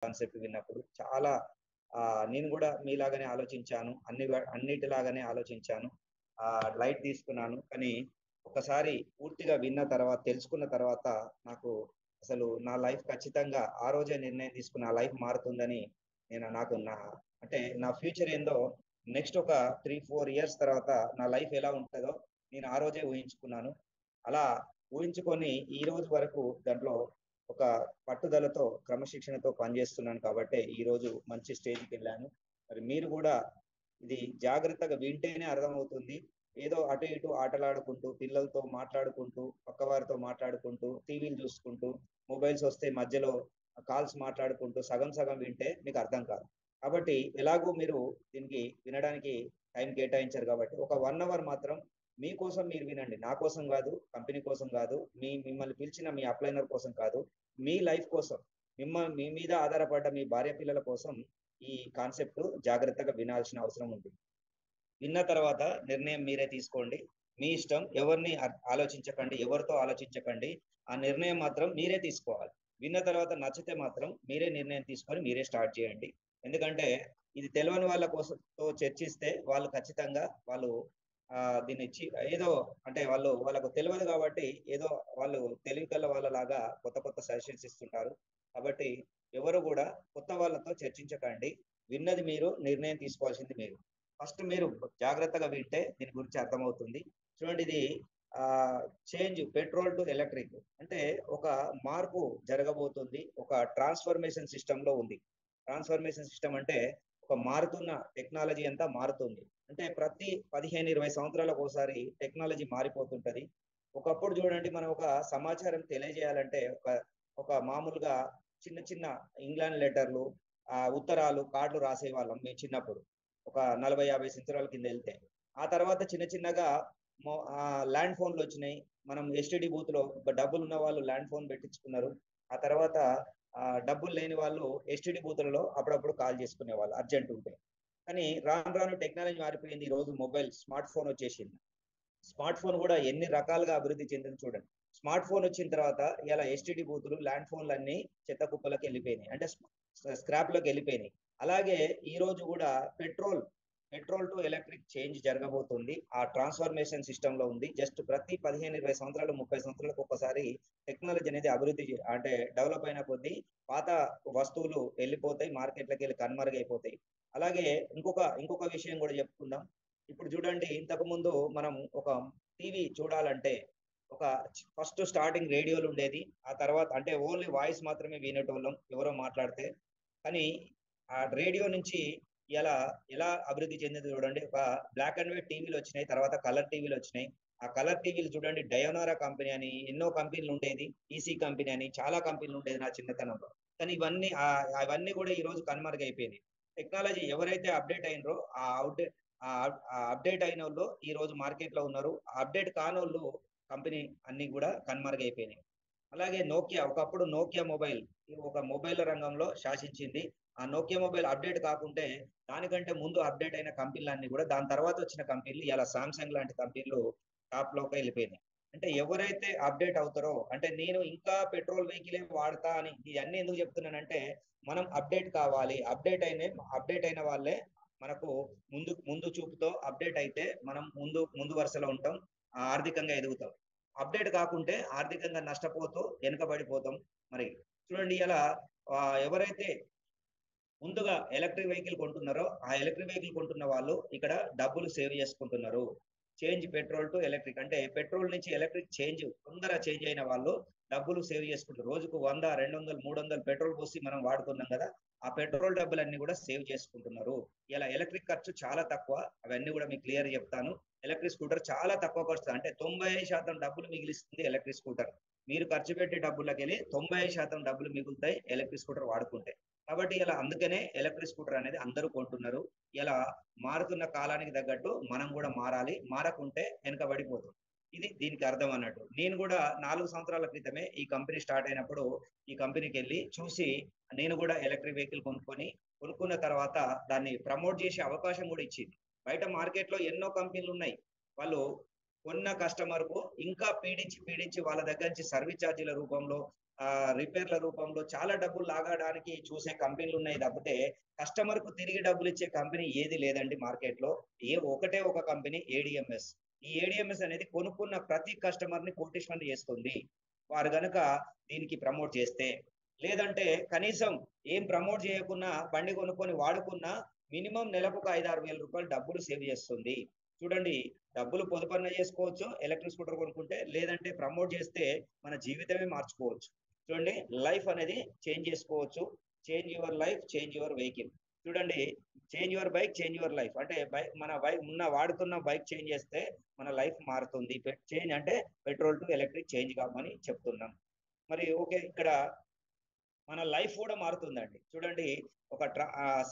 Concept విన్నప్పుడు చాలా నేను కూడా మీలాగానే ఆలోచించాను. అన్నిటిలాగానే ఆలోచించాను. లైట్ తీసుకున్నాను. కానీ ఒకసారి పూర్తిగా విన్న తర్వాత, తెలుసుకున్న తర్వాత నాకు అసలు నా లైఫ్ ఖచ్చితంగా ఆ రోజే నిర్ణయం తీసుకున్న నా లైఫ్ మారుతుందని నాకు అంటే నా ఫ్యూచర్ ఏందో నెక్స్ట్ ఒక 3-4 ఇయర్స్ తర్వాత నా లైఫ్ ఎలా ఉంటుందో నేను ఆ రోజే ఊహించుకున్నాను. అలా ఊహించుకొని ఈ రోజు వరకు దాంట్లో ఒక పట్టుదలతో, క్రమశిక్షణతో పనిచేస్తున్నాను కాబట్టి ఈ రోజు మంచి స్టేజ్‌కి వెళ్ళాను. మరి మీరు కూడా ఇది జాగ్రత్తగా వింటేనే అర్థమవుతుంది. ఏదో అటు ఇటు ఆటలాడుకుంటూ, పిల్లలతో మాట్లాడుకుంటూ, పక్కవారితో మాట్లాడుకుంటూ, టీవీలు చూసుకుంటూ, మొబైల్స్ వస్తే మధ్యలో కాల్స్ మాట్లాడుకుంటూ సగం సగం వింటే మీకు అర్థం కాదు. కాబట్టి ఎలాగో మీరు దీనికి వినడానికి టైం కేటాయించారు కాబట్టి ఒక 1 అవర్ మాత్రం మీకోసం మీరు వినండి. నా కోసం కాదు, కంపెనీ కోసం కాదు, మిమ్మల్ని పిలిచిన మీ అప్లైనర్ కోసం కాదు, మీ లైఫ్ కోసం, మీ మీద ఆధారపడ్డ మీ భార్య పిల్లల కోసం ఈ కాన్సెప్ట్ జాగ్రత్తగా వినాల్సిన అవసరం ఉంది. విన్న తర్వాత నిర్ణయం మీరే తీసుకోండి. మీ ఇష్టం. ఎవరిని ఆలోచించకండి, ఎవరితో ఆలోచించకండి. ఆ నిర్ణయం మాత్రం మీరే తీసుకోవాలి. విన్న తర్వాత నచ్చితే మాత్రం మీరే నిర్ణయం తీసుకొని మీరే స్టార్ట్ చేయండి. ఎందుకంటే ఇది తెలవని వాళ్ళ కోసంతో చర్చిస్తే వాళ్ళు ఖచ్చితంగా వాళ్ళు దీన్ని ఏదో అంటే వాళ్ళకు తెలియదు కాబట్టి ఏదో వాళ్ళు తెలివికల్ల వాళ్ళలాగా కొత్త కొత్త సజెషన్స్ ఇస్తుంటారు. కాబట్టి ఎవరు కూడా కొత్త వాళ్ళతో చర్చించకండి. విన్నది మీరు, నిర్ణయం తీసుకోవాల్సింది మీరు. ఫస్ట్ మీరు జాగ్రత్తగా వింటే దీని గురించి అర్థమవుతుంది. చూడండి, ఇది చేంజ్ పెట్రోల్ టు ఎలక్ట్రిక్ అంటే ఒక మార్పు జరగబోతుంది. ఒక ట్రాన్స్ఫర్మేషన్ సిస్టమ్ లో ఉంది. ట్రాన్స్ఫర్మేషన్ సిస్టమ్ అంటే ఒక మారుతున్న టెక్నాలజీ అంతా మారుతుంది. అంటే ప్రతి 15-20 సంవత్సరాలకు ఒకసారి టెక్నాలజీ మారిపోతుంటది. ఒకప్పుడు చూడండి, మనం ఒక సమాచారం తెలియజేయాలంటే ఒక మామూలుగా చిన్న చిన్న ఇంగ్లాండ్ లెటర్లు, ఉత్తరాలు, కార్డులు రాసేవాళ్ళం మేము చిన్నప్పుడు. ఒక 40-50 సంవత్సరాల కింద వెళ్తే ఆ తర్వాత చిన్న చిన్నగా ల్యాండ్ ఫోన్లు వచ్చినాయి. మనం ఎస్టీడీ బూత్ లో డబ్బులు ఉన్న వాళ్ళు ల్యాండ్ ఫోన్ పెట్టించుకున్నారు. ఆ తర్వాత డబ్బులు లేని వాళ్ళు ఎస్టీడీ బూత్లలో అప్పుడప్పుడు కాల్ చేసుకునే వాళ్ళు అర్జెంట్ ఉంటే. కానీ రాను రాను టెక్నాలజీ మారిపోయింది. ఈ రోజు మొబైల్ స్మార్ట్ ఫోన్ వచ్చేసింది. స్మార్ట్ ఫోన్ కూడా ఎన్ని రకాలుగా అభివృద్ధి చెందింది చూడండి. స్మార్ట్ ఫోన్ వచ్చిన తర్వాత ఇలా ఎస్టీడీ బూతులు, ల్యాండ్ ఫోన్లు అన్ని చెత్త కుప్పలకి వెళ్ళిపోయినాయి, అంటే స్క్రాప్ లోకి వెళ్ళిపోయినాయి. అలాగే ఈ రోజు కూడా పెట్రోల్ టు ఎలక్ట్రిక్ చేంజ్ జరగబోతుంది. ఆ ట్రాన్స్ఫర్మేషన్ సిస్టమ్ లో ఉంది. జస్ట్ ప్రతి 15-20 సంవత్సరాలు, 30 సంవత్సరాలకు ఒకసారి టెక్నాలజీ అనేది అభివృద్ధి అంటే డెవలప్ అయిన కొద్దీ పాత వస్తువులు వెళ్ళిపోతాయి, మార్కెట్లకి వెళ్ళి కనుమరుగైపోతాయి. అలాగే ఇంకొక విషయం కూడా చెప్పుకుందాం. ఇప్పుడు చూడండి, ఇంతకు ముందు మనం ఒక టీవీ చూడాలంటే ఒక ఫస్ట్ స్టార్టింగ్ రేడియోలు ఉండేది. ఆ తర్వాత అంటే ఓన్లీ వాయిస్ మాత్రమే వినేటోళ్ళం ఎవరో మాట్లాడితే. కానీ ఆ రేడియో నుంచి ఎలా అభివృద్ధి చెందింది చూడండి. ఒక బ్లాక్ అండ్ వైట్ టీవీలు వచ్చినాయి, తర్వాత కలర్ టీవీలు వచ్చినాయి. ఆ కలర్ టీవీలు చూడండి, డయోనారా కంపెనీ అని ఎన్నో కంపెనీలు ఉండేది, ఈసీ కంపెనీ అని చాలా కంపెనీలు ఉండేది నా చిన్నతనంలో. కానీ అవన్నీ కూడా ఈ రోజు కనుమరుగైపోయినాయి. టెక్నాలజీ ఎవరైతే అప్డేట్ అయినరో ఆ అప్డేట్ అయిన వాళ్ళు ఈ రోజు మార్కెట్ లో ఉన్నారు. అప్డేట్ కానోళ్ళు కంపెనీ అన్ని కూడా కనుమరుగైపోయినాయి. అలాగే ఒకప్పుడు నోకియా మొబైల్ ఒక మొబైల్ రంగంలో శాసించింది. ఆ నోకియా మొబైల్ అప్డేట్ కాకుంటే దానికంటే ముందు అప్డేట్ అయిన కంపెనీలన్నీ కూడా, దాని తర్వాత వచ్చిన కంపెనీలు ఇలా సామ్సంగ్ లాంటి కంపెనీలు టాప్ లోకి వెళ్ళిపోయినాయి. అంటే ఎవరైతే అప్డేట్ అవుతారో, అంటే నేను ఇంకా పెట్రోల్ వెహికలే వాడతా అని ఇవన్నీ ఎందుకు చెప్తున్నానంటే, మనం అప్డేట్ కావాలి. అప్డేట్ అయిన వాళ్ళే మనకు ముందు చూపుతో అప్డేట్ అయితే మనం ముందు వరుసలో ఉంటాం, ఆర్థికంగా ఎదుగుతాం. అప్డేట్ కాకుంటే ఆర్థికంగా నష్టపోతూ వెనుకబడిపోతాం. మరి చూడండి, ఇలా ఎవరైతే ముందుగా ఎలక్ట్రిక్ వెహికల్ కొంటున్నారో ఆ ఎలక్ట్రిక్ వెహికల్ కొంటున్న వాళ్ళు ఇక్కడ డబ్బులు సేవ్ చేసుకుంటున్నారు. చేంజ్ పెట్రోల్ టు ఎలక్ట్రిక్ అంటే పెట్రోల్ నుంచి ఎలక్ట్రిక్ తొందర చేంజ్ అయిన వాళ్ళు డబ్బులు సేవ్ చేసుకుంటారు. రోజుకు 100, 200, 300 పెట్రోల్ పోసి మనం వాడుతున్నాం కదా, ఆ పెట్రోల్ డబ్బులన్నీ కూడా సేవ్ చేసుకుంటున్నారు. ఇలా ఎలక్ట్రిక్ ఖర్చు చాలా తక్కువ. అవన్నీ కూడా మీకు క్లియర్ చెప్తాను. ఎలక్ట్రిక్ స్కూటర్ చాలా తక్కువ ఖర్చు, అంటే 90% డబ్బులు మిగిలిస్తుంది ఎలక్ట్రిక్ స్కూటర్. మీరు ఖర్చు పెట్టే డబ్బులకి వెళ్ళి 90% డబ్బులు మిగులుతాయి ఎలక్ట్రిక్ స్కూటర్ వాడుకుంటే. కాబట్టి ఇలా అందుకనే ఎలక్ట్రిక్ స్కూటర్ అనేది అందరూ కొంటున్నారు. ఇలా మారుతున్న కాలానికి తగ్గట్టు మనం కూడా మారాలి. మారకుంటే వెనుకబడిపోతాం. ఇది దీనికి అర్థం అన్నట్టు. నేను కూడా 4 సంవత్సరాల క్రితమే ఈ కంపెనీ స్టార్ట్ అయినప్పుడు ఈ కంపెనీకి వెళ్ళి చూసి నేను కూడా ఎలక్ట్రిక్ వెహికల్ కొనుక్కున్న తర్వాత దాన్ని ప్రమోట్ చేసే అవకాశం కూడా ఇచ్చింది. బయట మార్కెట్ లో ఎన్నో కంపెనీలు ఉన్నాయి. వాళ్ళు కొన్న కస్టమర్ కు ఇంకా పీడించి వాళ్ళ దగ్గర నుంచి సర్వీస్ ఛార్జీల రూపంలో రిపేర్ల రూపంలో చాలా డబ్బులు లాగడానికి చూసే కంపెనీలు ఉన్నాయి తప్పితే కస్టమర్ కు తిరిగి డబ్బులు ఇచ్చే కంపెనీ ఏది లేదండి మార్కెట్ లో. ఒకటే ఒక కంపెనీ ఏడిఎంఎస్. ఈ ఏడిఎంఎస్ అనేది కొనుక్కున్న ప్రతి కస్టమర్ ని కోటీశ్వరుని చేస్తుంది వారు గనుక దీనికి ప్రమోట్ చేస్తే. లేదంటే కనీసం ఏం ప్రమోట్ చేయకున్నా బండి కొనుక్కొని వాడుకున్నా మినిమం నెలకు ఒక 5-6 వేల రూపాయలు డబ్బులు సేవ్ చేస్తుంది. చూడండి, డబ్బులు పొదుపన్న చేసుకోవచ్చు ఎలక్ట్రిక్ స్కూటర్ కొనుక్కుంటే, లేదంటే ప్రమోట్ చేస్తే మన జీవితమే మార్చుకోవచ్చు. చూడండి, లైఫ్ అనేది చేంజ్ చేసుకోవచ్చు. Change your life, change your vehicle. చూడండి, change your bike, change your life అంటే మన బైక్ వాడుతున్న బైక్ చేంజ్ చేస్తే మన లైఫ్ మారుతుంది. చేంజ్ అంటే పెట్రోల్ టు ఎలక్ట్రిక్ చేంజ్ కామని చెప్తున్నాం. మరి ఓకే, ఇక్కడ మన లైఫ్ కూడా మారుతుందండి. చూడండి, ఒక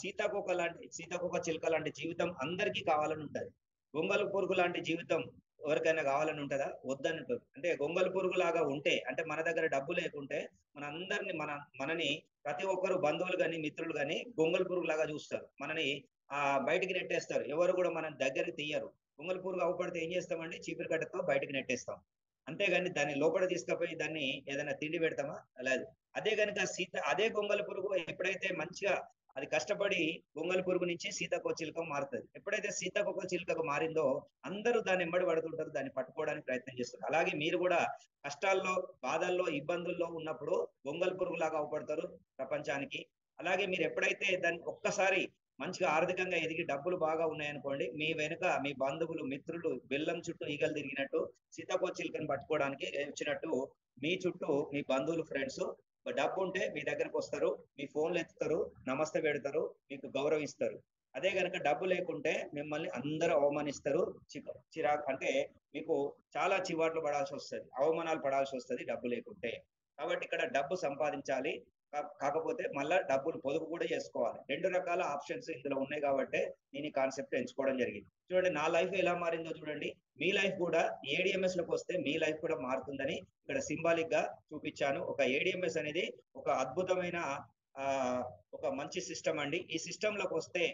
సీతాకోక చిలుక లాంటి జీవితం అందరికీ కావాలని ఉంటది. గొంగళి పురుగు లాంటి జీవితం ఎవరికైనా కావాలని ఉంటదా? వద్దని ఉంటుంది. అంటే గొంగళి పురుగు లాగా ఉంటే, అంటే మన దగ్గర డబ్బు లేకుంటే మనందరిని మనని ప్రతి ఒక్కరు బంధువులు గాని మిత్రులు గాని గొంగళి పురుగు లాగా చూస్తారు. మనని బయటికి నెట్టేస్తారు. ఎవరు కూడా మన దగ్గరికి తీయరు. గొంగళి పురుగు అవపడితే ఏం చేస్తామండి? చీపురు కట్టతో బయటికి నెట్టేస్తాం. అంతేగాని దాన్ని లోపల తీసుకుపోయి దాన్ని ఏదైనా తిండి పెడతామా? లేదు. అదే గనుక అదే గొంగళి పురుగు ఎప్పుడైతే మంచిగా అది కష్టపడి గొంగళి పురుగు నుంచి సీతాకోకచిలుక మారుతుంది. ఎప్పుడైతే సీతాకోకచిలుకగా మారిందో అందరూ దాన్ని ఎంబడి పడుతుంటారు, దాన్ని పట్టుకోవడానికి ప్రయత్నం చేస్తారు. అలాగే మీరు కూడా కష్టాల్లో, బాధల్లో, ఇబ్బందుల్లో ఉన్నప్పుడు గొంగళి పురుగు లాగా అవపడతారు ప్రపంచానికి. అలాగే మీరు ఎప్పుడైతే దాన్ని ఒక్కసారి మంచిగా ఆర్థికంగా ఎదిగి డబ్బులు బాగా ఉన్నాయనుకోండి, మీ వెనుక మీ బంధువులు, మిత్రులు బెల్లం చుట్టూ ఈగలు తిరిగినట్టు, సీతాకోకచిలుకని పట్టుకోవడానికి వచ్చినట్టు మీ చుట్టూ మీ బంధువులు, ఫ్రెండ్స్ డబ్బు ఉంటే మీ దగ్గరకు వస్తారు, మీ ఫోన్లు ఎత్తుతారు, నమస్తే పెడతారు, మీకు గౌరవిస్తారు. అదే గనక డబ్బు లేకుంటే మిమ్మల్ని అందరూ అవమానిస్తారు. చిరాకు అంటే మీకు చాలా చివాట్లు పడాల్సి వస్తది. అవమానాలు పడాల్సి వస్తది డబ్బు లేకుంటే. కాబట్టి ఇక్కడ డబ్బు సంపాదించాలి. కాకపోతే మళ్ళా డబ్బులు పొదుపు కూడా చేసుకోవాలి. 2 రకాల ఆప్షన్స్ ఇందులో ఉన్నాయి కాబట్టే నేను ఈ కాన్సెప్ట్ ఎంచుకోవడం జరిగింది. చూడండి, నా లైఫ్ ఎలా మారిందో చూడండి. మీ లైఫ్ కూడా ఏడిఎంఎస్ లోకి వస్తే మీ లైఫ్ కూడా మారుతుందని ఇక్కడ సింబాలిక్ గా చూపించాను. ఒక ఏడిఎంఎస్ అనేది ఒక అద్భుతమైన ఒక మంచి సిస్టమ్ అండి. ఈ సిస్టమ్ లోకి వస్తే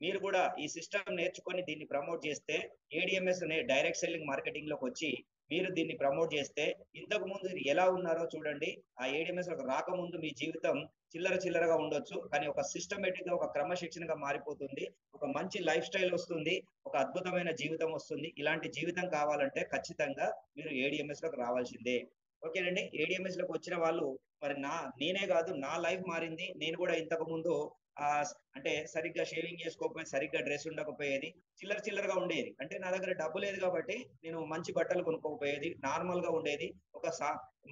మీరు కూడా ఈ సిస్టమ్ నేర్చుకొని దీన్ని ప్రమోట్ చేస్తే, ఏడిఎంఎస్ అనే డైరెక్ట్ సెల్లింగ్ మార్కెటింగ్ లోకి వచ్చి మీరు దీన్ని ప్రమోట్ చేస్తే, ఇంతకు ముందు ఎలా ఉన్నారో చూడండి. ఆ ఏడిఎంఎస్ లోకి రాకముందు మీ జీవితం చిల్లరగా ఉండొచ్చు, కానీ ఒక సిస్టమేటిక్ గా, ఒక క్రమశిక్షణగా మారిపోతుంది. ఒక మంచి లైఫ్ స్టైల్ వస్తుంది, ఒక అద్భుతమైన జీవితం వస్తుంది. ఇలాంటి జీవితం కావాలంటే ఖచ్చితంగా మీరు ఏడిఎంఎస్ లోకి రావాల్సిందే. ఓకేనండి. ఏడిఎంఎస్ లోకి వచ్చిన వాళ్ళు మరి నేనే కాదు, నా లైఫ్ మారింది. నేను కూడా ఇంతకు ముందు అంటే సరిగ్గా షేవింగ్ చేసుకోకపోయేది, సరిగ్గా డ్రెస్ ఉండకపోయేది, చిల్లరగా ఉండేది. అంటే నా దగ్గర డబ్బు లేదు కాబట్టి నేను మంచి బట్టలు కొనుక్కోకపోయేది, నార్మల్ గా ఉండేది,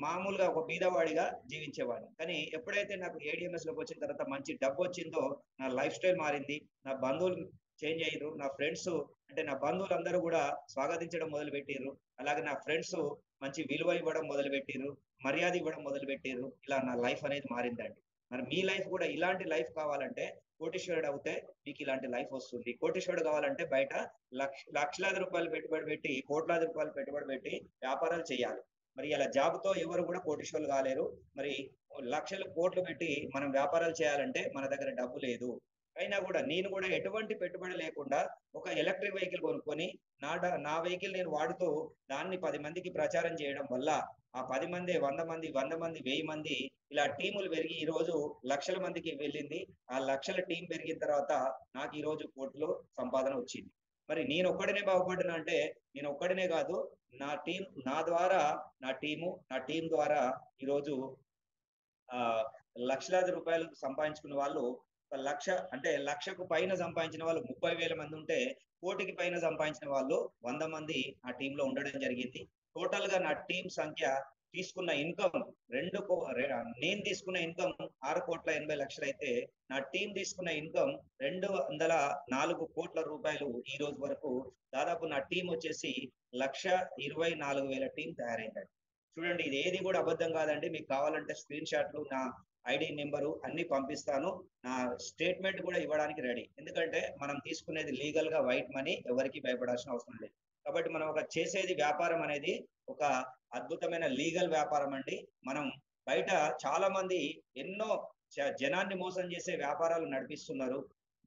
మామూలుగా ఒక బీదవాడిగా జీవించేవాడిని. కానీ ఎప్పుడైతే నాకు ఏడిఎంఎస్ లోకి వచ్చిన తర్వాత మంచి డబ్బు వచ్చిందో నా లైఫ్ స్టైల్ మారింది. నా బంధువులు చేంజ్ అయ్యారు. నా ఫ్రెండ్స్, అంటే నా బంధువులందరూ కూడా స్వాగతించడం మొదలు పెట్టిర్రు. అలాగే నా ఫ్రెండ్స్ మంచి విలువ ఇవ్వడం మొదలు పెట్టిర్రు, మర్యాద ఇవ్వడం మొదలు పెట్టిర్రు. ఇలా నా లైఫ్ అనేది మారిందండి. మరి మీ లైఫ్ కూడా ఇలాంటి లైఫ్ కావాలంటే, కోటీశ్వరుడు అవుతే మీకు ఇలాంటి లైఫ్ వస్తుంది. కోటీశ్వరుడు కావాలంటే బయట లక్షలాది రూపాయలు పెట్టుబడి పెట్టి, కోట్లాది రూపాయలు పెట్టుబడి పెట్టి వ్యాపారాలు చేయాలి. మరి ఇలా జాబ్తో ఎవరు కూడా కోటీశ్వరులు కాలేరు. మరి లక్షలు కోట్లు పెట్టి మనం వ్యాపారాలు చేయాలంటే మన దగ్గర డబ్బు లేదు. అయినా కూడా నేను కూడా ఎటువంటి పెట్టుబడి లేకుండా ఒక ఎలక్ట్రిక్ వెహికల్ కొనుక్కొని నా వెహికల్ నేను వాడుతూ దాన్ని 10 మందికి ప్రచారం చేయడం వల్ల ఆ 10 మంది 100 మంది 100 మంది 1000 మంది ఇలా టీములు పెరిగి ఈ రోజు లక్షల మందికి వెళ్ళింది. ఆ లక్షల టీం పెరిగిన తర్వాత నాకు ఈ రోజు కోట్లు సంపాదన వచ్చింది. మరి నేను ఒక్కడినే బాగుపడ్డాను అంటే, నేను ఒక్కడినే కాదు, నా టీం, నా ద్వారా నా టీం ద్వారా ఈరోజు ఆ లక్షలాది రూపాయలు సంపాదించుకున్న వాళ్ళు ఒక లక్ష, అంటే లక్షకు పైన సంపాదించిన వాళ్ళు 30,000 మంది ఉంటే, కోటికి పైన సంపాదించిన వాళ్ళు 100 మంది ఆ టీంలో ఉండడం జరిగింది. టోటల్ గా నా టీం సంఖ్య తీసుకున్న ఇన్కమ్ నేను తీసుకున్న ఇన్కమ్ 6,80,00,000 అయితే, నా టీం తీసుకున్న ఇన్కమ్ 204 కోట్ల రూపాయలు. ఈ రోజు వరకు దాదాపు నా టీం వచ్చేసి 1,24,000 టీం తయారైందండి. చూడండి, ఇది ఏది కూడా అబద్ధం కాదండి. మీకు కావాలంటే స్క్రీన్ షాట్లు, నా ఐడి నెంబరు అన్ని పంపిస్తాను. నా స్టేట్మెంట్ కూడా ఇవ్వడానికి రెడీ. ఎందుకంటే మనం తీసుకునేది లీగల్ గా వైట్ మనీ, ఎవరికి భయపడాల్సిన అవసరం లేదు. కాబట్టి మనం చేసేది వ్యాపారం అనేది ఒక అద్భుతమైన లీగల్ వ్యాపారం అండి. మనం బయట చాలా మంది ఎన్నో జనాన్ని మోసం చేసే వ్యాపారాలు నడిపిస్తున్నారు.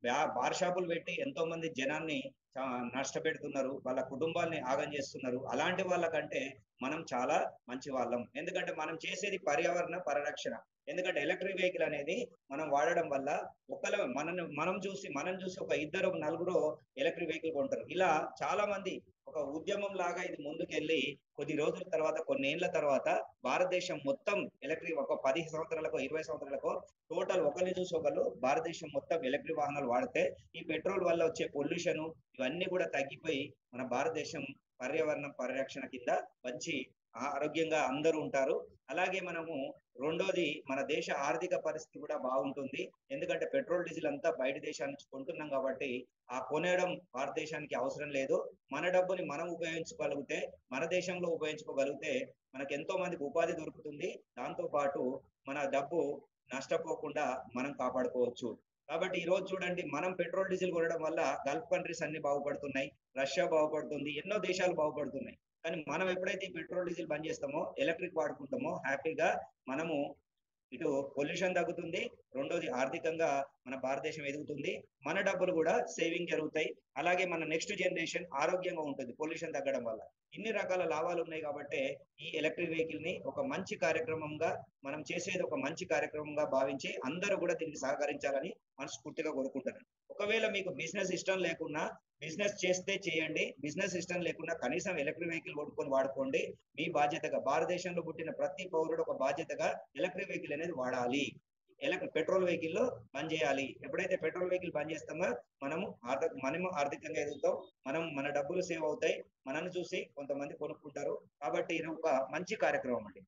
బార్ షాపులు పెట్టి ఎంతో మంది జనాన్ని నష్టపెడుతున్నారు, వాళ్ళ కుటుంబాల్ని ఆగం చేస్తున్నారు. అలాంటి వాళ్ళకంటే మనం చాలా మంచి వాళ్ళం. ఎందుకంటే మనం చేసేది పర్యావరణ పరిరక్షణ. ఎందుకంటే ఎలక్ట్రిక్ వెహికల్ అనేది మనం వాడడం వల్ల మనం చూసి ఒక ఇద్దరు నలుగురు ఎలక్ట్రిక్ వెహికల్ కొంటారు. ఇలా చాలా మంది ఒక ఉద్యమం లాగా ఇది ముందుకెళ్ళి కొద్ది రోజుల తర్వాత, కొన్నేళ్ల తర్వాత భారతదేశం మొత్తం ఎలక్ట్రిక్, ఒక 10 సంవత్సరాలకో 20 సంవత్సరాలకో టోటల్ ఒకరిని చూసి ఒకరు భారతదేశం మొత్తం ఎలక్ట్రిక్ వాహనాలు వాడితే ఈ పెట్రోల్ వల్ల వచ్చే పొల్యూషన్ ఇవన్నీ కూడా తగ్గిపోయి మన భారతదేశం పర్యావరణ పరిరక్షణ కింద మంచి ఆరోగ్యంగా అందరూ ఉంటారు. అలాగే మనము రెండోది, మన దేశ ఆర్థిక పరిస్థితి కూడా బాగుంటుంది. ఎందుకంటే పెట్రోల్ డీజిల్ అంతా బయట దేశాల నుంచి కొంటున్నాం కాబట్టి ఆ కొనడం భారతదేశానికి అవసరం లేదు. మన డబ్బుని మనం ఉపయోగించుకోగలిగితే, మన దేశంలో ఉపయోగించుకోగలిగితే మనకు ఎంతో మందికి ఉపాధి దొరుకుతుంది. దాంతో పాటు మన డబ్బు నష్టపోకుండా మనం కాపాడుకోవచ్చు. కాబట్టి ఈ రోజు చూడండి, మనం పెట్రోల్ డీజిల్ కొనడం వల్ల గల్ఫ్ కంట్రీస్ అన్ని బాగుపడుతున్నాయి, రష్యా బాగుపడుతుంది, ఎన్నో దేశాలు బాగుపడుతున్నాయి. కానీ మనం ఎప్పుడైతే ఈ పెట్రోల్ డీజిల్ బంద్ చేస్తామో, ఎలక్ట్రిక్ వాడుకుంటామో, హ్యాపీగా మనము ఇటు పొల్యూషన్ తగ్గుతుంది, రెండోది ఆర్థికంగా మన భారతదేశం ఎదుగుతుంది, మన డబ్బులు కూడా సేవింగ్ జరుగుతాయి. అలాగే మన నెక్స్ట్ జనరేషన్ ఆరోగ్యంగా ఉంటుంది పొల్యూషన్ తగ్గడం వల్ల. ఇన్ని రకాల లాభాలు ఉన్నాయి కాబట్టి ఈ ఎలక్ట్రిక్ వెహికల్ ని ఒక మంచి కార్యక్రమంగా, మనం చేసేది ఒక మంచి కార్యక్రమంగా భావించి అందరూ కూడా దీనికి సహకరించాలని మనస్ఫూర్తిగా కోరుకుంటాను. ఒకవేళ మీకు బిజినెస్ ఇష్టం లేకున్నా, బిజినెస్ చేస్తే చేయండి, బిజినెస్ ఇష్టం లేకుండా కనీసం ఎలక్ట్రిక్ వెహికల్ కొనుక్కొని వాడుకోండి. మీ బాధ్యతగా, భారతదేశంలో పుట్టిన ప్రతి పౌరుడు ఒక బాధ్యతగా ఎలక్ట్రిక్ వెహికల్ అనేది వాడాలి. పెట్రోల్ వెహికల్ బంద్ చేయాలి. ఎప్పుడైతే పెట్రోల్ వెహికల్ బంద్ చేస్తామో మనము ఆర్థికంగా ఎదుగుతాం, మన డబ్బులు సేవ్ అవుతాయి, మనల్ని చూసి కొంతమంది కొనుక్కుంటారు. కాబట్టి ఇది ఒక మంచి కార్యక్రమం అండి.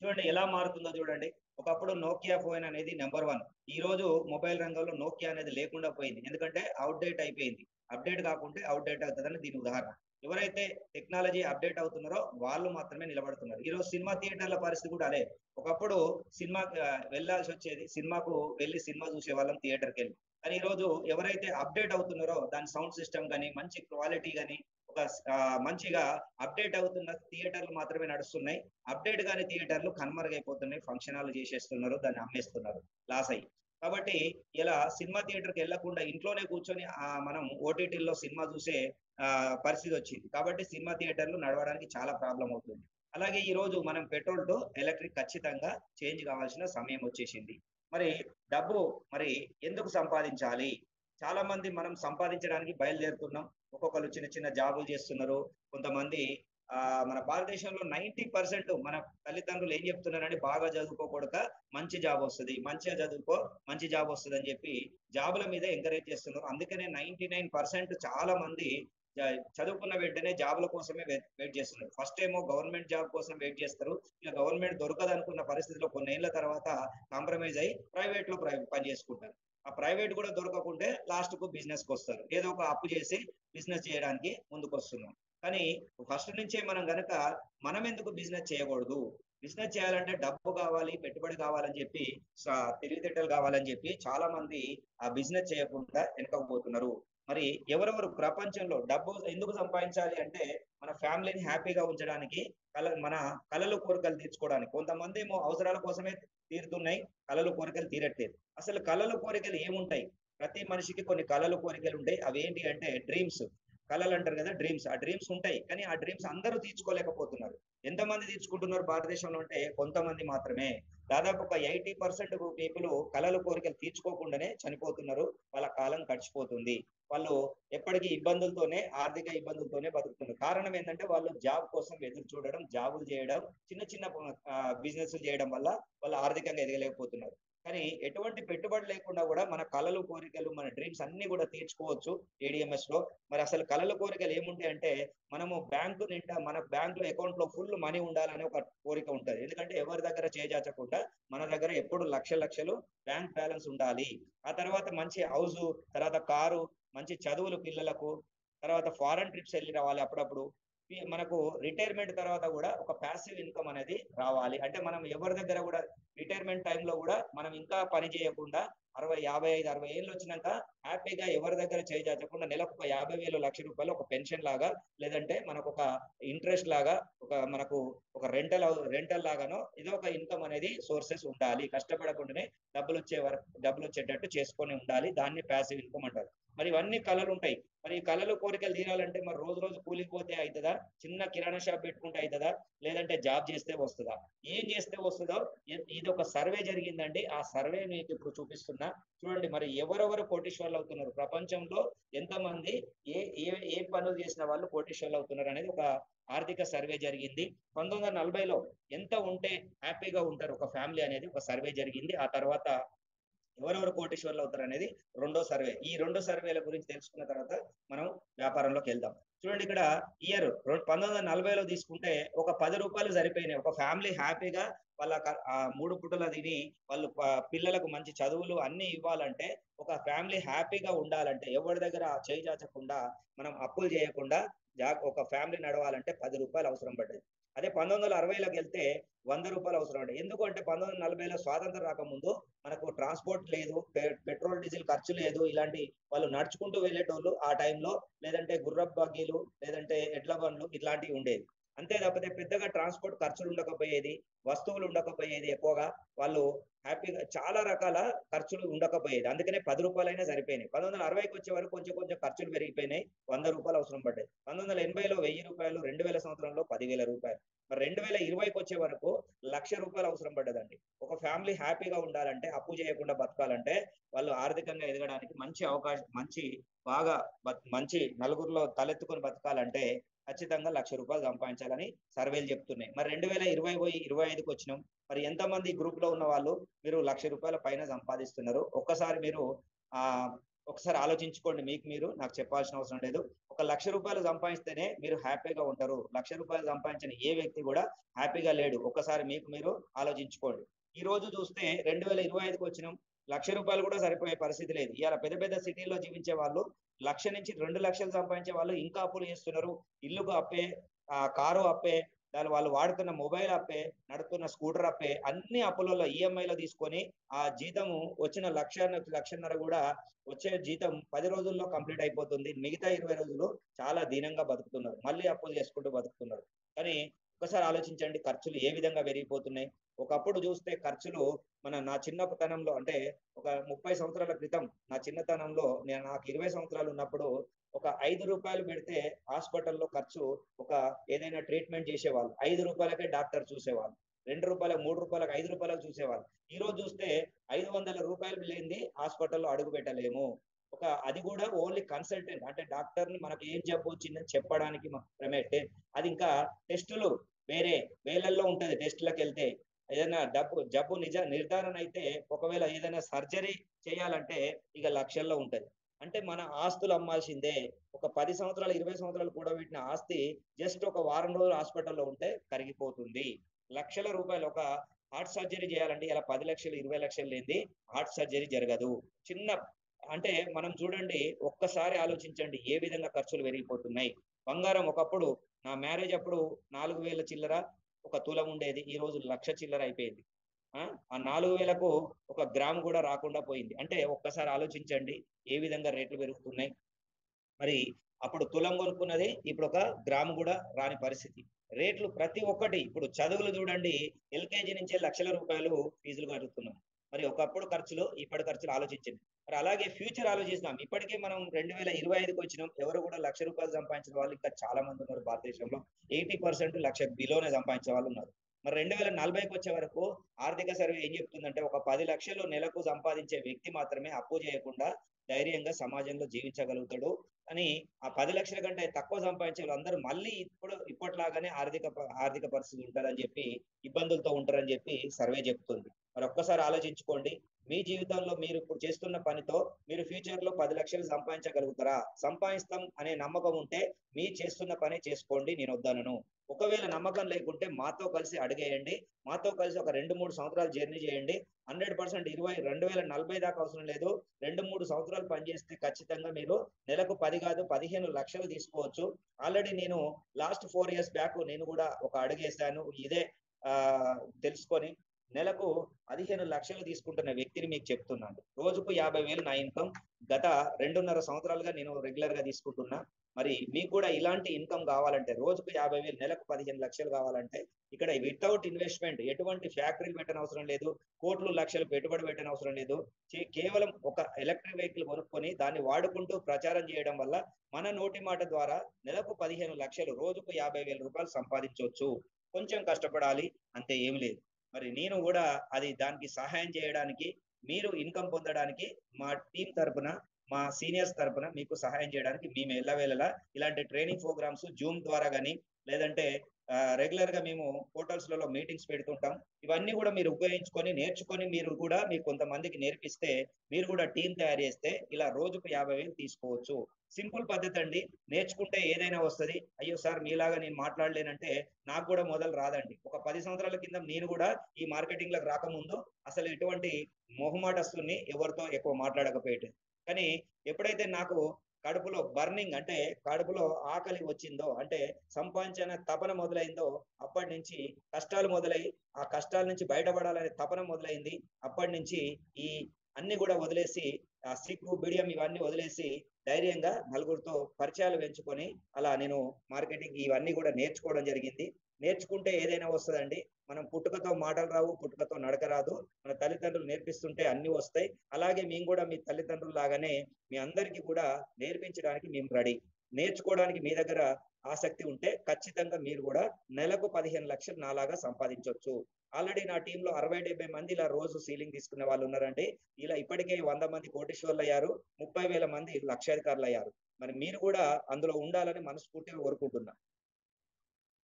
చూడండి ఎలా మారుతుందో చూడండి. ఒకప్పుడు నోకియా ఫోన్ అనేది నెంబర్ 1. ఈ రోజు మొబైల్ రంగంలో నోకియా అనేది లేకుండా పోయింది. ఎందుకంటే అవుట్డేట్ అయిపోయింది. అప్డేట్ కాకుంటే అవుట్డేట్ అవుతుందని దీని ఉదాహరణ. ఎవరైతే టెక్నాలజీ అప్డేట్ అవుతున్నారో వాళ్ళు మాత్రమే నిలబడుతున్నారు. ఈ రోజు సినిమా థియేటర్ల పరిస్థితి కూడా అదే. ఒకప్పుడు సినిమాకి వెళ్ళాల్సి వచ్చేది, సినిమాకు వెళ్ళి సినిమా చూసేవాళ్ళం థియేటర్కి వెళ్ళి. కానీ ఈ రోజు ఎవరైతే అప్డేట్ అవుతున్నారో దాని సౌండ్ సిస్టమ్ కానీ, మంచి క్వాలిటీ కానీ, ఒక మంచిగా అప్డేట్ అవుతున్న థియేటర్లు మాత్రమే నడుస్తున్నాయి. అప్డేట్ కాని థియేటర్లు కనుమరుగైపోతున్నాయి, ఫంక్షన్ హాల్ చేసేస్తున్నారు, దాన్ని అమ్మేస్తున్నారు లాస్ అయ్యి. కాబట్టి ఇలా సినిమా థియేటర్కి వెళ్లకుండా ఇంట్లోనే కూర్చొని మనం ఓటీటీల్లో సినిమా చూసే పరిస్థితి వచ్చింది. కాబట్టి సినిమా థియేటర్లు నడవడానికి చాలా ప్రాబ్లం అవుతుంది. అలాగే ఈ రోజు మనం పెట్రోల్ టు ఎలక్ట్రిక్ ఖచ్చితంగా చేంజ్ కావాల్సిన సమయం వచ్చేసింది. మరి డబ్బు మరి ఎందుకు సంపాదించాలి? చాలా మంది మనం సంపాదించడానికి బయలుదేరుతున్నాం. ఒక్కొక్కరు చిన్న చిన్న జాబులు చేస్తున్నారు. కొంతమంది మన భారతదేశంలో 90% మన తల్లిదండ్రులు ఏం చెప్తున్నారంటే, బాగా చదువుకోకూడక మంచి జాబ్ వస్తది, మంచిగా చదువుకో మంచి జాబ్ వస్తది అని చెప్పి జాబుల మీద ఎంకరేజ్ చేస్తున్నారు. అందుకనే 99% చాలా మంది చదువుకున్న వెంటనే జాబుల కోసమే వెయిట్ చేస్తున్నారు. ఫస్ట్ ఏమో గవర్నమెంట్ జాబ్ కోసం వెయిట్ చేస్తారు. ఇక గవర్నమెంట్ దొరకదు అనుకున్న పరిస్థితిలో కొన్నేళ్ల తర్వాత కాంప్రమైజ్ అయ్యి ప్రైవేట్ లో పని చేసుకుంటారు. ఆ ప్రైవేట్ కూడా దొరకకుంటే లాస్ట్ కు బిజినెస్ కి వస్తారు. ఏదో ఒక అప్పు చేసి బిజినెస్ చేయడానికి ముందుకు వస్తున్నాం. కానీ ఫస్ట్ నుంచే మనం ఎందుకు బిజినెస్ చేయకూడదు? బిజినెస్ చేయాలంటే డబ్బు కావాలి, పెట్టుబడి కావాలని చెప్పి, తెలివితేటలు కావాలని చెప్పి చాలా మంది ఆ బిజినెస్ చేయకుండా వెనకపోతున్నారు. మరి ఎవరెవరు ప్రపంచంలో డబ్బు ఎందుకు సంపాదించాలి అంటే, మన ఫ్యామిలీని హ్యాపీగా ఉంచడానికి, మన కలలు కోరికలు తీర్చుకోవడానికి. కొంతమంది ఏమో అవసరాల కోసమే తీరుతున్నాయి, కలలు కోరికలు తీరట్లేదు. అసలు కలలు కోరికలు ఏముంటాయి? ప్రతి మనిషికి కొన్ని కలలు కోరికలు ఉంటాయి. అవి ఏంటి అంటే డ్రీమ్స్. కళలు అంటారు కదా, డ్రీమ్స్. ఆ డ్రీమ్స్ ఉంటాయి, కానీ ఆ డ్రీమ్స్ అందరూ తీర్చుకోలేకపోతున్నారు. ఎంతమంది తీర్చుకుంటున్నారు భారతదేశంలో అంటే కొంతమంది మాత్రమే. దాదాపు ఒక 80% పీపుల్ కళలు కోరికలు తీర్చుకోకుండానే చనిపోతున్నారు. వాళ్ళ కాలం గడిచిపోతుంది. వాళ్ళు ఎప్పటికీ ఇబ్బందులతోనే, ఆర్థిక ఇబ్బందులతోనే బతుకుతున్నారు. కారణం ఏంటంటే వాళ్ళు జాబ్ కోసం ఎదురు చూడడం, జాబులు చేయడం, చిన్న చిన్న బిజినెస్ చేయడం వల్ల వాళ్ళు ఆర్థికంగా ఎదగలేకపోతున్నారు. కానీ ఎటువంటి పెట్టుబడి లేకుండా కూడా మన కళలు, కోరికలు, మన డ్రీమ్స్ అన్ని కూడా తీర్చుకోవచ్చు ఏడిఎంఎస్ లో. మరి అసలు కళలు, కోరికలు ఏముంటాయంటే, మనము బ్యాంకు నిండా, మన బ్యాంక్ లో అకౌంట్ లో ఫుల్ మనీ ఉండాలనే ఒక కోరిక ఉంటది. ఎందుకంటే ఎవరి దగ్గర చేజాచకుండా మన దగ్గర ఎప్పుడు లక్షలు బ్యాంక్ బ్యాలెన్స్ ఉండాలి. ఆ తర్వాత మంచి హౌస్, తర్వాత కారు, మంచి చదువులు పిల్లలకు, తర్వాత ఫారెన్ ట్రిప్స్ వెళ్ళి రావాలి అప్పుడప్పుడు. మనకు రిటైర్మెంట్ తర్వాత కూడా ఒక ప్యాసివ్ ఇన్కమ్ అనేది రావాలి. అంటే మనం ఎవరి దగ్గర కూడా రిటైర్మెంట్ టైంలో కూడా మనం ఇంకా పని చేయకుండా 60, 55, 60 ఏళ్ళు వచ్చినాక హ్యాపీగా ఎవరి దగ్గర చేయజాచకుండా నెలకు ఒక 50,000, ₹1,00,000 ఒక పెన్షన్ లాగా, లేదంటే మనకు ఒక ఇంట్రెస్ట్ లాగా, మనకు ఒక రెంటల్ లాగానో ఏదో ఒక ఇన్కమ్ అనేది సోర్సెస్ ఉండాలి. కష్టపడకుండానే డబ్బులు వచ్చేటట్టు చేసుకొని ఉండాలి. దాన్ని ప్యాసివ్ ఇన్కమ్ అంటారు. మరి ఇవన్నీ కళలు ఉంటాయి. మరి ఈ కళలు కోరికలు తీరాలంటే మరి రోజు రోజు కూలికి పోతే అవుతుందా? చిన్న కిరాణా షాప్ పెట్టుకుంటే అవుతుందా? లేదంటే జాబ్ చేస్తే వస్తుందా? ఏం చేస్తే వస్తుందో ఇది ఒక సర్వే జరిగిందండి. ఆ సర్వే మీకు ఇప్పుడు చూపిస్తున్నా. చూడండి మరి ఎవరెవరు కోటీశ్వర్లు అవుతున్నారు ప్రపంచంలో, ఎంతమంది ఏ ఏ ఏ పనులు చేసిన వాళ్ళు కోటీశ్వర్లు అవుతున్నారు అనేది ఒక ఆర్థిక సర్వే జరిగింది. 1940లో ఎంత ఉంటే హ్యాపీగా ఉంటారు ఒక ఫ్యామిలీ అనేది ఒక సర్వే జరిగింది. ఆ తర్వాత ఎవరెవరు కోటీశ్వర్లు అవుతారు అనేది రెండో సర్వే. ఈ రెండు సర్వేల గురించి తెలుసుకున్న తర్వాత మనం వ్యాపారంలోకి వెళ్దాం. చూడండి ఇక్కడ ఇయర్ 1940లో తీసుకుంటే ఒక ₹10 సరిపోయినాయి. ఒక ఫ్యామిలీ హ్యాపీగా వాళ్ళ 3 పూటల తిని వాళ్ళు పిల్లలకు మంచి చదువులు అన్ని ఇవ్వాలంటే, ఒక ఫ్యామిలీ హ్యాపీగా ఉండాలంటే, ఎవరి దగ్గర చేయి చాచకుండా మనం అప్పులు చేయకుండా ఒక ఫ్యామిలీ నడవాలంటే ₹10 అవసరం పడ్డది. అదే 1960లోకి వెళ్తే ₹100 అవసరం పడ్డాయి. ఎందుకంటే 1940లో స్వాతంత్రం రాకముందు మనకు ట్రాన్స్‌పోర్ట్ లేదు. పెట్రోల్, డీజిల్ ఖర్చు లేదు. ఇలాంటి వాళ్ళు నడుచుకుంటూ వెళ్ళేటోళ్ళు ఆ టైంలో. లేదంటే గుర్రపు బగ్గీలు, లేదంటే ఎడ్ల బండ్లు ఇట్లాంటివి ఉండేవి. అంతే తప్పితే పెద్దగా ట్రాన్స్‌పోర్ట్ ఖర్చులు ఉండకపోయేది. వస్తువులు ఉండకపోయేది ఎక్కువగా. వాళ్ళు హ్యాపీగా చాలా రకాల ఖర్చులు ఉండకపోయేది. అందుకనే ₹10 సరిపోయినాయి. 1960కి వచ్చే వరకు కొంచెం కొంచెం ఖర్చులు పెరిగిపోయినాయి. ₹100 అవసరం పడ్డాయి. 1980లో ₹1000, 2000 సంవత్సరంలో ₹10,000. మరి 2020కి వచ్చే వరకు ₹1,00,000 అవసరం పడ్డదండి. ఒక ఫ్యామిలీ హ్యాపీగా ఉండాలంటే, అప్పు చేయకుండా బతకాలంటే, వాళ్ళు ఆర్థికంగా ఎదగడానికి మంచి అవకాశం, బాగా మంచి నలుగురిలో తలెత్తుకొని బతకాలంటే ఖచ్చితంగా ₹1,00,000 సంపాదించాలని సర్వేలు చెప్తున్నాయి. మరి 2020 పోయి 25కి వచ్చినాం. మరి ఎంతమంది గ్రూప్‌లో ఉన్న వాళ్ళు మీరు ₹1,00,000 పైన సంపాదిస్తున్నారు? ఒక్కసారి మీరు ఆహ్, ఒకసారి ఆలోచించుకోండి మీకు మీరు. నాకు చెప్పాల్సిన అవసరం లేదు. ఒక ₹1,00,000 సంపాదిస్తేనే మీరు హ్యాపీగా ఉంటారు. ₹1,00,000 సంపాదించని ఏ వ్యక్తి కూడా హ్యాపీగా లేడు. ఒక్కసారి మీకు మీరు ఆలోచించుకోండి. ఈ రోజు చూస్తే 2025కి వచ్చినాం. ₹1,00,000 కూడా సరిపోయే పరిస్థితి లేదు. ఇయాల పెద్ద పెద్ద సిటీల్లో జీవించే వాళ్ళు 1,00,000 నుంచి 2,00,000 సంపాదించే వాళ్ళు ఇంకా అప్పులు చేస్తున్నారు. ఇల్లుకు అప్పే, కారు అప్పే, వాళ్ళు వాడుతున్న మొబైల్ అప్పే, నడుపుతున్న స్కూటర్ అప్పే, అన్ని అప్పులలో ఈఎంఐలో తీసుకొని ఆ జీతము వచ్చిన 1,00,000, 1,50,000 కూడా వచ్చే జీతం 10 రోజుల్లో కంప్లీట్ అయిపోతుంది. మిగతా 20 రోజులు చాలా దీనంగా బతుకుతున్నారు. మళ్ళీ అప్పులు చేసుకుంటూ బతుకుతున్నారు. కానీ ఒకసారి ఆలోచించండి ఖర్చులు ఏ విధంగా పెరిగిపోతున్నాయి. ఒకప్పుడు చూస్తే ఖర్చులు నా చిన్నతనంలో అంటే ఒక 30 సంవత్సరాల క్రితం నా చిన్నతనంలో నాకు 20 సంవత్సరాలు ఉన్నప్పుడు ఒక ₹5 పెడితే హాస్పిటల్‌లో ఖర్చు, ఒక ఏదైనా ట్రీట్మెంట్ చేసేవాళ్ళు. ₹5కే డాక్టర్ చూసేవాళ్ళు. ₹2, ₹3, ₹5 చూసేవాళ్ళు. ఈరోజు చూస్తే ₹500 లేనిది హాస్పిటల్‌లో అడుగు పెట్టలేము. అది కూడా ఓన్లీ కన్సల్టెంట్ అంటే డాక్టర్‌ని మనకు ఏం జబ్బు వచ్చిందని చెప్పడానికి మాత్రమే. అది ఇంకా టెస్టులు వేరే వేలల్లో ఉంటది టెస్టులకెళ్తే. ఏదైనా జబ్బు నిర్ధారణ అయితే ఒకవేళ ఏదైనా సర్జరీ చేయాలంటే ఇక లక్షల్లో ఉంటది. అంటే మన ఆస్తులు అమ్మాల్సిందే. ఒక 10 సంవత్సరాలు, 20 సంవత్సరాలు కూడబెట్టిన ఆస్తి జస్ట్ ఒక వారం రోజులు హాస్పిటల్‌లో ఉంటే కరిగిపోతుంది. లక్షల రూపాయలు ఒక హార్ట్ సర్జరీ చేయాలంటే ఇలా 10,00,000, 20,00,000 లేనిది హార్ట్ సర్జరీ జరగదు. చిన్న అంటే మనం చూడండి, ఒక్కసారి ఆలోచించండి ఏ విధంగా ఖర్చులు పెరిగిపోతున్నాయి. బంగారం ఒకప్పుడు నా మ్యారేజ్ అప్పుడు 4,000 చిల్లర ఒక తులం ఉండేది. ఈ రోజు 1,00,000 చిల్లర అయిపోయింది. ఆ! ఆ 4,000కు ఒక గ్రామ్ గూడా రాకుండా పోయింది. అంటే ఒక్కసారి ఆలోచించండి ఏ విధంగా రేట్లు పెరుగుతున్నాయి. మరి అప్పుడు తులం కొనుక్కున్నది ఇప్పుడు ఒక గ్రాము గూడా రాని పరిస్థితి. రేట్లు ప్రతి ఒక్కటి ఇప్పుడు చదువులు చూడండి, ఎల్‌కేజీ నుంచే లక్షల రూపాయలు ఫీజులు కడుతున్నాం. మరి ఒకప్పుడు ఖర్చులు, ఇప్పటి ఖర్చులు ఆలోచించండి. మరి అలాగే ఫ్యూచర్ ఆలోచిస్తాం. ఇప్పటికే మనం 2025కి వచ్చినాం. ఎవరు కూడా ₹1,00,000 సంపాదించిన వాళ్ళు ఇంకా చాలా మంది ఉన్నారు భారతదేశంలో. 80% 1,00,000 బిలోనే సంపాదించే వాళ్ళు ఉన్నారు. మరి 2040కి వచ్చే వరకు ఆర్థిక సర్వే ఏం చెప్తుందంటే ఒక 10,00,000 నెలకు సంపాదించే వ్యక్తి మాత్రమే అప్పు చేయకుండా ధైర్యంగా సమాజంలో జీవించగలుగుతాడు అని. ఆ 10,00,000 కంటే తక్కువ సంపాదించే వాళ్ళందరూ మళ్ళీ ఇప్పటిలాగానే ఆర్థిక పరిస్థితి ఉంటదని చెప్పి, ఇబ్బందులతో ఉంటారని చెప్పి సర్వే చెప్తుంది. మరి ఒక్కసారి ఆలోచించుకోండి. మీ జీవితంలో మీరు ఇప్పుడు చేస్తున్న పనితో మీరు ఫ్యూచర్‌లో 10,00,000 సంపాదించగలుగుతారా? సంపాదిస్తాం అనే నమ్మకం ఉంటే చేస్తున్న పనే చేసుకోండి. నేనొద్దనను. ఒకవేళ నమ్మకం లేకుంటే మాతో కలిసి అడుగేయండి. మాతో కలిసి ఒక 2, 3 సంవత్సరాలు జర్నీ చేయండి. 100% 2040 దాకా అవసరం లేదు. 2, 3 సంవత్సరాలు పనిచేస్తే ఖచ్చితంగా మీరు నెలకు 10 కాదు 15 లక్షలు తీసుకోవచ్చు. ఆల్రెడీ నేను లాస్ట్ 4 ఇయర్స్ బ్యాక్ నేను కూడా ఒక అడుగేశాను. ఇదే తెలుసుకొని నెలకు 15 లక్షలు తీసుకుంటున్న వ్యక్తిని మీకు చెప్తున్నాను. రోజుకు 50,000 నా ఇన్కమ్. గత 2.5 సంవత్సరాలుగా నేను రెగ్యులర్ గా తీసుకుంటున్నా. మరి మీకు కూడా ఇలాంటి ఇన్కమ్ కావాలంటే, రోజుకు 50,000, నెలకు 15 లక్షలు కావాలంటే, ఇక్కడ వితౌట్ ఇన్వెస్ట్మెంట్ ఎటువంటి ఫ్యాక్టరీలు పెట్టనవసరం లేదు, కోట్లు లక్షలు పెట్టుబడి పెట్టనవసరం లేదు. కేవలం ఒక ఎలక్ట్రిక్ వెహికల్ కొనుక్కొని దాన్ని వాడుకుంటూ ప్రచారం చేయడం వల్ల మన నోటి మాట ద్వారా నెలకు 15 లక్షలు, రోజుకు 50,000 రూపాయలు సంపాదించవచ్చు. కొంచెం కష్టపడాలి, అంతే, ఏం లేదు. మరి నేను కూడా అది దానికి సహాయం చేయడానికి, మీరు ఇన్కమ్ పొందడానికి మా టీం తరపున, మా సీనియర్స్ తరపున మీకు సహాయం చేయడానికి మేము ఎల్లవేళలా ఇలాంటి ట్రైనింగ్ ప్రోగ్రామ్స్ జూమ్ ద్వారా కానీ, లేదంటే రెగ్యులర్ గా మేము పోర్టల్స్లలో మీటింగ్స్ పెడుతుంటాం. ఇవన్నీ కూడా మీరు ఉపయోగించుకొని నేర్చుకొని మీరు కూడా మీకు కొంతమందికి నేర్పిస్తే, మీరు కూడా టీం తయారు చేస్తే ఇలా రోజుకు 50,000 తీసుకోవచ్చు. సింపుల్ పద్ధతి అండి. నేర్చుకుంటే ఏదైనా వస్తది. అయ్యో సార్ మీలాగా నేను మాట్లాడలేనంటే నాకు కూడా మొదలు రాదండి. ఒక 10 సంవత్సరాల కింద నేను కూడా ఈ మార్కెటింగ్ లకు రాకముందు అసలు ఎటువంటి మొహమాటస్తుని ఎవరితో ఎక్కువ మాట్లాడకపోయేది. కానీ ఎప్పుడైతే నాకు కడుపులో బర్నింగ్, అంటే కడుపులో ఆకలి వచ్చిందో, అంటే సంపాదించిన తపన మొదలైందో, అప్పటి నుంచి కష్టాలు మొదలై, ఆ కష్టాల నుంచి బయటపడాలనే తపన మొదలైంది. అప్పటి నుంచి ఈ అన్ని కూడా వదిలేసి, ఆ సిగ్గు బిడియం ఇవన్నీ వదిలేసి ధైర్యంగా నలుగురితో పరిచయాలు పెంచుకొని అలా నేను మార్కెటింగ్ ఇవన్నీ కూడా నేర్చుకోవడం జరిగింది. నేర్చుకుంటే ఏదైనా వస్తుందండి. మనం పుట్టుకతో మాటలు రావు, పుట్టుకతో నడక రాదు. మన తల్లిదండ్రులు నేర్పిస్తుంటే అన్ని వస్తాయి. అలాగే మేము కూడా మీ తల్లిదండ్రులు లాగానే మీ అందరికీ కూడా నేర్పించడానికి మేము రెడీ. నేర్చుకోవడానికి మీ దగ్గర ఆసక్తి ఉంటే ఖచ్చితంగా మీరు కూడా నెలకు 15 లక్షలు నాలాగా సంపాదించవచ్చు. ఆల్రెడీ నా టీంలో 60-70 మంది ఇలా రోజు సీలింగ్ తీసుకునే వాళ్ళు ఉన్నారండి. ఇలా ఇప్పటికే 100 మంది కోటీశ్వర్లు అయ్యారు, 30,000 మంది లక్షాధికారులు అయ్యారు. మరి మీరు కూడా అందులో ఉండాలని మనస్ఫూర్తిగా కోరుకుంటున్నా.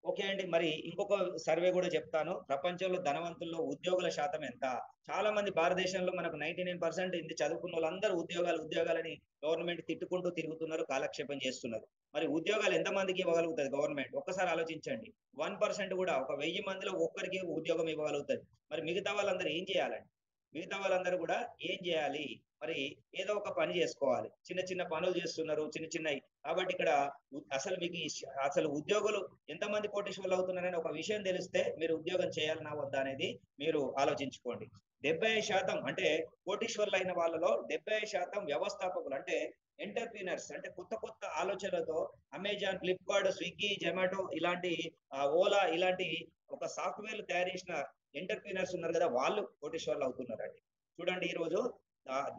ఓకే అండి. మరి ఇంకొక సర్వే కూడా చెప్తాను. ప్రపంచంలో ధనవంతుల్లో ఉద్యోగుల శాతం ఎంత? చాలా మంది భారతదేశంలో మనకు 99% ఇంత చదువుకున్న వాళ్ళందరూ ఉద్యోగాలని గవర్నమెంట్ తిట్టుకుంటూ తిరుగుతున్నారు, కాలక్షేపం చేస్తున్నారు. మరి ఉద్యోగాలు ఎంతమందికి ఇవ్వగలుగుతది గవర్నమెంట్? ఒక్కసారి ఆలోచించండి. 1% కూడా, ఒక 1000 మందిలో ఒక్కరికి ఉద్యోగం ఇవ్వగలుగుతది. మరి మిగతా వాళ్ళందరూ ఏం చేయాలండి? మిగతా వాళ్ళందరూ కూడా ఏం చేయాలి? మరి ఏదో ఒక పని చేసుకోవాలి. చిన్న చిన్న పనులు చేస్తున్నారు, చిన్న చిన్నయి. కాబట్టి ఇక్కడ అసలు మీకు అసలు ఉద్యోగులు ఎంతమంది కోటీశ్వర్లు అవుతున్నారని ఒక విషయం తెలిస్తే మీరు ఉద్యోగం చేయాలనా వద్దా అనేది మీరు ఆలోచించుకోండి. 75% అంటే కోటీశ్వర్లు అయిన వాళ్ళలో 75% వ్యవస్థాపకులు, అంటే ఎంటర్‌ప్రెన్యూర్స్, అంటే కొత్త కొత్త ఆలోచనలతో అమెజాన్, ఫ్లిప్‌కార్ట్, స్విగ్గీ, జొమాటో ఇలాంటి, ఓలా ఇలాంటి ఒక సాఫ్ట్‌వేర్‌లు తయారు చేసిన ఎంటర్‌ప్రెన్యూర్స్ ఉన్నారు కదా! వాళ్ళు కోటీశ్వర్లు అవుతున్నారండి. చూడండి ఈరోజు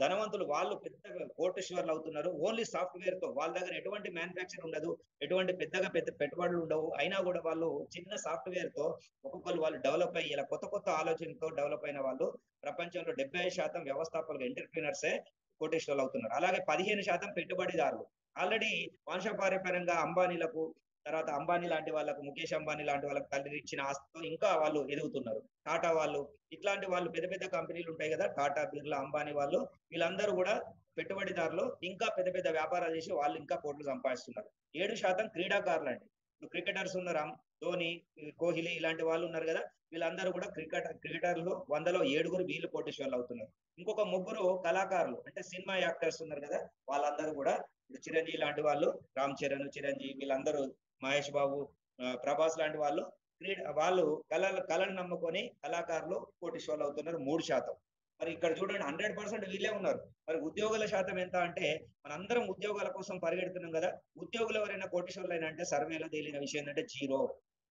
ధనవంతులు వాళ్ళు పెద్దగా కోటీశ్వర్లు అవుతున్నారు. ఓన్లీ సాఫ్ట్‌వేర్‌తో. వాళ్ళ దగ్గర ఎటువంటి మ్యానుఫ్యాక్చర్ ఉండదు. ఎటువంటి పెద్ద పెట్టుబడులు ఉండవు. అయినా కూడా వాళ్ళు చిన్న సాఫ్ట్‌వేర్‌తో ఒక్కొక్కళ్ళు వాళ్ళు డెవలప్ అయ్యి ఇలా కొత్త కొత్త ఆలోచనతో డెవలప్ అయిన వాళ్ళు ప్రపంచంలో 75% వ్యవస్థాపకులు ఎంటర్‌ప్రెన్యూర్సే కోటీశ్వర్లు అవుతున్నారు. అలాగే 15% పెట్టుబడిదారులు. ఆల్రెడీ వంశపారంపర్యంగా అంబానీలకు, తర్వాత అంబానీ లాంటి వాళ్ళకు, ముఖేష్ అంబానీ లాంటి వాళ్ళకి తండ్రి ఇచ్చిన ఆస్తితో ఇంకా వాళ్ళు ఎదుగుతున్నారు. టాటా వాళ్ళు, ఇట్లాంటి వాళ్ళు పెద్ద పెద్ద కంపెనీలు ఉంటాయి కదా! టాటా, బిర్లా, అంబానీ వాళ్ళు, వీళ్ళందరూ కూడా పెట్టుబడిదారులు. ఇంకా పెద్ద పెద్ద వ్యాపారాలు చేసి వాళ్ళు ఇంకా కోట్లు సంపాదిస్తున్నారు. 7% క్రీడాకారులండి. ఇప్పుడు క్రికెటర్స్ ఉన్నారు. ధోని, కోహ్లీ ఇలాంటి వాళ్ళు ఉన్నారు కదా! వీళ్ళందరూ కూడా క్రికెటర్లు 100లో 7 వీళ్ళు కోటీశ్వర్లు అవుతున్నారు. ఇంకొక ముగ్గురు కళాకారులు, అంటే సినిమా యాక్టర్స్ ఉన్నారు కదా! వాళ్ళందరూ కూడా, ఇప్పుడు చిరంజీవి లాంటి వాళ్ళు, రామ్ చరణ్, చిరంజీవి వీళ్ళందరూ, మహేష్ బాబు, ప్రభాస్ లాంటి వాళ్ళు వాళ్ళు కళను నమ్ముకొని కళాకారులు కోటీశ్వర్లు అవుతున్నారు 3%. మరి ఇక్కడ చూడండి 100% వీళ్ళే ఉన్నారు. మరి ఉద్యోగుల శాతం ఎంత అంటే, మనందరం ఉద్యోగాల కోసం పరిగెడుతున్నాం కదా! ఉద్యోగులు ఎవరైనా కోటీశ్వర్లైనా అంటే సర్వేలో తేలిన విషయం ఏంటంటే జీరో.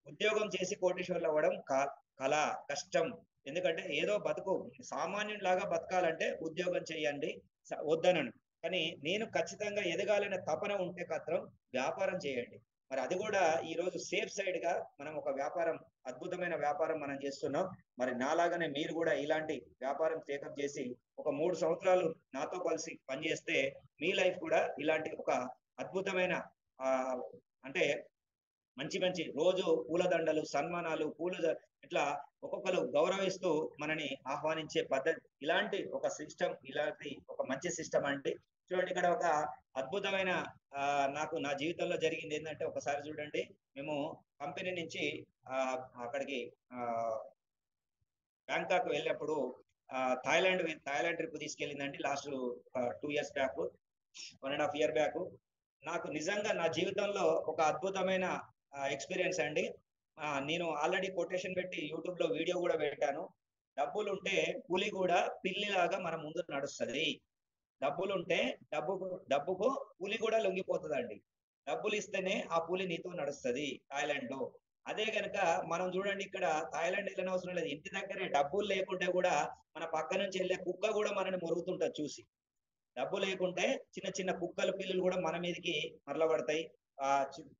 ఉద్యోగం చేసి కోటీశ్వర్లు అవ్వడం కళ, కష్టం. ఎందుకంటే ఏదో బతుకు సామాన్యుడిలాగా బతకాలంటే ఉద్యోగం చేయండి, వద్దనను. కానీ నేను ఖచ్చితంగా ఎదగాలనే తపన ఉంటే మాత్రం వ్యాపారం చేయండి. మరి అది కూడా ఈ రోజు సేఫ్ సైడ్ గా మనం ఒక వ్యాపారం, అద్భుతమైన వ్యాపారం మనం చేస్తున్నాం. మరి నాలాగానే మీరు కూడా ఇలాంటి వ్యాపారం టేకప్ చేసి ఒక 3 సంవత్సరాలు నాతో కలిసి పనిచేస్తే మీ లైఫ్ కూడా ఇలాంటి ఒక అద్భుతమైన, ఆ అంటే మంచి మంచి రోజు పూలదండలు, సన్మానాలు, ఇట్లా ఒక్కొక్కరు గౌరవిస్తూ మనని ఆహ్వానించే పద్ధతి, ఇలాంటి ఒక సిస్టమ్, ఇలాంటి ఒక మంచి సిస్టమ్ అంటే చూడండి. ఇక్కడ ఒక అద్భుతమైన, నాకు నా జీవితంలో జరిగింది ఏంటంటే, ఒకసారి చూడండి, మేము కంపెనీ నుంచి అక్కడికి బ్యాంకాక్ వెళ్ళినప్పుడు థాయిలాండ్ ట్రిప్ తీసుకెళ్ళిందండి. Last 2 years back, 1.5 year back. నాకు నిజంగా నా జీవితంలో ఒక అద్భుతమైన ఎక్స్పీరియన్స్ అండి. నేను ఆల్రెడీ కొటేషన్ పెట్టి యూట్యూబ్ లో వీడియో కూడా పెట్టాను. డబ్బులుంటే పులి కూడా పిల్లిలాగా మన ముందు నడుస్తది. డబ్బులుంటే డబ్బుకు పులి కూడా లొంగిపోతదండి. డబ్బులిస్తేనే ఆ పులి నీతో నడుస్తది థాయిలాండ్‌లో. అదే గనక మనం చూడండి ఇక్కడ థాయిలాండ్ ఎళ్ళనవసరం లేదు. ఇంటి దగ్గరే డబ్బులు లేకుంటే గూడా మన పక్క నుంచి ఎళ్ళే కుక్క గూడా మనని మొరుగుతుంటది చూసి. డబ్బు లేకుంటే చిన్న చిన్న కుక్కలు, పిల్లులు గూడా మన మీదకి మరలబడతాయి.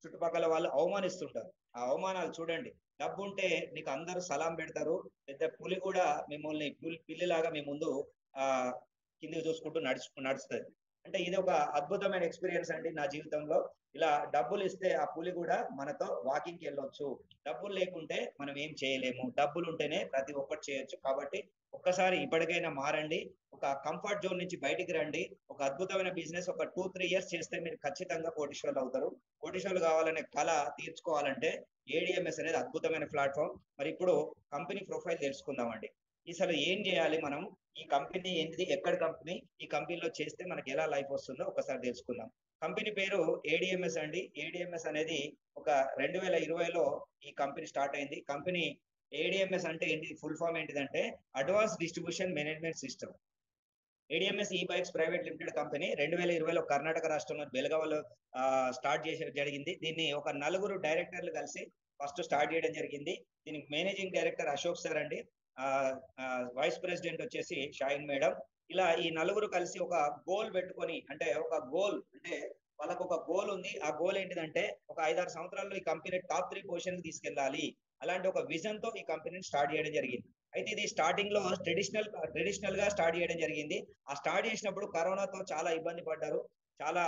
చుట్టుపక్కల వాళ్ళు అవమానిస్తుంటారు. ఆ అవమానాలు చూడండి. డబ్బుంటే నీకు అందరూ సలాం పెడతారు. పెద్ద పులి కూడా మిమ్మల్ని పిల్లిలాగా మీ ముందు ఆహ్, కిందకి చూసుకుంటూ నడుస్తది. అంటే ఇది ఒక అద్భుతమైన ఎక్స్‌పీరియన్స్ అండి నా జీవితంలో. ఇలా డబ్బులిస్తే ఆ పులి గూడా మనతో వాకింగ్‌కెళ్ళొచ్చు. డబ్బులు లేకుంటే మనం ఏం చేయలేము. డబ్బులుంటేనే ప్రతి ఒక్కటి చేయొచ్చు. కాబట్టి ఒక్కసారి ఇప్పటికైనా మారండి. ఒక కంఫర్ట్ జోన్ నుంచి బయటికి రండి. ఒక అద్భుతమైన బిజినెస్ ఒక 2, 3 ఇయర్స్ చేస్తే మీరు ఖచ్చితంగా కోటీశ్వరులవుతారు. కోటీశ్వరులు కావాలనే కల తీర్చుకోవాలంటే ఏడీఎంఎస్ అనేది అద్భుతమైన ప్లాట్‌ఫార్మ్. మరిప్పుడు కంపెనీ ప్రొఫైల్ తెలుసుకుందామండి. అసలు ఏం జేయాలి మనం? ఈ కంపెనీ ఏంటిది? ఎక్కడ కంపెనీ? ఈ కంపెనీలో చేస్తే మనకెలా లైఫ్ వస్తుందో ఒకసారి తెలుసుకుందాం. కంపెనీ పేరు ఏడీఎంఎస్ అండి. ఏడీఎంఎస్ అనేది ఒక 2020లో ఈ కంపెనీ స్టార్ట్ అయింది. కంపెనీ ఏడీఎంఎస్ అంటే ఏంటి? ఫుల్ ఫార్మ్ ఏంటిదంటే advance distribution management system. ADMS e bikes private limited company 2020లో కర్ణాటక రాష్ట్రంలో బెళగావిలో స్టార్ట్ జరిగింది. దీన్ని ఒక నలుగురు డైరెక్టర్లు కలిసి ఫస్ట్ స్టార్ట్ చేయడం జరిగింది. దీనికి మేనేజింగ్ డైరెక్టర్ అశోక్ సార్ అండి. వైస్ ప్రెసిడెంట్ వచ్చేసి షాహిన్ మేడం. ఇలా ఈ నలుగురు కలిసి ఒక గోల్ పెట్టుకొని అంటే ఒక గోల్ అంటే వాళ్ళకు ఒక గోల్ ఉంది. ఆ గోల్ ఏంటిదంటే ఒక 5, 6 సంవత్సరాల్లో ఈ కంపెనీ టాప్ 3 పొజిషన్‌కి తీసుకెళ్ళాలి. అలాంటి ఒక విజన్‌తో ఈ కంపెనీని స్టార్ట్ చేయడం జరిగింది. అయితే ఇది స్టార్టింగ్‌లో ట్రెడిషనల్‌గా స్టార్ట్ చేయడం జరిగింది. ఆ స్టార్ట్ చేసినప్పుడు కరోనాతో చాలా ఇబ్బంది పడ్డారు. చాలా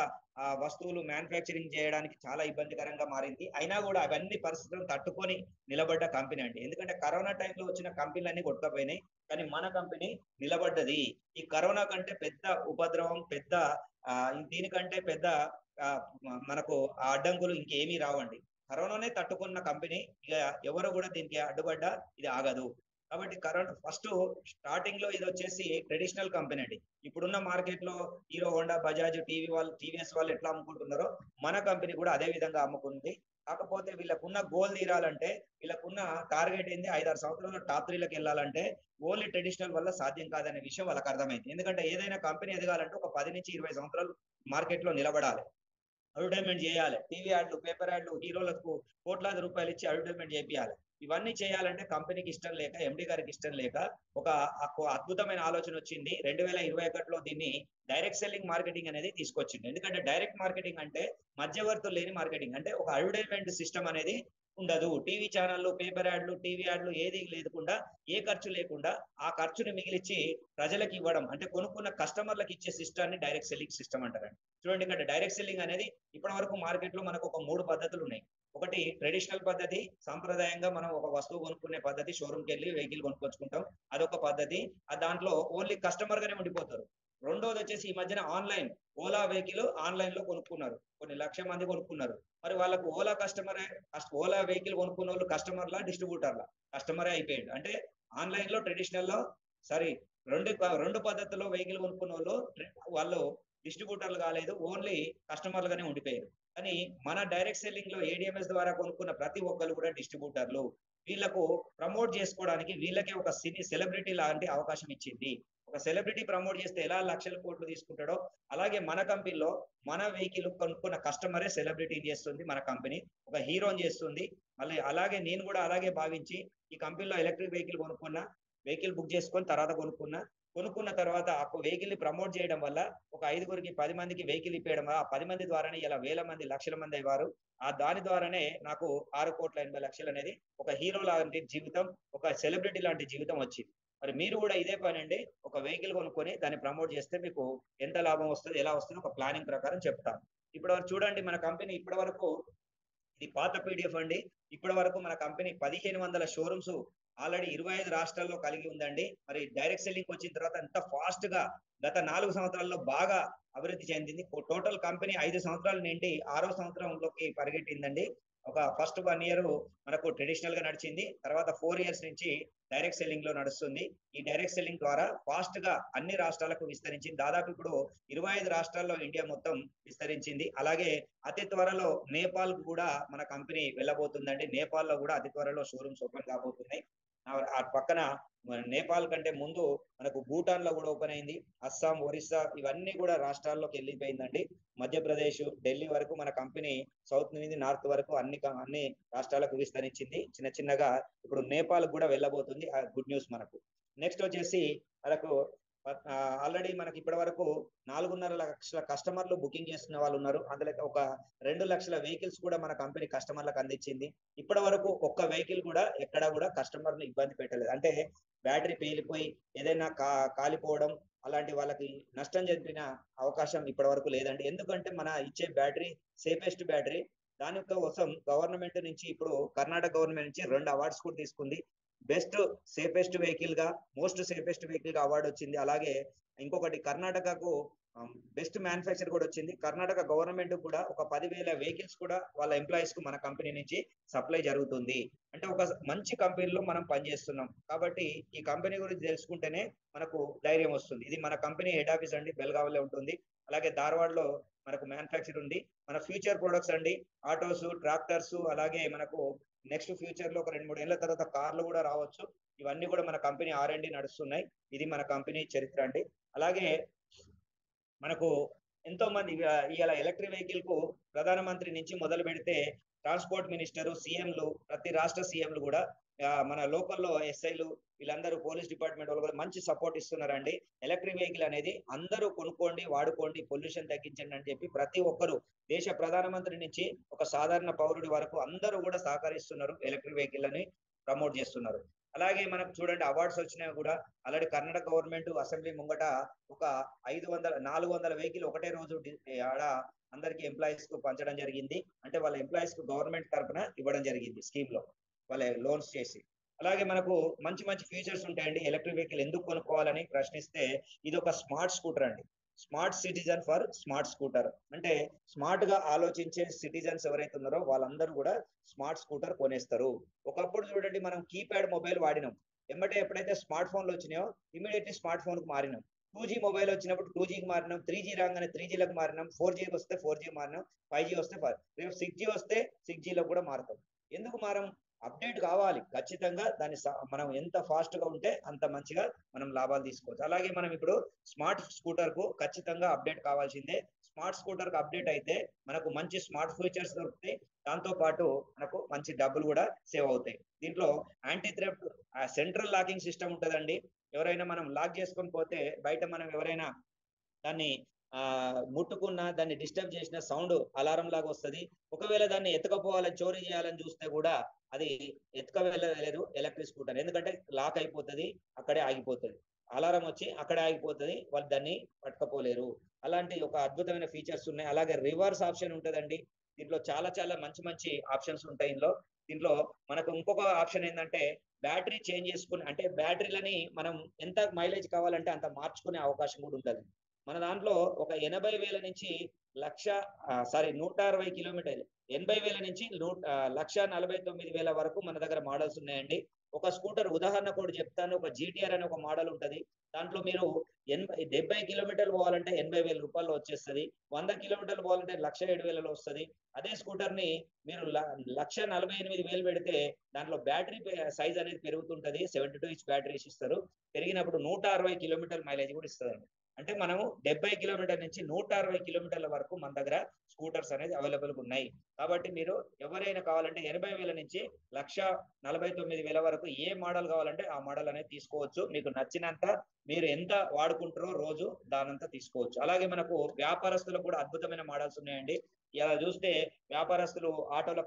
వస్తువులు మ్యానుఫ్యాక్చరింగ్ చేయడానికి చాలా ఇబ్బందికరంగా మారింది. అయినా గూడా అవన్నీ పరిస్థితులను తట్టుకొని నిలబడ్డ కంపెనీ అండి. ఎందుకంటే కరోనా టైంలో వచ్చిన కంపెనీలన్నీ కొట్టుకపోయినాయి. కానీ మన కంపెనీ నిలబడ్డది. ఈ కరోనా కంటే పెద్ద ఉపద్రవం, పెద్ద దీనికంటే పెద్ద మనకు ఆ అడ్డంకులు ఇంకేమీ రావండి. కరోనానే తట్టుకున్న కంపెనీ ఇగ ఎవరు గూడా దీనికి అడ్డుపడ్డా ఇది ఆగదు. కాబట్టి ఫస్టు స్టార్టింగ్‌లో ఇదొచ్చేసి ట్రెడిషనల్ కంపెనీ అండి. ఇప్పుడున్న మార్కెట్‌లో హీరో హోండా, బజాజ్, టీవీఎస్ వాళ్ళు ఎట్లా అమ్ముకుంటున్నారో మన కంపెనీ కూడా అదే విధంగా అమ్ముకుంది. కాకపోతే వీళ్ళకున్న గోల్ తీరాలంటే వీళ్ళకున్న టార్గెట్ ఏంది 5, 6 సంవత్సరాల్లో టాప్ 3 ఓన్లీ ట్రెడిషనల్ వల్ల సాధ్యం కాదనే విషయం వాళ్ళకి అర్థమైంది. ఎందుకంటే ఏదైనా కంపెనీ ఎదగాలంటే ఒక 10-20 సంవత్సరాలు మార్కెట్‌లో నిలబడాలి. అడ్వర్టైజ్‌మెంట్ జేయాలి. టీవీ యాడ్‌లు, పేపర్ యాడ్‌లు హీరోలకు కోట్లాది రూపాయలిచ్చి అడ్వర్టైజ్‌మెంట్ జేపియాలి. ఇవన్నీ చేయాలంటే కంపెనీకి ఇష్టం లేక, ఎండీ గారికి ఇష్టం లేక ఒక అద్భుతమైన ఆలోచనొచ్చింది. 2021లో దీన్ని డైరెక్ట్ సెల్లింగ్ మార్కెటింగ్ అనేది తీసుకొచ్చిండు. ఎందుకంటే డైరెక్ట్ మార్కెటింగ్ అంటే మధ్యవర్తులు లేని మార్కెటింగ్. అంటే ఒక అడ్వర్టైజ్‌మెంట్ సిస్టమ్ అనేది ఉండదు. టీవీ ఛానెల్‌లు, పేపర్ యాడ్‌లు, టీవీ యాడ్‌లు ఏది లేకుండా ఏ ఖర్చు లేకుండా ఆ ఖర్చుని మిగిలిచ్చి ప్రజలకివ్వడం. అంటే కొనుక్కున్న కస్టమర్‌లకిచ్చే సిస్టమ్‌ని డైరెక్ట్ సెల్లింగ్ సిస్టమ్ అంటారండి. చూడండి ఇక్కడ డైరెక్ట్ సెల్లింగ్ అనేది ఇప్పటివరకు మార్కెట్‌లో మనకు ఒక 3 పద్ధతులున్నాయి. ఒకటి ట్రెడిషనల్ పద్ధతి. సాంప్రదాయంగా మనం ఒక వస్తువు కొనుక్కునే పద్ధతి. షోరూమ్‌కెళ్ళి వెహికల్ కొనుక్కొచ్చుకుంటాం. అదొక పద్ధతి. దాంట్లో ఓన్లీ కస్టమర్‌గానే ఉండిపోతారు. రెండోదొచ్చేసి ఈ మధ్యన ఆన్‌లైన్. ఓలా వెహికల్ ఆన్‌లైన్‌లో కొనుక్కున్నారు. కొన్ని లక్షల మంది కొనుక్కున్నారు. మరి వాళ్ళకు ఓలా వెహికల్ కొనుక్కున్నోళ్ళు కస్టమర్‌లా? డిస్ట్రిబ్యూటర్‌లా? కస్టమరే అయిపోయిండు. అంటే ఆన్‌లైన్‌లో, ట్రెడిషనల్‌లో సారీ 2 పద్ధతుల్లో వెహికల్ కొనుక్కున్నోళ్ళు వాళ్ళు డిస్ట్రిబ్యూటర్లు కాలేదు. ఓన్లీ కస్టమర్‌లుగానే ఉండిపోయారు. కానీ మన డైరెక్ట్ సెల్లింగ్‌లో ఏడీఎంఎస్ ద్వారా కొనుక్కున్న ప్రతి ఒక్కళ్ళు కూడా డిస్ట్రిబ్యూటర్లు. వీళ్ళకు ప్రమోట్ చేసుకోవడానికి వీళ్ళకే ఒక సెలబ్రిటీ లాంటి అవకాశం ఇచ్చింది. ఒక సెలబ్రిటీ ప్రమోట్ చేస్తే ఎలా లక్షల కోట్లు తీసుకుంటాడో, అలాగే మన కంపెనీలో మన వెహికల్ కొనుక్కున్న కస్టమరే సెలబ్రిటీని చేస్తుంది మన కంపెనీ. ఒక హీరోని చేస్తుంది. మళ్ళీ అలాగే నేను కూడా అలాగే భావించి ఈ కంపెనీలో ఎలక్ట్రిక్ వెహికల్ కొనుక్కున్నా. వెహికల్ బుక్ చేసుకొని తర్వాత కొనుక్కున్నా. కొనుక్కున్న తర్వాత ఆ వెహికల్‌ని ప్రమోట్ చేయడం వల్ల ఒక 5గురికి, 10 మందికి వెహికల్ ఇప్పియడం వల్ల, ఆ 10 మంది ద్వారానే ఇలా వేల మంది, లక్షల మంది అయ్యారు. దాని ద్వారానే నాకు 6,80,00,000 అనేది ఒక హీరో లాంటి జీవితం, ఒక సెలబ్రిటీ లాంటి జీవితం వచ్చింది. మరి మీరు కూడా ఇదే పనండి. ఒక వెహికల్ కొనుక్కొని దాన్ని ప్రమోట్ చేస్తే మీకు ఎంత లాభం వస్తది, ఎలా వస్తదో ఒక ప్లానింగ్ ప్రకారం చెప్తాను. ఇప్పటివరకు చూడండి మన కంపెనీ ఇప్పటివరకు ఇది పాత పీడిఎఫ్ అండి. ఇప్పటివరకు మన కంపెనీ 1500 షోరూమ్స్ ఆల్రెడీ 25 రాష్ట్రాల్లో కలిగి ఉందండి. మరి డైరెక్ట్ సెల్లింగ్‌కొచ్చిన తర్వాత ఎంత ఫాస్ట్‌గా గత 4 సంవత్సరాల్లో బాగా అభివృద్ధి చెందింది. టోటల్ కంపెనీ 5 సంవత్సరాలు నిండి 6వ సంవత్సరంలోకి పరిగెట్టిందండి. ఒక ఫస్ట్ 1 ఇయర్ మనకు ట్రెడిషనల్‌గా నడిచింది. తర్వాత 4 ఇయర్స్ నుంచి డైరెక్ట్ సెల్లింగ్‌లో నడుస్తుంది. ఈ డైరెక్ట్ సెల్లింగ్ ద్వారా ఫాస్ట్‌గా అన్ని రాష్ట్రాలకు విస్తరించింది. దాదాపు ఇప్పుడు 25 రాష్ట్రాల్లో ఇండియా మొత్తం విస్తరించింది. అలాగే అతి త్వరలో నేపాల్‌కు కూడా మన కంపెనీ వెళ్ళబోతుందండి. నేపాల్‌లో కూడా అతి త్వరలో షోరూమ్స్ ఓపెన్ కాబోతున్నాయి. ఆ పక్కన నేపాల్ కంటే ముందు మనకు భూటాన్ లో కూడా ఓపెన్ అయింది. అస్సాం, ఒరిస్సా ఇవన్నీ కూడా రాష్ట్రాల్లోకి వెళ్ళిపోయిందండి. మధ్యప్రదేశ్, ఢిల్లీ వరకు మన కంపెనీ సౌత్ నుంచి నార్త్ వరకు అన్ని రాష్ట్రాలకు విస్తరించింది. చిన్న చిన్నగా ఇప్పుడు నేపాల్ కూడా వెళ్ళబోతుంది. ఆ గుడ్ న్యూస్ మనకు. నెక్స్ట్ వచ్చేసి మనకు ఆల్రెడీ మనకి ఇప్పటి వరకు 4.5 లక్షల కస్టమర్లు బుకింగ్ చేసుకున్న వాళ్ళు ఉన్నారు. అందులో ఒక 2 లక్షల వెహికల్స్ కూడా మన కంపెనీ కస్టమర్లకు అందించింది. ఇప్పటి వరకు ఒక్క వెహికల్ కూడా ఎక్కడా కూడా కస్టమర్ ని ఇబ్బంది పెట్టలేదు. అంటే బ్యాటరీ పేలిపోయి ఏదైనా కాలిపోవడం అలాంటి వాళ్ళకి నష్టం జరిగిన అవకాశం ఇప్పటి వరకు లేదండి. ఎందుకంటే మన ఇచ్చే బ్యాటరీ సేఫెస్ట్ బ్యాటరీ. దాని కోసం గవర్నమెంట్ నుంచి ఇప్పుడు కర్ణాటక గవర్నమెంట్ నుంచి 2 అవార్డ్స్ కూడా తీసుకుంది. బెస్ట్ సేఫెస్ట్ వెహికల్ గా, మోస్ట్ సేఫెస్ట్ వెహికల్ గా అవార్డు వచ్చింది. అలాగే ఇంకొకటి కర్ణాటకకు బెస్ట్ మ్యానుఫ్యాక్చర్ కూడా వచ్చింది. కర్ణాటక గవర్నమెంట్ కూడా ఒక 10,000 వెహికల్స్ కూడా వాళ్ళ ఎంప్లాయీస్ కు మన కంపెనీ నుంచి సప్లై జరుగుతుంది. అంటే ఒక మంచి కంపెనీలో మనం పనిచేస్తున్నాం కాబట్టి ఈ కంపెనీ గురించి తెలుసుకుంటేనే మనకు ధైర్యం వస్తుంది. ఇది మన కంపెనీ హెడ్ ఆఫీస్ అండి, బెల్గావిలో ఉంటుంది. అలాగే ధార్వాడ్లో మనకు మ్యానుఫ్యాక్చర్ ఉంది. మన ఫ్యూచర్ ప్రొడక్ట్స్ అండి, ఆటోస్, ట్రాక్టర్స్, అలాగే మనకు నెక్స్ట్ ఫ్యూచర్ లో ఒక 2-3 ఏళ్ల తర్వాత కార్లు కూడా రావచ్చు. ఇవన్నీ కూడా మన కంపెనీ R&D నడుస్తున్నాయి. ఇది మన కంపెనీ చరిత్ర అండి. అలాగే మనకు ఎంతో మంది ఇవాళ ఎలక్ట్రిక్ వెహికల్ కు ప్రధానమంత్రి నుంచి మొదలు పెడితే ట్రాన్స్పోర్ట్ మినిస్టర్, సీఎంలు, ప్రతి రాష్ట్ర సీఎంలు కూడా మన లోకల్లో ఎస్ఐలు వీళ్ళందరూ పోలీస్ డిపార్ట్మెంట్ వాళ్ళు కూడా మంచి సపోర్ట్ ఇస్తున్నారండి. ఎలక్ట్రిక్ వెహికల్ అనేది అందరూ కొనుక్కోండి, వాడుకోండి, పొల్యూషన్ తగ్గించండి అని చెప్పి ప్రతి ఒక్కరు దేశ ప్రధానమంత్రి నుంచి ఒక సాధారణ పౌరుడి వరకు అందరూ కూడా సహకరిస్తున్నారు. ఎలక్ట్రిక్ వెహికల్ అని ప్రమోట్ చేస్తున్నారు. అలాగే మనకు చూడండి అవార్డ్స్ వచ్చినా కూడా ఆల్రెడీ కర్ణాటక గవర్నమెంట్ అసెంబ్లీ ముంగట ఒక 400 వెహికల్ ఒకటే రోజు ఆడ అందరికి ఎంప్లాయీస్ కు పంచడం జరిగింది. అంటే వాళ్ళ ఎంప్లాయీస్ కు గవర్నమెంట్ తరఫున ఇవ్వడం జరిగింది స్కీమ్ లో, వాళ్ళ లోన్స్ చేసి. అలాగే మనకు మంచి మంచి ఫీచర్స్ ఉంటాయండి. ఎలక్ట్రిక్ వెహికల్ ఎందుకు కొనుక్కోవాలని ప్రశ్నిస్తే ఇది ఒక స్మార్ట్ స్కూటర్ అండి. Smart citizen for smart scooter. అంటే స్మార్ట్ గా ఆలోచించే సిటిజన్స్ ఎవరైతే ఉన్నారో వాళ్ళందరూ కూడా స్మార్ట్ స్కూటర్ కొనేస్తారు. ఒకప్పుడు చూడండి మనం కీప్యాడ్ మొబైల్ వాడినాం, ఎప్పుడైతే స్మార్ట్ ఫోన్లు వచ్చినాయో ఇమీడియట్లీ స్మార్ట్ ఫోన్ కు మారినాం. 2G మొబైల్ వచ్చినప్పుడు 2Gకి మారినాం, 3G రాగానే 3Gలకు మారినాం, 4G వస్తే 4G మారినాం, 5G వస్తే 5. రేపు 6G వస్తే 6Gలో కూడా మారుతాం. ఎందుకు మారం? అప్డేట్ కావాలి ఖచ్చితంగా. మనం ఎంత ఫాస్ట్ గా ఉంటే అంత మంచిగా మనం లాభాలు తీసుకోవచ్చు. అలాగే మనం ఇప్పుడు స్మార్ట్ స్కూటర్ కు ఖచ్చితంగా అప్డేట్ కావాల్సిందే. స్మార్ట్ స్కూటర్ కు అప్డేట్ అయితే మనకు మంచి స్మార్ట్ ఫీచర్స్ దొరుకుతాయి. దాంతో పాటు మనకు మంచి డబ్బులు కూడా సేవ్ అవుతాయి. దీంట్లో యాంటీ థ్రెఫ్ట్ సెంట్రల్ లాకింగ్ సిస్టమ్ ఉంటుందండి. ఎవరైనా మనం లాక్ చేసుకొని పోతే బయట మనం ఎవరైనా దాన్ని ముట్టుకున్నా దాన్ని డిస్టర్బ్ చేసిన సౌండ్ అలారం లాగా వస్తుంది. ఒకవేళ దాన్ని ఎత్తుకపోవాలని చోరీ చేయాలని చూస్తే కూడా అది ఎత్తుక వెళ్ళలేదు ఎలక్ట్రిక్ స్కూటర్. ఎందుకంటే లాక్ అయిపోతుంది, అక్కడే ఆగిపోతుంది. అలారం వచ్చి అక్కడే ఆగిపోతుంది, వాళ్ళు దాన్ని పట్టుకపోలేరు. అలాంటి ఒక అద్భుతమైన ఫీచర్స్ ఉన్నాయి. అలాగే రివర్స్ ఆప్షన్ ఉంటుందండి. దీంట్లో చాలా చాలా మంచి మంచి ఆప్షన్స్ ఉంటాయి. దీంట్లో మనకు ఇంకొక ఆప్షన్ ఏంటంటే బ్యాటరీ చేంజ్ చేసుకుని, అంటే బ్యాటరీలని మనం ఎంత మైలేజ్ కావాలంటే అంత మార్చుకునే అవకాశం కూడా ఉంటుంది. మన దాంట్లో ఒక 80,000 నుంచి 160 కిలోమీటర్లు, 80,000 నుంచి 1,49,000 వరకు మన దగ్గర మోడల్స్ ఉన్నాయండి. ఒక స్కూటర్ ఉదాహరణ కూడా చెప్తాను. ఒక జీటీఆర్ అనే ఒక మోడల్ ఉంటది. దాంట్లో మీరు 70 కిలోమీటర్లు పోవాలంటే 80,000 రూపాయలు వచ్చేస్తుంది. 100 కిలోమీటర్లు పోవాలంటే 1,07,000 వస్తుంది. అదే స్కూటర్ ని మీరు 1,48,000 పెడితే దాంట్లో బ్యాటరీ సైజ్ అనేది పెరుగుతుంటది. 72 ఇంచ్ బ్యాటరీస్ ఇస్తారు. పెరిగినప్పుడు 160 కిలోమీటర్ మైలేజ్ కూడా ఇస్తుంది. అంటే మనము 70 కిలోమీటర్ నుంచి 160 కిలోమీటర్ల వరకు మన దగ్గర స్కూటర్స్ అనేది అవైలబుల్ ఉన్నాయి. కాబట్టి మీరు ఎవరైనా కావాలంటే 80,000 నుంచి 1,49,000 వరకు ఏ మోడల్ కావాలంటే ఆ మోడల్ అనేది తీసుకోవచ్చు. మీకు నచ్చినంత మీరు ఎంత వాడుకుంటారో రోజు దానంతా తీసుకోవచ్చు. అలాగే మనకు వ్యాపారస్తులకు కూడా అద్భుతమైన మోడల్స్ ఉన్నాయండి. ఇలా చూస్తే వ్యాపారస్తులు ఆటోల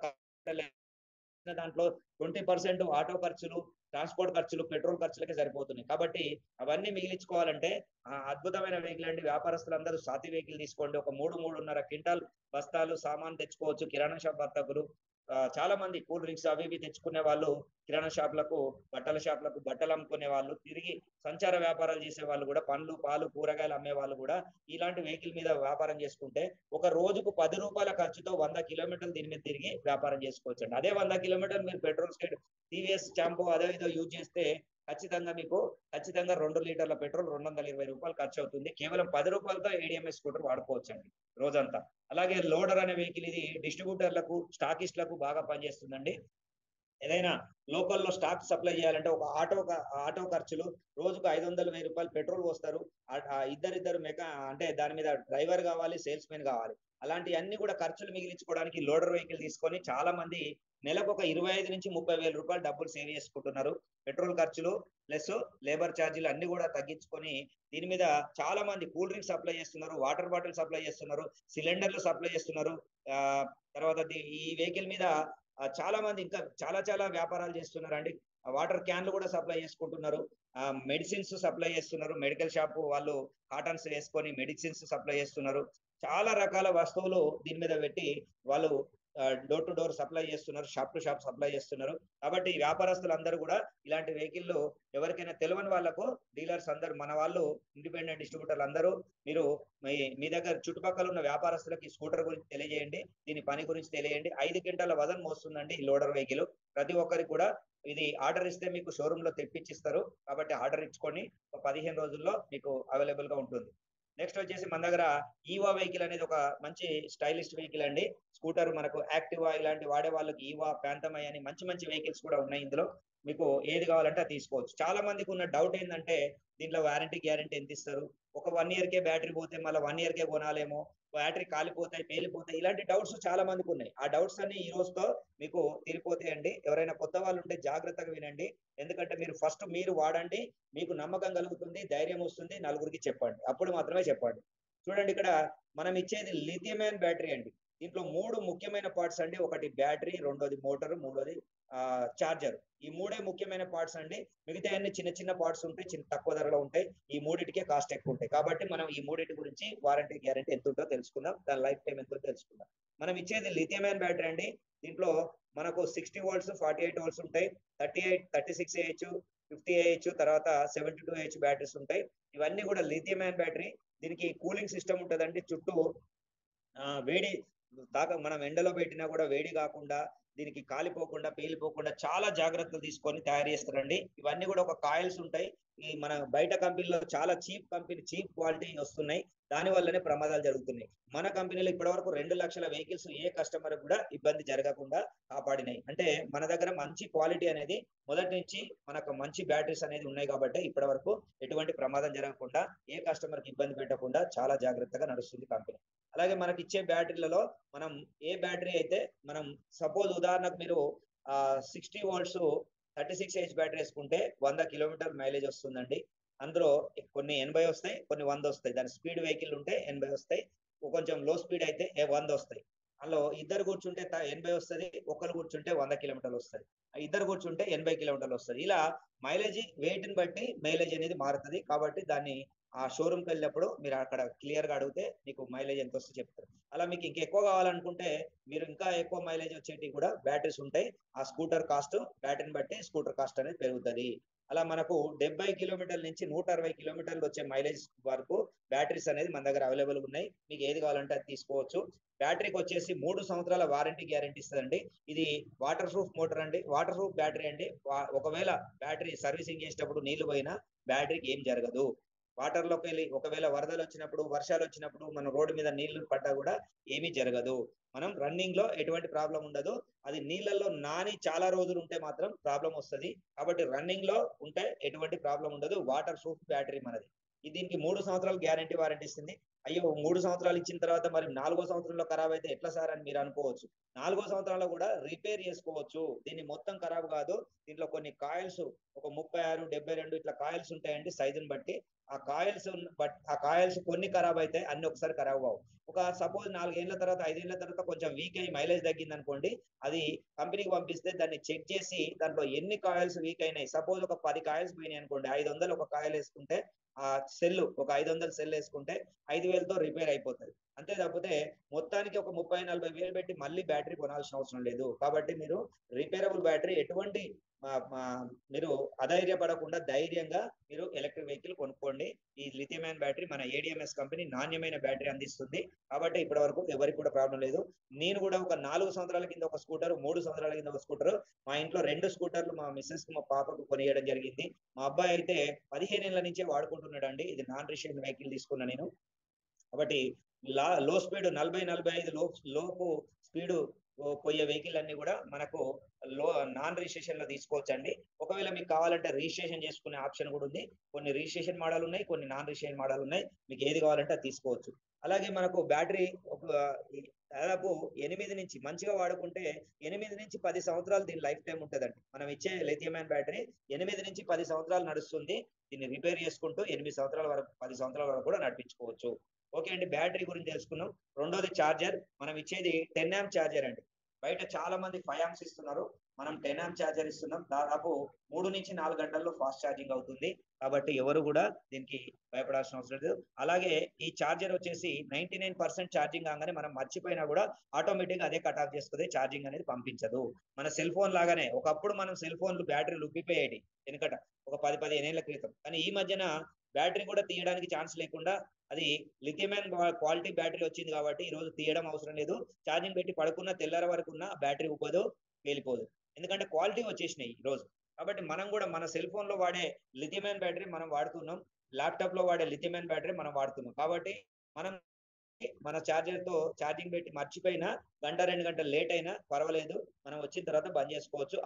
దాంట్లో 20% ఆటో ఖర్చులు, ట్రాన్స్పోర్ట్ ఖర్చులు, పెట్రోల్ ఖర్చులకే సరిపోతున్నాయి. కాబట్టి అవన్నీ మిగిలించుకోవాలంటే అద్భుతమైన వెహికల్ అండి. వ్యాపారస్తులందరూ సాతి వెహికల్ తీసుకోండి. ఒక 3-3.5 క్వింటాల్ బస్తాలు సామాన్ తెచ్చుకోవచ్చు. కిరాణా షాప్ వర్తకులు చాలా మంది కూల్ డ్రింక్స్ అవి ఇవి తెచ్చుకునే వాళ్ళు, కిరాణా షాపులకు, బట్టల షాపులకు బట్టలు అమ్ముకునే వాళ్ళు, తిరిగి సంచార వ్యాపారాలు చేసే వాళ్ళు కూడా, పండ్లు, పాలు, కూరగాయలు అమ్మే వాళ్ళు కూడా ఇలాంటి వెహికల్ మీద వ్యాపారం చేసుకుంటే ఒక రోజుకు 10 రూపాయల ఖర్చుతో 100 కిలోమీటర్లు దీని మీద తిరిగి వ్యాపారం చేసుకోవచ్చు అండి. అదే 100 కిలోమీటర్లు మీరు పెట్రోల్ స్టేట్, టీవీఎస్ షాంపూ అదో ఇదో యూజ్ చేస్తే ఖచ్చితంగా 2 లీటర్ల పెట్రోల్ 220 రూపాయలు ఖర్చు అవుతుంది. కేవలం 10 రూపాయలతో ఏడిఎంఎస్ స్కూటర్ వాడుకోవచ్చు అండి రోజంతా. అలాగే లోడర్ అనే వెహికల్ ఇది డిస్ట్రిబ్యూటర్లకు, స్టాకిస్టులకు బాగా పనిచేస్తుందండి. ఏదైనా లోకల్లో స్టాక్ సప్లై చేయాలంటే ఒక ఆటో ఖర్చులు రోజుకు 500,000 రూపాయలు పెట్రోల్ పోస్తారు. ఇద్దరిద్దరు అంటే దాని మీద డ్రైవర్ కావాలి, సేల్స్ మెన్ కావాలి. అలాంటివన్నీ కూడా ఖర్చులు మిగిలించుకోవడానికి లోడర్ వెహికల్ తీసుకొని చాలా మంది నెలకు ఒక 25,000-30,000 రూపాయలు డబ్బులు సేవ్ చేసుకుంటున్నారు. పెట్రోల్ ఖర్చులు ప్లస్ లేబర్ ఛార్జీలు అన్ని కూడా తగ్గించుకొని దీని మీద చాలా మంది కూల్ డ్రింక్స్ సప్లై చేస్తున్నారు, వాటర్ బాటిల్ సప్లై చేస్తున్నారు, సిలిండర్లు సప్లై చేస్తున్నారు. ఆ తర్వాత ఈ వెహికల్ మీద చాలా మంది ఇంకా చాలా వ్యాపారాలు చేస్తున్నారండి. వాటర్ క్యాన్లు కూడా సప్లై చేసుకుంటున్నారు. మెడిసిన్స్ సప్లై చేస్తున్నారు. మెడికల్ షాప్ వాళ్ళు కాటన్స్ వేసుకొని మెడిసిన్స్ సప్లై చేస్తున్నారు. చాలా రకాల వస్తువులు దీని మీద పెట్టి వాళ్ళు డోర్ టు డోర్ సప్లై చేస్తున్నారు, షాప్ టు షాప్ సప్లై చేస్తున్నారు. కాబట్టి వ్యాపారస్తులందరూ కూడా ఇలాంటి వెహికల్ ఎవరికైనా తెలియని వాళ్ళకు డీలర్స్ అందరూ మన వాళ్ళు ఇండిపెండెంట్ డిస్ట్రిబ్యూటర్లు అందరూ మీరు మీ దగ్గర చుట్టుపక్కల ఉన్న వ్యాపారస్తులకి స్కూటర్ గురించి తెలియజేయండి, దీని పని గురించి తెలియజేయండి. 5 క్వింటాల వజన్ మోస్తుందండి ఈ లోడర్ వెహికల్. ప్రతి ఒక్కరికి కూడా ఇది ఆర్డర్ ఇస్తే మీకు షోరూమ్ లో తెప్పించిస్తారు. కాబట్టి ఆర్డర్ ఇచ్చుకొని ఒక 15 రోజుల్లో మీకు అవైలబుల్ గా ఉంటుంది. నెక్స్ట్ వచ్చేసి మన దగ్గర ఈవా వెహికల్ అనేది ఒక మంచి స్టైలిష్ వెహికల్ అండి. స్కూటర్ మనకు యాక్టివా ఇలాంటి వాడే వాళ్ళకి ఈవా, ప్యాంతమై అని మంచి వెహికల్స్ కూడా ఉన్నాయి ఇందులో. మీకు ఏది కావాలంటే అది తీసుకోవచ్చు. చాలా మందికి ఉన్న డౌట్ ఏంటంటే దీంట్లో వారంటీ గ్యారంటీ ఎంత ఇస్తారు, ఒక 1 ఇయర్కే బ్యాటరీ పోతే మళ్ళీ 1 ఇయర్కే కొనాలేమో, బ్యాటరీ కాలిపోతాయి, పేలిపోతాయి, ఇలాంటి డౌట్స్ చాలా మందికి ఉన్నాయి. ఆ డౌట్స్ అన్ని ఈ రోజుతో మీకు తీరిపోతాయండి. ఎవరైనా కొత్త వాళ్ళు ఉంటే జాగ్రత్తగా వినండి. ఎందుకంటే మీరు ఫస్ట్ మీరు వాడండి, మీకు నమ్మకం కలుగుతుంది, ధైర్యం వస్తుంది, నలుగురికి చెప్పండి, అప్పుడు మాత్రమే చెప్పండి. చూడండి ఇక్కడ మనం ఇచ్చేది లిథియం అయాన్ బ్యాటరీ అండి. దీంట్లో 3 ముఖ్యమైన పార్ట్స్ అండి. ఒకటి బ్యాటరీ, రెండోది మోటార్, మూడోది చార్జర్. ఈ 3 ముఖ్యమైన పార్ట్స్ అండి. మిగతా అన్ని చిన్న పార్ట్స్ ఉంటాయి, తక్కువ ధరలో ఉంటాయి. ఈ మూడిటికే కాస్ట్ ఎక్కువ ఉంటాయి. కాబట్టి మనం ఈ మూడింటి గురించి వారంటీ గ్యారంటీ ఎంత ఉంటుందో తెలుసుకుందాం, దాని లైఫ్ టైం ఎంతో తెలుసుకుందాం. మనం ఇచ్చేది లిథియం అయాన్ బ్యాటరీ అండి. దీంట్లో మనకు 60 వోల్ట్స్, 48 వోల్ట్స్ ఉంటాయి, 38, 36 AH, 50 AH, తర్వాత 72 AH బ్యాటరీస్ ఉంటాయి. ఇవన్నీ కూడా లిథియం అయాన్ బ్యాటరీ. దీనికి కూలింగ్ సిస్టమ్ ఉంటుందండి. చుట్టూ వేడి మనం ఎండలో పెట్టినా కూడా వేడి కాకుండా, దీనికి కాలిపోకుండా, పేలిపోకుండా చాలా జాగ్రత్తలు తీసుకొని తయారు చేస్తారండి. ఇవన్నీ కూడా ఒక కాయిల్స్ ఉంటాయి. ఈ మన బయట కంపెనీలో చాలా చీప్ క్వాలిటీ వస్తున్నాయి. దాని వల్లనే ప్రమాదాలు జరుగుతున్నాయి. మన కంపెనీలో ఇప్పటి వరకు 2 లక్షల వెహికల్స్ ఏ కస్టమర్ కూడా ఇబ్బంది జరగకుండా కాపాడినాయి. అంటే మన దగ్గర మంచి క్వాలిటీ అనేది మొదటి నుంచి మనకు మంచి బ్యాటరీస్ అనేది ఉన్నాయి కాబట్టి ఇప్పటి వరకు ఎటువంటి ప్రమాదం జరగకుండా, ఏ కస్టమర్ కి ఇబ్బంది పెట్టకుండా చాలా జాగ్రత్తగా నడుస్తుంది కంపెనీ. అలాగే మనకి ఇచ్చే బ్యాటరీలలో మనం ఏ బ్యాటరీ అయితే మనం సపోజ్ ఉదాహరణకు మీరు 60 వోల్ట్స్ 36 AH బ్యాటరీ వేసుకుంటే 100 కిలోమీటర్ మైలేజ్ వస్తుందండి. అందులో కొన్ని 80 వస్తాయి, కొన్ని 100 వస్తాయి. దాని స్పీడ్ వెహికల్ ఉంటే 80 వస్తాయి, కొంచెం లో స్పీడ్ అయితే 100 వస్తాయి. అందులో ఇద్దరు కూర్చుంటే 80 వస్తుంది, ఒకరు కూర్చుంటే 100 కిలోమీటర్లు వస్తుంది, ఇద్దరు కూర్చుంటే 80 కిలోమీటర్లు వస్తుంది. ఇలా మైలేజ్ వెయిట్ ని బట్టి మైలేజ్ అనేది మారుతుంది. కాబట్టి దాన్ని ఆ షోరూమ్కి వెళ్ళినప్పుడు మీరు అక్కడ క్లియర్ గా అడిగితే మీకు మైలేజ్ ఎంత వస్తుందో చెప్తారు. అలా మీకు ఇంకా ఎక్కువ కావాలనుకుంటే మీరు ఇంకా ఎక్కువ మైలేజ్ వచ్చేటివి కూడా బ్యాటరీస్ ఉంటాయి. ఆ స్కూటర్ కాస్ట్ బ్యాటరీని బట్టి స్కూటర్ కాస్ట్ అనేది పెరుగుతుంది. అలా మనకు 70 కిలోమీటర్ల నుంచి 160 కిలోమీటర్లు వచ్చే మైలేజ్ వరకు బ్యాటరీస్ అనేది మన దగ్గర అవైలబుల్ ఉన్నాయి. మీకు ఏది కావాలంటే అది తీసుకోవచ్చు. బ్యాటరీకి వచ్చేసి 3 సంవత్సరాల వారంటీ గ్యారంటీ ఇస్తుందండి. ఇది వాటర్ ప్రూఫ్ మోటార్ అండి, వాటర్ ప్రూఫ్ బ్యాటరీ అండి. ఒకవేళ బ్యాటరీ సర్వీసింగ్ చేసేటప్పుడు నీళ్లు పోయినా బ్యాటరీకి ఏం జరగదు. వాటర్ లోకి వెళ్ళి ఒకవేళ వరదలు వచ్చినప్పుడు, వర్షాలు వచ్చినప్పుడు, మన రోడ్డు మీద నీళ్లు పడ్డా కూడా ఏమీ జరగదు. మనం రన్నింగ్ లో ఎటువంటి ప్రాబ్లం ఉండదు. అది నీళ్ళల్లో నాని చాలా రోజులు ఉంటే మాత్రం ప్రాబ్లం వస్తుంది. కాబట్టి రన్నింగ్ లో ఉంటే ఎటువంటి ప్రాబ్లం ఉండదు. వాటర్ ప్రూఫ్ బ్యాటరీ మనది. దీనికి 3 సంవత్సరాలు గ్యారంటీ వారంటీ ఇస్తుంది. అయ్యో 3 సంవత్సరాలు ఇచ్చిన తర్వాత మరి 4వ సంవత్సరంలో ఖరాబ్ అయితే ఎట్లా సార్ అని మీరు అనుకోవచ్చు. 4వ సంవత్సరంలో కూడా రిపేర్ చేసుకోవచ్చు. దీన్ని మొత్తం ఖరాబ్ కాదు. దీంట్లో కొన్ని కాయిల్స్ ఒక 36, 72 ఇట్లా కాయిల్స్ ఉంటాయండి సైజుని బట్టి. ఆ కాయిల్స్ కొన్ని ఖరాబ్ అయితే అన్ని ఒకసారి ఖరాబ్ అవ్వవు. ఒక సపోజ్ 4 ఏళ్ల తర్వాత, 5 ఏళ్ల తర్వాత కొంచెం వీక్ అయ్యి మైలేజ్ తగ్గింది అనుకోండి, అది కంపెనీకి పంపిస్తే దాన్ని చెక్ చేసి దాంట్లో ఎన్ని కాయిల్స్ వీక్ అయినాయి, సపోజ్ ఒక 10 కాయిల్స్ పోయినాయి అనుకోండి, 500 ఒక కాయిల్ వేసుకుంటే ఆ సెల్ ఒక 500 సెల్ వేసుకుంటే 5,000తో రిపేర్ అయిపోతుంది. అంతే తప్పితే మొత్తానికి ఒక 30-40 వేలు పెట్టి మళ్ళీ బ్యాటరీ కొనాల్సిన అవసరం లేదు. కాబట్టి మీరు రిపేరబుల్ బ్యాటరీ ఎటువంటి మీరు అధైర్యపడకుండా ధైర్యంగా మీరు ఎలక్ట్రిక్ వెహికల్ కొనుక్కోండి. ఈ లిథియం అయాన్ బ్యాటరీ మన ఏడిఎంఎస్ కంపెనీ నాణ్యమైన బ్యాటరీ అందిస్తుంది. కాబట్టి ఇప్పటి వరకు ఎవరికి కూడా ప్రాబ్లం లేదు. నేను కూడా ఒక 4 సంవత్సరాల కింద ఒక స్కూటర్, 3 సంవత్సరాల కింద ఒక స్కూటర్, మా ఇంట్లో 2 స్కూటర్లు మా మిస్సెస్ కు మా పాపకు కొనియడం జరిగింది. మా అబ్బాయి అయితే 15 ఏళ్ల నుంచే వాడుకుంటున్నాడు అండి. ఇది నాన్ రిజిస్ట్రేషన్ వెహికల్ తీసుకున్నా నేను. కాబట్టి లో స్పీడ్ 40-45 లోపు స్పీడ్ పోయే వెహికల్ అన్ని కూడా మనకు నాన్ రిజిస్ట్రేషన్ లో తీసుకోవచ్చండి. ఒకవేళ మీకు కావాలంటే రిజిస్ట్రేషన్ చేసుకునే ఆప్షన్ కూడా ఉంది. కొన్ని రిజిస్ట్రేషన్ మోడల్ ఉన్నాయి, కొన్ని నాన్ రిజిస్ట్రేషన్ మోడల్ ఉన్నాయి. మీకు ఏది కావాలంటే అది తీసుకోవచ్చు. అలాగే మనకు బ్యాటరీ ఒక దాదాపు 8 నుంచి మంచిగా వాడుకుంటే 8 నుంచి 10 సంవత్సరాలు దీని లైఫ్ టైం ఉంటుందండి. మనం ఇచ్చే లిథియం అయాన్ బ్యాటరీ 8 నుంచి 10 సంవత్సరాలు నడుస్తుంది. దీన్ని రిపేర్ చేసుకుంటూ 8 సంవత్సరాల వరకు 10 సంవత్సరాల వరకు కూడా నడిపించుకోవచ్చు. ఓకే అండి, బ్యాటరీ గురించి తెలుసుకున్నాం. రెండోది చార్జర్. మనం ఇచ్చేది 10 ఆంప్ చార్జర్ అండి. బయట చాలా మంది 5 ఆంప్స్ ఇస్తున్నారు, మనం 10 ఆంప్ చార్జర్ ఇస్తున్నాం. దాదాపు 3 నుంచి 4 గంటల్లో ఫాస్ట్ ఛార్జింగ్ అవుతుంది. కాబట్టి ఎవరు కూడా దీనికి భయపడాల్సిన అవసరం లేదు. అలాగే ఈ చార్జర్ వచ్చేసి 99% ఛార్జింగ్ కాగానే మనం మర్చిపోయినా కూడా ఆటోమేటిక్ అదే కట్ ఆఫ్ చేస్తుంది, ఛార్జింగ్ అనేది పంపించదు. మన సెల్ ఫోన్ లాగానే ఒకప్పుడు మనం సెల్ ఫోన్లు బ్యాటరీలు ఉబ్బిపోయేటి వెనుకట, ఒక 10-15 ఏళ్ల క్రితం. కానీ ఈ మధ్యన బ్యాటరీ కూడా తీయడానికి ఛాన్స్ లేకుండా అది లిథియం అయాన్ క్వాలిటీ బ్యాటరీ వచ్చింది కాబట్టి ఈ రోజు తీయడం అవసరం లేదు. ఛార్జింగ్ పెట్టి పడుకున్న తెల్లార వరకు ఉన్న బ్యాటరీ ఉబ్బదు, పేలిపోదు. ఎందుకంటే క్వాలిటీ వచ్చేసినాయి ఈ రోజు. కాబట్టి మనం కూడా మన సెల్ ఫోన్ లో వాడే లిథియం అయాన్ బ్యాటరీ మనం వాడుతున్నాం, ల్యాప్టాప్ లో వాడే లిథియం అయాన్ బ్యాటరీ మనం వాడుతున్నాం. కాబట్టి మనం మన చార్జర్ తో ఛార్జింగ్ పెట్టి మర్చిపోయినా గంట 2 గంటలు లేట్ అయినా పర్వాలేదు, మనం వచ్చిన తర్వాత బంద్ చేసుకోవచ్చు.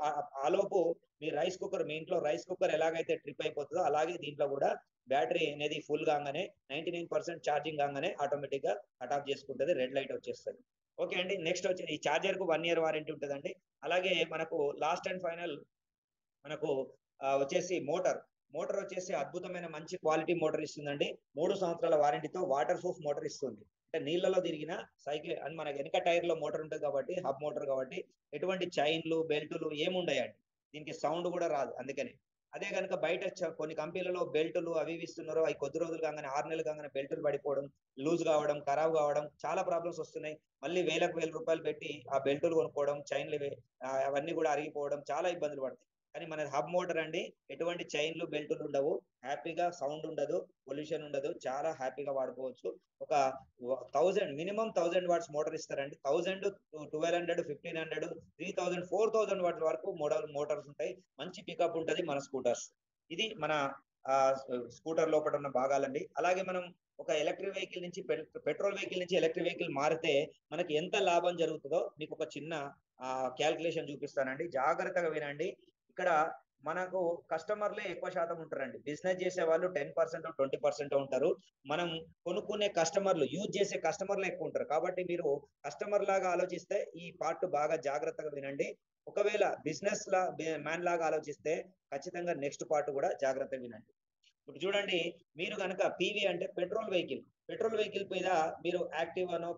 ఆలోపు మీ రైస్ కుక్కర్, మీ ఇంట్లో రైస్ కుక్కర్ ఎలాగైతే ట్రిప్ అయిపోతుందో అలాగే దీంట్లో కూడా బ్యాటరీ అనేది ఫుల్ కాగానే 99% ఛార్జింగ్ కాగానే ఆటోమేటిక్ గా కట్ ఆఫ్ చేసుకుంటుంది, రెడ్ లైట్ వచ్చేస్తుంది. ఓకే అండి, నెక్స్ట్ వచ్చి ఈ చార్జర్ కు 1 ఇయర్ వారంటీ ఉంటుందండి. అలాగే మనకు లాస్ట్ అండ్ ఫైనల్ మనకు వచ్చేసి మోటార్ వచ్చేసి అద్భుతమైన మంచి క్వాలిటీ మోటార్ ఇస్తుందండి. 3 సంవత్సరాల వారంటీతో వాటర్ ప్రూఫ్ మోటార్ ఇస్తుంది. అంటే నీళ్ళలో తిరిగిన సైకిల్ అని మనకి వెనక టైర్ లో మోటార్ ఉంటుంది కాబట్టి, హబ్ మోటార్ కాబట్టి ఎటువంటి చైన్లు బెల్టులు ఏముండయండి. దీనికి సౌండ్ కూడా రాదు. అందుకని అదే కనుక బయట కొన్ని కంపెనీలలో బెల్టులు అవి ఇస్తున్నారు, అవి కొద్ది రోజులు కాగానే 6 నెలలు కాగానే బెల్టులు పడిపోవడం, లూజ్ కావడం, ఖరాబ్ కావడం, చాలా ప్రాబ్లమ్స్ వస్తున్నాయి. మళ్ళీ వేల రూపాయలు పెట్టి ఆ బెల్టులు కొనుక్కోవడం, చైన్లు అవన్నీ కూడా అరిగిపోవడం, చాలా ఇబ్బందులు పడతాయి. కానీ మన హబ్ మోటార్ అండి, ఎటువంటి చైన్లు బెల్టులు ఉండవు, హ్యాపీగా సౌండ్ ఉండదు, పొల్యూషన్ ఉండదు, చాలా హ్యాపీగా వాడుకోవచ్చు. ఒక 1000 మినిమం 1000 వాట్స్ మోటార్ ఇస్తారండి. 1000 1200 1500 3000 4000 వాట్స్ వరకు మోటార్స్ ఉంటాయి. మంచి పికప్ ఉంటుంది మన స్కూటర్స్. ఇది మన స్కూటర్ లోపల ఉన్న భాగాలండి. అలాగే మనం ఒక ఎలక్ట్రిక్ వెహికల్ నుంచి పెట్రోల్ వెహికల్ నుంచి ఎలక్ట్రిక్ వెహికల్ మారితే మనకి ఎంత లాభం జరుగుతుందో మీకు ఒక చిన్న క్యాల్కులేషన్ చూపిస్తానండి, జాగ్రత్తగా వినండి. ఇక్కడ మనకు కస్టమర్లే ఎక్కువ శాతం ఉంటారండి. బిజినెస్ చేసే వాళ్ళు 10% 20% ఉంటారు. మనం కొనుక్కునే కస్టమర్లు, యూజ్ చేసే కస్టమర్లు ఎక్కువ ఉంటారు. కాబట్టి మీరు కస్టమర్ లాగా ఆలోచిస్తే ఈ పార్ట్ బాగా జాగ్రత్తగా వినండి. ఒకవేళ బిజినెస్ మ్యాన్ లాగా ఆలోచిస్తే ఖచ్చితంగా నెక్స్ట్ పార్ట్ కూడా జాగ్రత్తగా వినండి. ఇప్పుడు చూడండి, మీరు కనుక పీవీ అంటే పెట్రోల్ వెహికల్ మీద మీరు యాక్టివానో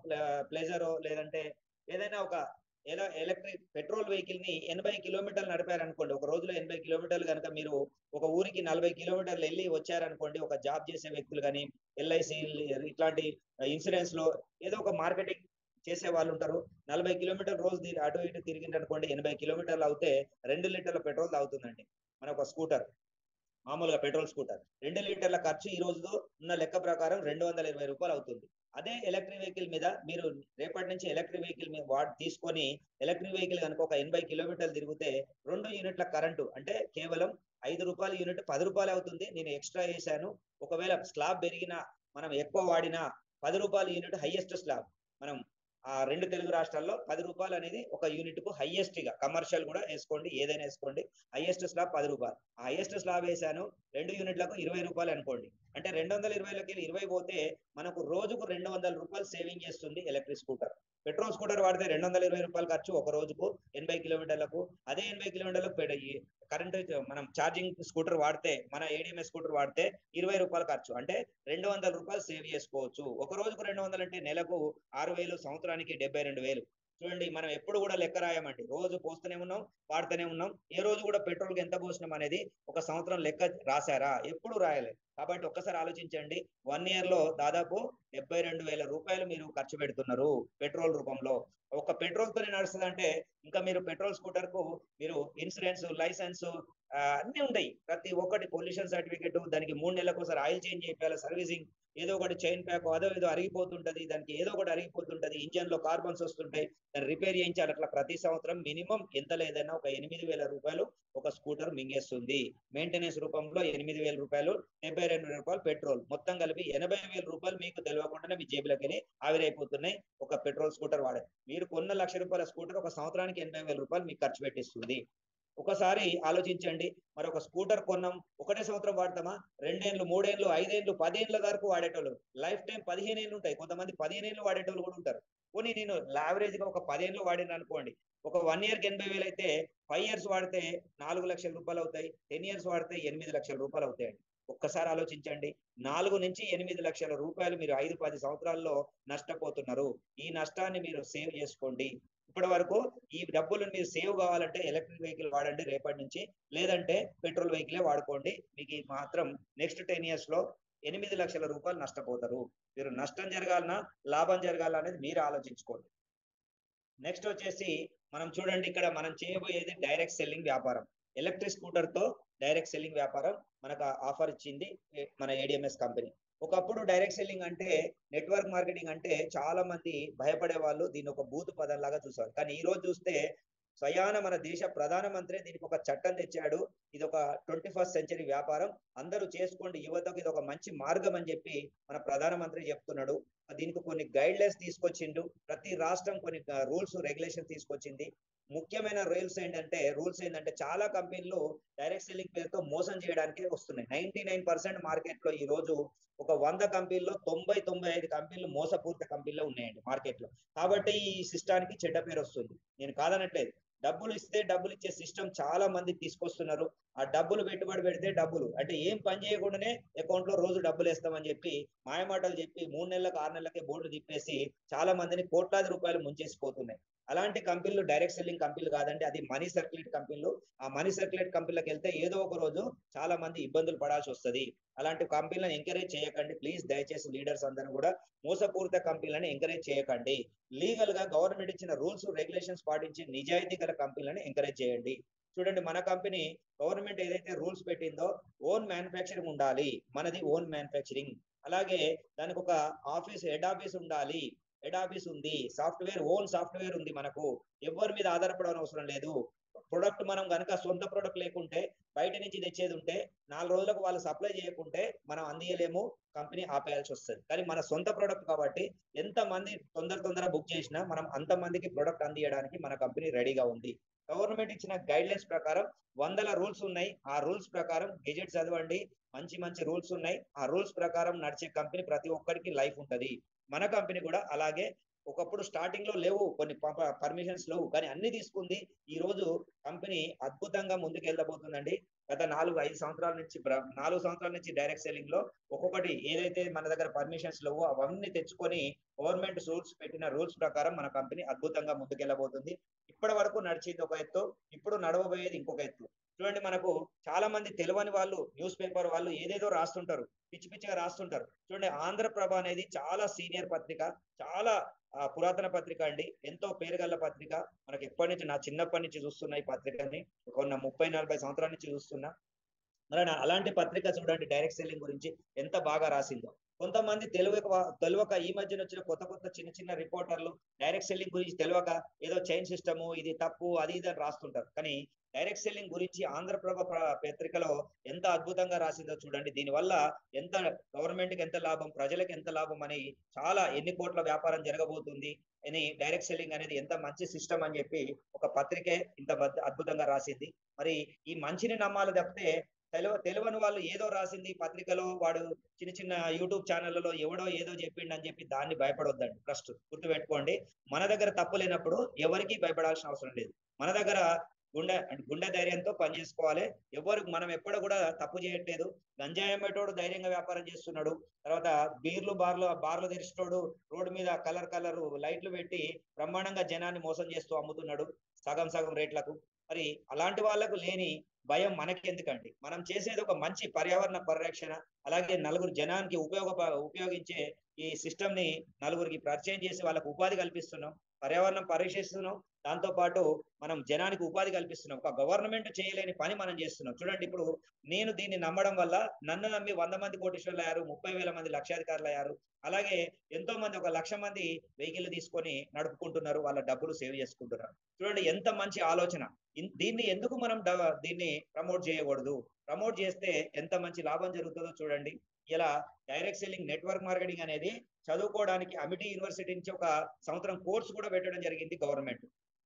ప్లెజరో లేదంటే ఏదైనా ఒక ఎలక్ట్రిక్ పెట్రోల్ వెహికల్ ని 80 కిలోమీటర్లు నడిపారనుకోండి, ఒక రోజులో 80 కిలోమీటర్లు కనుక మీరు ఒక ఊరికి 40 కిలోమీటర్లు వెళ్ళి వచ్చారనుకోండి, ఒక జాబ్ చేసే వ్యక్తులు కానీ ఎల్ఐసి ఇట్లాంటి ఇన్సూరెన్స్ లో ఏదో ఒక మార్కెటింగ్ చేసే వాళ్ళు ఉంటారు. 40 కిలోమీటర్లు రోజు అటు ఇటు తిరిగింది అనుకోండి, 80 కిలోమీటర్లు అవుతే 2 లీటర్ల పెట్రోల్ తాగుతుందండి మన ఒక స్కూటర్. మామూలుగా పెట్రోల్ స్కూటర్ 2 లీటర్ల ఖర్చు ఈ రోజు ఉన్న లెక్క ప్రకారం 220 రూపాయలు అవుతుంది. అదే ఎలక్ట్రిక్ వెహికల్ మీద మీరు రేపటి నుంచి ఎలక్ట్రిక్ వెహికల్ మీద తీసుకొని ఎలక్ట్రిక్ వెహికల్ కనుక ఒక 80 కిలోమీటర్లు తిరిగితే 2 యూనిట్ల కరెంటు అంటే కేవలం 5 రూపాయల యూనిట్ 10 రూపాయలు అవుతుంది. నేను ఎక్స్ట్రా చేశాను. ఒకవేళ స్లాబ్ పెరిగినా మనం ఎక్కువ వాడినా 10 రూపాయల యూనిట్ హైయెస్ట్ స్లాబ్. మనం ఆ 2 తెలుగు రాష్ట్రాల్లో 10 రూపాయలు అనేది ఒక యూనిట్ కు హైయెస్ట్ గా, కమర్షియల్ కూడా వేసుకోండి, ఏదైనా వేసుకోండి, హైయెస్ట్ స్లాబ్ 10 రూపాయలు. ఆ హైయెస్ట్ స్లాబ్ వేసాను, 2 యూనిట్లకు 20 రూపాయలు అనుకోండి. అంటే 220లకి 20 పోతే మనకు రోజుకు 200 రూపాయలు సేవింగ్ చేస్తుంది ఎలక్ట్రిక్ స్కూటర్. పెట్రోల్ స్కూటర్ వాడితే 220 రూపాయలు ఖర్చు ఒక రోజుకు 80 కిలోమీటర్లకు. అదే 80 కిలోమీటర్లకు కరెంట్ మనం ఛార్జింగ్ స్కూటర్ వాడితే, మన ఏడిఎంఎస్ స్కూటర్ వాడితే 20 రూపాయలు ఖర్చు, అంటే 200 రూపాయలు సేవ్ చేసుకోవచ్చు. ఒక రోజుకు 200 అంటే నెలకు 6000, సంవత్సరానికి 72,000. చూడండి, మనం ఎప్పుడు కూడా లెక్క రాయమండి, రోజు పోస్తూనే ఉన్నాం, వాడుతూనే ఉన్నాం. ఏ రోజు కూడా పెట్రోల్ కి ఎంత పోసినాం అనేది ఒక సంవత్సరం లెక్క రాశారా? ఎప్పుడు రాయలేదు. కాబట్టి ఒక్కసారి ఆలోచించండి, 1 ఇయర్ లో దాదాపు 72,000 రూపాయలు మీరు ఖర్చు పెడుతున్నారు పెట్రోల్ రూపంలో. ఒక పెట్రోల్ తోనే నడుస్తుంది అంటే ఇంకా మీరు పెట్రోల్ స్కూటర్ కు మీరు ఇన్సూరెన్స్, లైసెన్స్ అన్ని ఉంటాయి. ప్రతి ఒక్కటి పొల్యూషన్ సర్టిఫికెట్, దానికి 3 నెలలకు ఒకసారి ఆయిల్ చేంజ్ చేయాలి, సర్వీసింగ్ ఏదో ఒకటి చైన్ ప్యాక్ అదో ఏదో అరిగిపోతుంటది, దానికి ఏదో ఒకటి అరిగిపోతుంటది, ఇంజన్ లో కార్బన్స్ వస్తుంటాయి, దాన్ని రిపేర్ చేయించాలి. అట్లా ప్రతి సంవత్సరం మినిమం ఎంత లేదన్నా ఒక 8,000 రూపాయలు ఒక స్కూటర్ మింగేస్తుంది. మెయింటెనెన్స్ రూపంలో 8,000 రూపాయలు, 72 రూపాయలు పెట్రోల్, మొత్తం కలిపి 80,000 రూపాయలు మీకు తెలియకుండానే మీ జేబులోకి వెళ్ళి ఆవిరైపోతున్నాయి ఒక పెట్రోల్ స్కూటర్ వాడే. మీరు కొన్న ₹1,00,000 స్కూటర్ ఒక సంవత్సరానికి 80,000 మీకు ఖర్చు పెట్టిస్తుంది. ఒకసారి ఆలోచించండి, మరి ఒక స్కూటర్ కొన్నాం, ఒకటే సంవత్సరం వాడతామా? 2 ఏళ్ళు, 3 ఏళ్ళు, 5 ఏళ్ళు, 10 ఏళ్ళ వరకు వాడేటోళ్ళు, లైఫ్ టైం 15 ఏళ్ళు ఉంటాయి, కొంతమంది 15 ఏళ్ళు వాడేటోళ్ళు కూడా ఉంటారు. పోనీ నేను యావరేజ్ గా ఒక 10 ఏళ్ళు వాడిన అనుకోండి, ఒక 1 ఇయర్ కి 80,000 అయితే 5 ఇయర్స్ వాడితే 4,00,000 రూపాయలు అవుతాయి, 10 ఇయర్స్ వాడితే 8,00,000 రూపాయలు అవుతాయండి. ఒక్కసారి ఆలోచించండి, 4 నుంచి 8 లక్షల రూపాయలు మీరు 5-10 సంవత్సరాల్లో నష్టపోతున్నారు. ఈ నష్టాన్ని మీరు సేవ్ చేసుకోండి. ఇప్పటి వరకు ఈ డబ్బులు మీరు సేవ్ కావాలంటే ఎలక్ట్రిక్ వెహికల్ వాడండి రేపటి నుంచి, లేదంటే పెట్రోల్ వెహికలే వాడుకోండి. మీకు మాత్రం నెక్స్ట్ 10 ఇయర్స్ లో 8 లక్షల రూపాయలు నష్టపోతారు. మీరు నష్టం జరగాలన్నా లాభం జరగాల అనేది మీరు ఆలోచించుకోండి. నెక్స్ట్ వచ్చేసి మనం చూడండి, ఇక్కడ మనం చేయబోయేది డైరెక్ట్ సెల్లింగ్ వ్యాపారం. ఎలక్ట్రిక్ స్కూటర్ తో డైరెక్ట్ సెల్లింగ్ వ్యాపారం మనకు ఆఫర్ ఇచ్చింది మన ఏడిఎంఎస్ కంపెనీ. ఒకప్పుడు డైరెక్ట్ సెల్లింగ్ అంటే, నెట్వర్క్ మార్కెటింగ్ అంటే చాలా మంది భయపడే వాళ్ళు, దీన్ని ఒక బూతు పదం లాగా చూసారు. కానీ ఈ రోజు చూస్తే స్వయాన మన దేశ ప్రధానమంత్రి దీనికి ఒక చట్టం తెచ్చాడు. ఇది ఒక 21st సెంచరీ వ్యాపారం, అందరూ చేసుకోండి, యువతకు ఇది ఒక మంచి మార్గం అని చెప్పి మన ప్రధానమంత్రి చెప్తున్నాడు. దీనికి కొన్ని గైడ్ లైన్స్ తీసుకొచ్చిండు, ప్రతి రాష్ట్రం కొన్ని రూల్స్ రెగ్యులేషన్ తీసుకొచ్చింది. ముఖ్యమైన రూల్స్ ఏంటంటే చాలా కంపెనీలు డైరెక్ట్ సెల్లింగ్ పేరుతో మోసం చేయడానికి వస్తున్నాయి. 99% మార్కెట్ లో ఈ రోజు ఒక 100 కంపెనీల్లో 90-95 కంపెనీలు మోసపూరిత కంపెనీలు ఉన్నాయండి మార్కెట్ లో. కాబట్టి ఈ సిస్టానికి చెడ్డ పేరు వస్తుంది. నేను కాదనట్లేదు, డబ్బులు ఇస్తే డబ్బులు ఇచ్చే సిస్టమ్ చాలా మంది తీసుకొస్తున్నారు. ఆ డబ్బులు పెట్టుబడి పెడితే డబ్బులు అంటే ఏం పని చేయకుండానే అకౌంట్ లో రోజు డబ్బులు వేస్తామని చెప్పి మాయమాటలు చెప్పి 3 నెలలకు 6 నెలలకే బోర్డు తిప్పేసి చాలా మందిని కోట్లాది రూపాయలు ముంచేసిపోతున్నాయి. అలాంటి కంపెనీలు డైరెక్ట్ సెల్లింగ్ కంపెనీలు కాదండి, అది మనీ సర్క్యులేట్ కంపెనీలు. ఆ మనీ సర్క్యులేట్ కంపెనీలకు వెళ్తే ఏదో ఒక రోజు చాలా మంది ఇబ్బందులు పడాల్సి వస్తుంది. అలాంటి కంపెనీలను ఎంకరేజ్ చేయకండి ప్లీజ్. దయచేసి లీడర్స్ అందరూ కూడా మోసపూరిత కంపెనీలను ఎంకరేజ్ చేయకండి. లీగల్ గా గవర్నమెంట్ ఇచ్చిన రూల్స్ రెగ్యులేషన్స్ పాటించి నిజాయితీ గల కంపెనీలను ఎంకరేజ్ చేయండి. చూడండి, మన కంపెనీ గవర్నమెంట్ ఏదైతే రూల్స్ పెట్టిందో ఓన్ మ్యానుఫ్యాక్చరింగ్ ఉండాలి, మనది ఓన్ మ్యానుఫ్యాక్చరింగ్. అలాగే దానికి ఒక హెడ్ ఆఫీస్ ఉండాలి, హెడ్ ఆఫీస్ ఉంది, ఓన్ సాఫ్ట్వేర్ ఉంది. మనకు ఎవరి మీద ఆధారపడని అవసరం లేదు. ప్రొడక్ట్ మనం కనుక సొంత ప్రొడక్ట్ లేకుంటే, బయట నుంచి తెచ్చేది ఉంటే 4 రోజులకు వాళ్ళు సప్లై చేయకుంటే మనం అందియలేము, కంపెనీ ఆపేయాల్సి వస్తుంది. కానీ మన సొంత ప్రొడక్ట్ కాబట్టి ఎంత మంది తొందర బుక్ చేసినా మనం అంత మందికి ప్రొడక్ట్ అందియడానికి మన కంపెనీ రెడీగా ఉంది. గవర్నమెంట్ ఇచ్చిన గైడ్ లైన్స్ ప్రకారం 100 రూల్స్ ఉన్నాయి. ఆ రూల్స్ ప్రకారం గెజెట్ చదవండి, మంచి రూల్స్ ఉన్నాయి. ఆ రూల్స్ ప్రకారం నడిచే కంపెనీ ప్రతి ఒక్కరికి లైఫ్ ఉంటది. మన కంపెనీ కూడా అలాగే. ఒకప్పుడు స్టార్టింగ్ లో లేవు, కొన్ని పర్మిషన్స్ లేవు, కానీ అన్ని తీసుకుంది. ఈ రోజు కంపెనీ అద్భుతంగా ముందుకెళ్ళబోతుందండి. గత 4-5 సంవత్సరాల నుంచి 4 సంవత్సరాల నుంచి డైరెక్ట్ సెల్లింగ్ లో ఒక్కొక్కటి ఏదైతే మన దగ్గర పర్మిషన్స్ లేవో అవన్నీ తెచ్చుకొని గవర్నమెంట్ పెట్టిన రూల్స్ ప్రకారం మన కంపెనీ అద్భుతంగా ముందుకెళ్ళబోతుంది. ఇప్పటి వరకు నడిచింది ఒక ఎత్తు, ఇప్పుడు నడవబోయేది ఇంకొక ఎత్తు. చూడండి, మనకు చాలా మంది తెలియని వాళ్ళు న్యూస్ పేపర్ వాళ్ళు ఏదేదో రాస్తుంటారు, పిచ్చిగా రాస్తుంటారు. చూడండి, ఆంధ్రప్రభ అనేది చాలా సీనియర్ పత్రిక, చాలా పురాతన పత్రిక అండి, ఎంతో పేరుగల్ల పత్రిక. మనకి ఎప్పటి నుంచి, నా చిన్నప్పటి నుంచి చూస్తున్నా ఈ పత్రికని, కొన్న 30-40 సంవత్సరాల నుంచి చూస్తున్నా. మరి అలాంటి పత్రిక చూడండి డైరెక్ట్ సెల్లింగ్ గురించి ఎంత బాగా రాసిందో. కొంతమంది తెలియక ఈ మధ్యన వచ్చిన కొత్త చిన్న రిపోర్టర్లు డైరెక్ట్ సెల్లింగ్ గురించి తెలియక ఏదో చైన్ సిస్టము ఇది తప్పు అది ఇది అని రాస్తుంటారు. కానీ డైరెక్ట్ సెల్లింగ్ గురించి ఆంధ్రప్రభ పత్రికలో ఎంత అద్భుతంగా రాసిందో చూడండి. దీనివల్ల ఎంత గవర్నమెంట్ కి ఎంత లాభం, ప్రజలకు ఎంత లాభం అని, చాలా ఎన్ని కోట్ల వ్యాపారం జరగబోతుంది అని, డైరెక్ట్ సెల్లింగ్ అనేది ఎంత మంచి సిస్టమ్ అని చెప్పి ఒక పత్రికే ఇంత అద్భుతంగా రాసింది. మరి ఈ మంచిని నమ్మాలి తప్పితే తెలియని వాళ్ళు ఏదో రాసింది పత్రికలో, వాడు చిన్న యూట్యూబ్ ఛానళ్లలో ఎవడో ఏదో చెప్పిండు అని చెప్పి దాన్ని భయపడొద్దండి. ఫస్ట్ గుర్తుపెట్టుకోండి, మన దగ్గర తప్పు లేనప్పుడు ఎవరికి భయపడాల్సిన అవసరం లేదు. మన దగ్గర గుండె ధైర్యంతో పనిచేసుకోవాలి. మనం ఎప్పుడు కూడా తప్పు చేయట్లేదు. గంజాయి అమ్మేటోడు ధైర్యంగా వ్యాపారం చేస్తున్నాడు, తర్వాత బార్లు తెరిచేటోడు రోడ్డు మీద కలర్ లైట్లు పెట్టి బ్రహ్మాండంగా జనాన్ని మోసం చేస్తూ అమ్ముతున్నాడు సగం రేట్లకు. మరి అలాంటి వాళ్ళకు లేని భయం మనకి ఎందుకండి? మనం చేసేది ఒక మంచి పర్యావరణ పరిరక్షణ, అలాగే నలుగురు జనానికి ఉపయోగించే ఈ సిస్టమ్ ని నలుగురికి పరిచయం చేసి వాళ్ళకు ఉపాధి కల్పిస్తున్నాం, పర్యావరణం పరిరక్షిస్తున్నాం, దాంతో పాటు మనం జనానికి ఉపాధి కల్పిస్తున్నాం. ఒక గవర్నమెంట్ చేయలేని పని మనం చేస్తున్నాం. చూడండి ఇప్పుడు నేను దీన్ని నమ్మడం వల్ల నన్ను నమ్మి 100 మంది కోటీశ్వరులయ్యారు. 30,000 మంది లక్షాధికారులయ్యారు. అలాగే ఎంతో మంది 1,00,000 మంది వెహికల్ తీసుకొని నడుపుకుంటున్నారు. వాళ్ళ డబ్బులు సేవ్ చేసుకుంటున్నారు. చూడండి ఎంత మంచి ఆలోచన. దీన్ని ఎందుకు మనం దీన్ని ప్రమోట్ చేయకూడదు? ప్రమోట్ చేస్తే ఎంత మంచి లాభం జరుగుతుందో చూడండి. ఇలా డైరెక్ట్ సెల్లింగ్ నెట్వర్క్ మార్కెటింగ్ అనేది చదువుకోవడానికి అమిటీ యూనివర్సిటీ నుంచి ఒక సంవత్సరం కోర్సు కూడా పెట్టడం జరిగింది గవర్నమెంట్.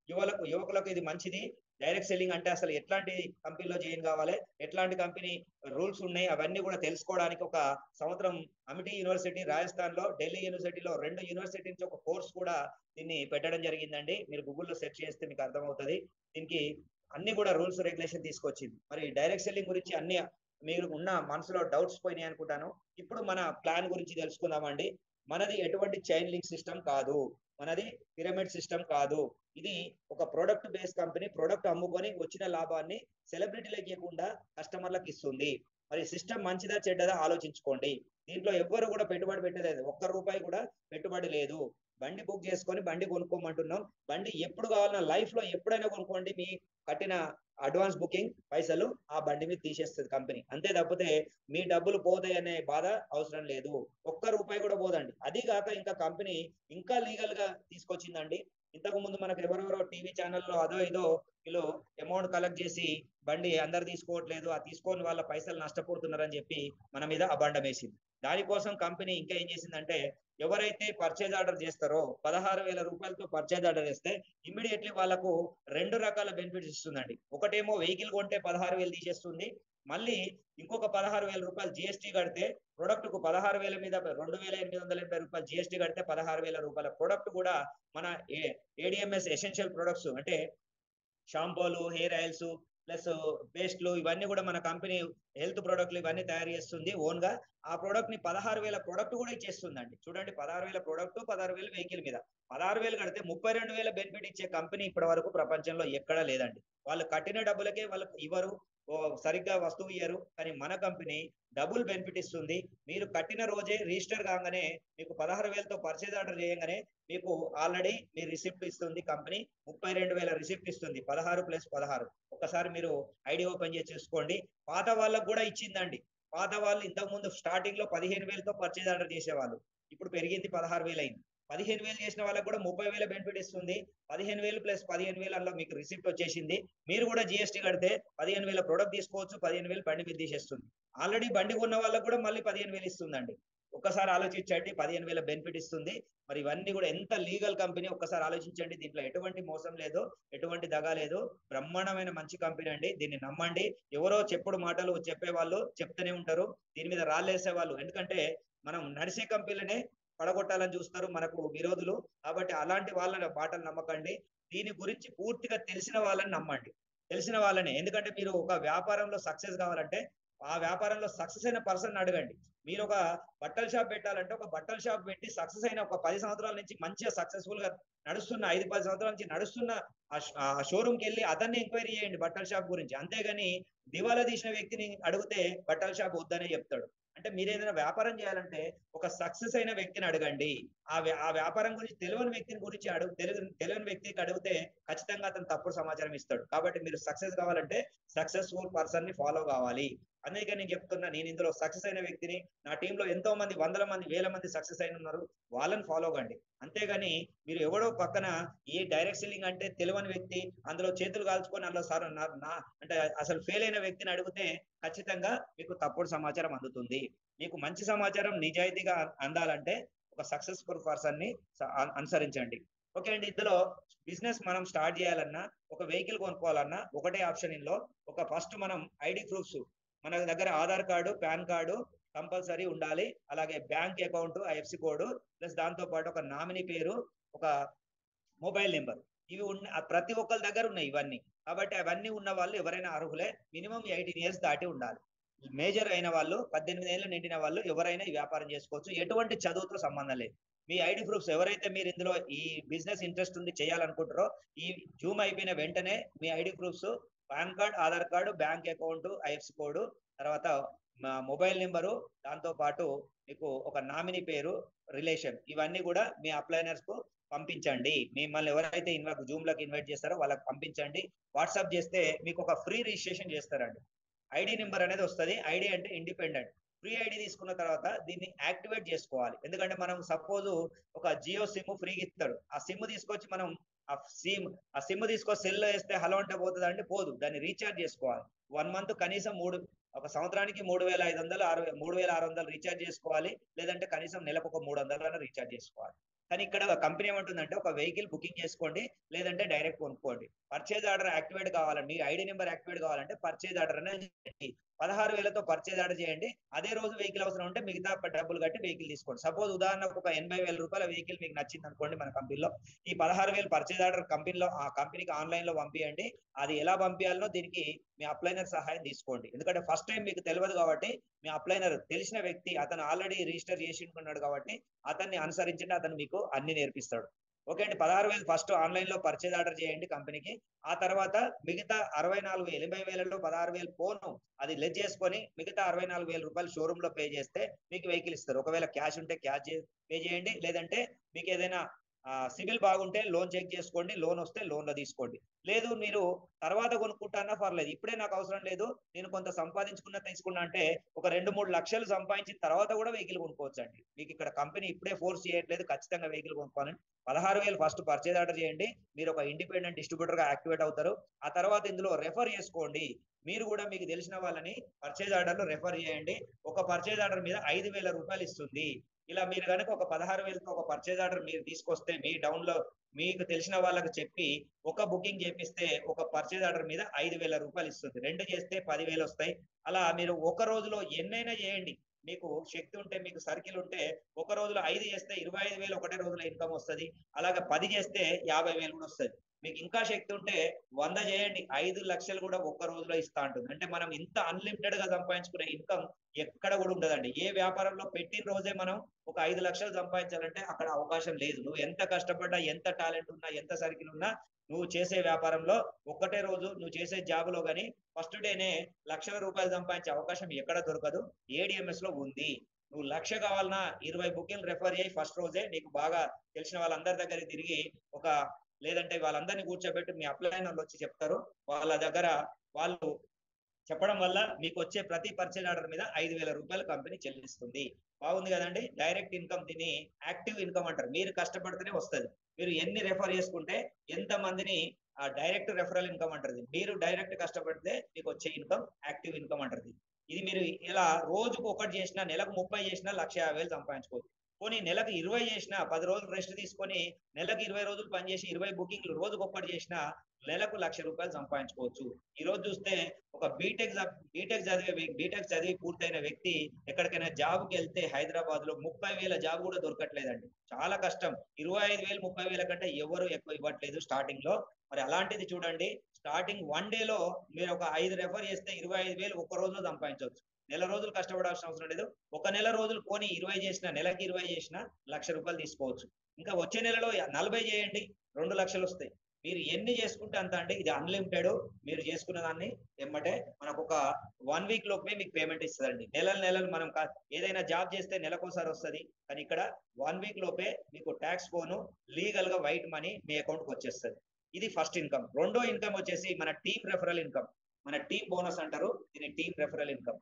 యువకులకు ఇది మంచిది. డైరెక్ట్ సెల్లింగ్ అంటే అసలు ఎట్లాంటి కంపెనీలో జాయిన్ కావాలి, ఎట్లాంటి కంపెనీ రూల్స్ ఉన్నాయి, అవన్నీ కూడా తెలుసుకోవడానికి ఒక సంవత్సరం అమిటీ యూనివర్సిటీ రాజస్థాన్ లో, ఢిల్లీ యూనివర్సిటీలో 2 యూనివర్సిటీ నుంచి ఒక కోర్స్ కూడా దీన్ని పెట్టడం జరిగిందండి. మీరు గూగుల్లో సెర్చ్ చేస్తే మీకు అర్థమవుతుంది. దీనికి అన్ని కూడా రూల్స్ రెగ్యులేషన్ తీసుకొచ్చింది. మరి డైరెక్ట్ సెల్లింగ్ గురించి అన్ని మీరు ఉన్న మనసులో డౌట్స్ పోయినాయి అనుకుంటాను. ఇప్పుడు మన ప్లాన్ గురించి తెలుసుకుందామండి. మనది ఎటువంటి చైన్ లింక్ సిస్టమ్ కాదు, మనది పిరమిడ్ సిస్టమ్ కాదు. ఇది ఒక ప్రొడక్ట్ బేస్ కంపెనీ. ప్రొడక్ట్ అమ్ముకొని వచ్చిన లాభాన్ని సెలబ్రిటీలకు ఇవ్వకుండా కస్టమర్లకు ఇస్తుంది. మరి సిస్టమ్ మంచిదా చెడ్డదా ఆలోచించుకోండి. దీంట్లో ఎవ్వరు కూడా పెట్టుబడి పెట్టలేదు, ₹1 కూడా పెట్టుబడి లేదు. బండి బుక్ చేసుకొని బండి కొనుక్కోమంటున్నాం. బండి ఎప్పుడు కావాలన్నా లైఫ్ లో ఎప్పుడైనా కొనుక్కోండి. మీ కట్టిన అడ్వాన్స్ బుకింగ్ పైసలు ఆ బండి మీద తీసేస్తుంది కంపెనీ. అంతే తప్పితే మీ డబ్బులు పోతాయి అనే బాధ అవసరం లేదు. ₹1 కూడా పోదండి. అది కాక ఇంకా కంపెనీ ఇంకా లీగల్ గా తీసుకొచ్చిందండి. ఇంతకు ముందు మనకు ఎవరెవరో టీవీ ఛానల్లో అదో ఇదో వీళ్ళు అమౌంట్ కలెక్ట్ చేసి బండి అందరు తీసుకోవట్లేదు, ఆ తీసుకొని వాళ్ళ పైసలు నష్టపోతున్నారని చెప్పి మన మీద అబండం వేసింది. దానికోసం కంపెనీ ఇంకా ఏం చేసిందంటే, ఎవరైతే పర్చేజ్ ఆర్డర్ చేస్తారో ₹16,000 పర్చేజ్ ఆర్డర్ చేస్తే ఇమ్మీడియట్లీ వాళ్ళకు 2 రకాల బెనిఫిట్స్ ఇస్తుందండి. ఒకటేమో వెహికల్ కొంటే 16,000 తీసేస్తుంది. మళ్ళీ ఇంకొక ₹16,000 జిఎస్టీ కడితే ప్రొడక్ట్ కు 16,000 మీద ₹2,880 జిఎస్టీ కడితే ₹16,000 ప్రొడక్ట్ కూడా మన ఏడిఎంఎస్ ఎసెన్షియల్ ప్రొడక్ట్స్ అంటే షాంపూలు, హెయిర్ ఆయిల్స్ ప్లస్ పేస్ట్లు ఇవన్నీ కూడా మన కంపెనీ హెల్త్ ప్రొడక్ట్లు ఇవన్నీ తయారు చేస్తుంది ఓన్ గా. ఆ ప్రొడక్ట్ ని 16,000 ప్రొడక్ట్ కూడా ఇచ్చేస్తుందండి. చూడండి 16,000 ప్రొడక్ట్, 16,000 వెహికల్ మీద. 16,000 కడితే 32,000 బెనిఫిట్ ఇచ్చే కంపెనీ ఇప్పటి వరకు ప్రపంచంలో ఎక్కడా లేదండి. వాళ్ళు కట్టిన డబ్బులకే వాళ్ళకి ఇవ్వరు, సరిగ్గా వస్తువు ఇయ్యరు. కానీ మన కంపెనీ డబుల్ బెనిఫిట్ ఇస్తుంది. మీరు కట్టిన రోజే రిజిస్టర్ కాగానే మీకు 16,000తో పర్చేజ్ ఆర్డర్ చేయగానే మీకు ఆల్రెడీ మీ రిసిప్ట్ ఇస్తుంది కంపెనీ. 32,000 రిసిప్ట్ ఇస్తుంది. 16+16. ఒకసారి మీరు ఐడి ఓపెన్ చేసి చూసుకోండి. పాత వాళ్ళకు కూడా ఇచ్చిందండి. పాత వాళ్ళు ఇంతకు ముందు స్టార్టింగ్ లో 15,000తో పర్చేజ్ ఆర్డర్ చేసేవాళ్ళు. ఇప్పుడు పెరిగింది 16,000 అయింది. 15,000 చేసిన వాళ్ళకు కూడా 30,000 బెనిఫిట్ ఇస్తుంది. 15,000+15,000 అందులో మీకు రిసిప్ట్ వచ్చేసింది. మీరు కూడా జిఎస్టీ కడితే 15,000 ప్రొడక్ట్ తీసుకోవచ్చు, 15,000 బండి మీద తీసేస్తుంది. ఆల్రెడీ బండి కొన్న వాళ్ళకు కూడా మళ్ళీ 15,000 ఇస్తుందండి. ఒక్కసారి ఆలోచించండి, 15,000 బెనిఫిట్ ఇస్తుంది. మరి ఇవన్నీ కూడా ఎంత లీగల్ కంపెనీ ఒక్కసారి ఆలోచించండి. దీంట్లో ఎటువంటి మోసం లేదు, ఎటువంటి దగా లేదు. బ్రహ్మాండమైన మంచి కంపెనీ అండి. దీన్ని నమ్మండి. ఎవరో చెప్పుడు మాటలు చెప్పేవాళ్ళు చెప్తూనే ఉంటారు, దీని మీద రాళ్ళేసే వాళ్ళు. ఎందుకంటే మనం నడిసే కంపెనీలనే పడగొట్టాలని చూస్తారు మనకు విరోధులు. కాబట్టి అలాంటి వాళ్ళ మాటలు నమ్మకండి. దీని గురించి పూర్తిగా తెలిసిన వాళ్ళని నమ్మండి. తెలిసిన వాళ్ళని. ఎందుకంటే మీరు ఒక వ్యాపారంలో సక్సెస్ కావాలంటే ఆ వ్యాపారంలో సక్సెస్ అయిన పర్సన్ అడగండి. మీరు ఒక బట్టల షాప్ పెట్టాలంటే ఒక బట్టల షాప్ పెట్టి సక్సెస్ అయిన ఒక 10 సంవత్సరాల నుంచి మంచిగా సక్సెస్ఫుల్ గా నడుస్తున్న 5-10 సంవత్సరాల నుంచి నడుస్తున్న ఆ షోరూమ్ కి వెళ్ళి అతన్ని ఎంక్వైరీ చేయండి బట్టల షాప్ గురించి. అంతేగాని దివాలా తీసిన వ్యక్తిని అడిగితే బట్టల షాప్ వద్దనే చెప్తాడు. అంటే మీరు ఏదైనా వ్యాపారం చేయాలంటే ఒక సక్సెస్ అయిన వ్యక్తిని అడగండి. ఆ వ్యాపారం గురించి తెలియని వ్యక్తిని గురించి తెలియని వ్యక్తికి అడిగితే ఖచ్చితంగా అతను తప్పుడు సమాచారం ఇస్తాడు. కాబట్టి మీరు సక్సెస్ కావాలంటే సక్సెస్ఫుల్ పర్సన్ ని ఫాలో కావాలి. అందుకే నేను చెప్తున్నా, నేను ఇందులో సక్సెస్ అయిన వ్యక్తిని. నా టీంలో ఎంతో మంది 100 మంది 1000 మంది సక్సెస్ అయిన ఉన్నారు. వాళ్ళని ఫాలో కండి. అంతేగాని మీరు ఎవడో పక్కన ఈ డైరెక్ట్ సెల్లింగ్ అంటే తెలియని వ్యక్తి అందులో చేతులు కాల్చుకొని అందులో సార్ అంటే అసలు ఫెయిల్ అయిన వ్యక్తిని అడిగితే ఖచ్చితంగా మీకు తప్పుడు సమాచారం అందుతుంది. మీకు మంచి సమాచారం నిజాయితీగా అందాలంటే ఒక సక్సెస్ఫుల్ పర్సన్ ని అనుసరించండి. ఓకే అండి. ఇందులో బిజినెస్ మనం స్టార్ట్ చేయాలన్నా, ఒక వెహికల్ కొనుక్కోవాలన్నా ఒకటే ఆప్షన్. ఇందులో ఒక ఫస్ట్ మనం ఐడి ప్రూఫ్స్, మన దగ్గర Aadhaar card, pan card compulsory ఉండాలి. అలాగే bank account, IFC code plus దాంతో పాటు ఒక నామినీ పేరు, ఒక మొబైల్ నెంబర్. ఇవి ఉన్న ప్రతి ఒక్కరి దగ్గర ఉన్నాయి ఇవన్నీ. కాబట్టి అవన్నీ ఉన్న వాళ్ళు ఎవరైనా అర్హులే. మినిమం 18 ఇయర్స్ దాటి ఉండాలి. మేజర్ అయిన వాళ్ళు, 18 ఏళ్ళు నిండిన వాళ్ళు ఎవరైనా ఈ వ్యాపారం చేసుకోవచ్చు. ఎటువంటి చదువుతో సంబంధం లేదు. మీ ఐడి ప్రూఫ్స్ ఎవరైతే మీరు ఇందులో ఈ బిజినెస్ ఇంట్రెస్ట్ ఉండి చేయాలనుకుంటారో ఈ జూమ్ అయిపోయిన వెంటనే మీ ID proofs, PAN card, Aadhaar card, bank account, IFC code, తర్వాత మొబైల్ నెంబరు, దాంతో పాటు మీకు ఒక నామినీ పేరు, రిలేషన్, ఇవన్నీ కూడా మీ అప్లైనర్స్ కు పంపించండి. మిమ్మల్ని ఎవరైతే జూమ్ లోకి ఇన్వైట్ చేస్తారో వాళ్ళకి పంపించండి. వాట్సాప్ చేస్తే మీకు ఒక ఫ్రీ రిజిస్ట్రేషన్ చేస్తారండి. ఐడి నెంబర్ అనేది వస్తుంది. ఐడి అంటే ఇండిపెండెంట్. ఫ్రీ ఐడి తీసుకున్న తర్వాత దీన్ని యాక్టివేట్ చేసుకోవాలి. ఎందుకంటే మనం సపోజ్ ఒక జియో సిమ్ ఫ్రీగా ఇస్తాడు. ఆ సిమ్ తీసుకొచ్చి మనం ఆ సిమ్ తీసుకొచ్చి సెల్లో వేస్తే హలో అంటే పోతుందా అంటే పోదు. దాన్ని రీఛార్జ్ చేసుకోవాలి. 1 మంత్ కనీసం ఒక సంవత్సరానికి 3500 3600 రీఛార్జ్ చేసుకోవాలి. లేదంటే కనీసం నెలకు ఒక 300 రీఛార్జ్ చేసుకోవాలి. కానీ ఇక్కడ కంపెనీ ఏమంటుందంటే ఒక వెహికల్ బుకింగ్ చేసుకోండి, లేదంటే డైరెక్ట్ కొనుక్కోండి. పర్చేజ్ ఆర్డర్ యాక్టివేట్ కావాలండి, ఐడి నెంబర్ యాక్టివేట్ కావాలంటే పర్చేజ్ ఆర్డర్ అనేది 16,000తో పర్చేజ్ ఆర్డర్ చేయండి. అదే రోజు వెహికల్ అవసరం ఉంటే మిగతా డబ్బులు కట్టి వెహికల్ తీసుకోండి. సపోజ్ ఉదాహరణకు ఒక 80,000 రూపాయల వెహికల్ మీకు నచ్చింది అనుకోండి మన కంపెనీలో, ఈ 16,000 పర్చేజ్ ఆర్డర్ ఆ కంపెనీకి ఆన్లైన్ లో పంపించండి. అది ఎలా పంపించాలనో దీనికి మీ అప్లైనర్ సహాయం తీసుకోండి. ఎందుకంటే ఫస్ట్ టైం మీకు తెలియదు కాబట్టి మీ అప్లైనర్ తెలిసిన వ్యక్తి, అతను ఆల్రెడీ రిజిస్టర్ చేసి ఉన్నాడు కాబట్టి అతన్ని అనుసరించండి. అతను మీకు అన్ని నేర్పిస్తాడు. ఓకే అండి. 16,000 ఫస్ట్ ఆన్లైన్ లో పర్చేజ్ ఆర్డర్ చేయండి కంపెనీకి. ఆ తర్వాత మిగతా 64,000 80,000లో 16,000 పోను అది లెస్ చేసుకొని మిగతా 64,000 రూపాయలు షోరూమ్ లో పే చేస్తే మీకు వెహికల్ ఇస్తారు. ఒకవేళ క్యాష్ ఉంటే క్యాష్ పే చేయండి, లేదంటే మీకు ఏదైనా సివిల్ బాగుంటే లోన్ చెక్ చేసుకోండి. లోన్ వస్తే లోన్ లో తీసుకోండి. లేదు మీరు తర్వాత కొనుక్కుంటానా పర్లేదు, ఇప్పుడే నాకు అవసరం లేదు, నేను కొంత సంపాదించుకున్న తీసుకున్నా అంటే ఒక 2-3 లక్షలు సంపాదించిన తర్వాత కూడా వెహికల్ కొనుక్కోవచ్చు అండి. మీకు ఇక్కడ కంపెనీ ఇప్పుడే ఫోర్స్ చేయట్లేదు ఖచ్చితంగా వెహికల్ కొనుక్కోవాలని. 16,000 ఫస్ట్ పర్చేజ్ ఆర్డర్ చేయండి. మీరు ఒక ఇండిపెండెంట్ డిస్ట్రిబ్యూటర్ గా యాక్టివేట్ అవుతారు. ఆ తర్వాత ఇందులో రెఫర్ చేసుకోండి. మీరు కూడా మీకు తెలిసిన వాళ్ళని పర్చేజ్ ఆర్డర్ లో రెఫర్ చేయండి. ఒక పర్చేజ్ ఆర్డర్ మీద 5,000 రూపాయలు ఇస్తుంది. ఇలా మీరు కనుక ఒక 16,000తో ఒక పర్చేజ్ ఆర్డర్ మీరు తీసుకొస్తే మీ డౌన్ లో మీకు తెలిసిన వాళ్ళకి చెప్పి ఒక బుకింగ్ చేపిస్తే ఒక పర్చేజ్ ఆర్డర్ మీద 5,000 రూపాయలు ఇస్తుంది. 2 చేస్తే 10,000 వస్తాయి. అలా మీరు ఒక రోజులో ఎన్నైనా చేయండి. మీకు శక్తి ఉంటే, మీకు సర్కిల్ ఉంటే ఒక రోజులో 5 చేస్తే 25,000 ఒకటే రోజులో ఇన్కమ్ వస్తుంది. అలాగే 10 చేస్తే 50,000 కూడా వస్తుంది. మీకు ఇంకా శక్తి ఉంటే 100 చేయండి, 5 లక్షలు కూడా ఒక్క రోజులో ఇస్తా ఉంటుంది. అంటే మనం ఇంత అన్లిమిటెడ్ గా సంపాదించుకునే ఇన్కమ్ ఎక్కడ కూడా ఉండదండి. ఏ వ్యాపారంలో పెట్టిన రోజే మనం ఒక 5 లక్షలు సంపాదించాలంటే అక్కడ అవకాశం లేదు. నువ్వు ఎంత కష్టపడ్డా, ఎంత టాలెంట్ ఉన్నా, ఎంత సర్కిల్ ఉన్నా, నువ్వు చేసే వ్యాపారంలో ఒక్కటే రోజు నువ్వు చేసే జాబ్ లో గానీ ఫస్ట్ డేనే లక్షల రూపాయలు సంపాదించే అవకాశం ఎక్కడ దొరకదు. ఏడిఎంఎస్ లో ఉంది. నువ్వు 1,00,000 కావాలన్నా 20 బుకింగ్ రెఫర్ చేయి. ఫస్ట్ రోజే నీకు బాగా తెలిసిన వాళ్ళందరి దగ్గరికి తిరిగి లేదంటే వాళ్ళందరినీ కూర్చోబెట్టి మీ అప్లైనర్లు వచ్చి చెప్తారు. వాళ్ళ దగ్గర వాళ్ళు చెప్పడం వల్ల మీకు వచ్చే ప్రతి పర్చేజ్ ఆర్డర్ మీద 5,000 రూపాయలు కంపెనీ చెల్లిస్తుంది. బాగుంది కదండి. డైరెక్ట్ ఇన్కమ్, దీన్ని యాక్టివ్ ఇన్కమ్ అంటారు. మీరు కష్టపడితేనే వస్తుంది. మీరు ఎన్ని రెఫర్ చేసుకుంటే ఎంత మందిని డైరెక్ట్ రెఫరల్ ఇన్కమ్ అంటారు. మీరు డైరెక్ట్ కష్టపడితే మీకు వచ్చే ఇన్కమ్ యాక్టివ్ ఇన్కమ్ అంటారు. ఇది మీరు ఇలా రోజుకు ఒకటి చేసినా, నెలకు 30 చేసినా 1,50,000 సంపాదించుకోవచ్చు. పోనీ నెలకు 20 చేసినా, 10 రోజులు రెస్ట్ తీసుకొని నెలకు 20 రోజులు పనిచేసి 20 బుకింగ్లు రోజుకు ఒక్కటి చేసినా నెలకు 1,00,000 రూపాయలు సంపాదించుకోవచ్చు. ఈ రోజు చూస్తే ఒక బీటెక్ చదివి పూర్తయిన వ్యక్తి ఎక్కడికైనా జాబ్కి వెళ్తే హైదరాబాద్ లో 30,000 జాబ్ కూడా దొరకట్లేదండి. చాలా కష్టం. 25,000 30,000 కంటే ఎవరు ఎక్కువ ఇవ్వట్లేదు స్టార్టింగ్ లో. మరి అలాంటిది చూడండి, స్టార్టింగ్ 1 డేలో మీరు ఒక 5 రెఫర్ చేస్తే 25,000 ఒక్క రోజులో సంపాదించవచ్చు. నెల రోజులు కష్టపడాల్సిన అవసరం లేదు. ఒక నెల రోజులు పోనీ 20 చేసినా, నెలకి 20 చేసినా 1,00,000 రూపాయలు తీసుకోవచ్చు. ఇంకా వచ్చే నెలలో 40 చేయండి, 2 లక్షలు వస్తాయి. మీరు ఎన్ని చేసుకుంటే అంత అండి. ఇది అన్లిమిటెడ్. మీరు చేసుకున్న దాన్ని ఎమ్మటే మనకు ఒక 1 వీక్ లోపే మీకు పేమెంట్ ఇస్తుందండి. నెలలు మనం ఏదైనా జాబ్ చేస్తే నెలకోసారి వస్తుంది. కానీ ఇక్కడ 1 వీక్ లోపే మీకు ట్యాక్స్ పోను లీగల్ గా వైట్ మనీ మీ అకౌంట్ కి వచ్చేస్తుంది. ఇది ఫస్ట్ ఇన్కమ్. రెండో ఇన్కమ్ వచ్చేసి మన టీమ్ రెఫరల్ ఇన్కమ్. మన టీమ్ బోనస్ అంటారు దీన్ని, టీమ్ రెఫరల్ ఇన్కమ్.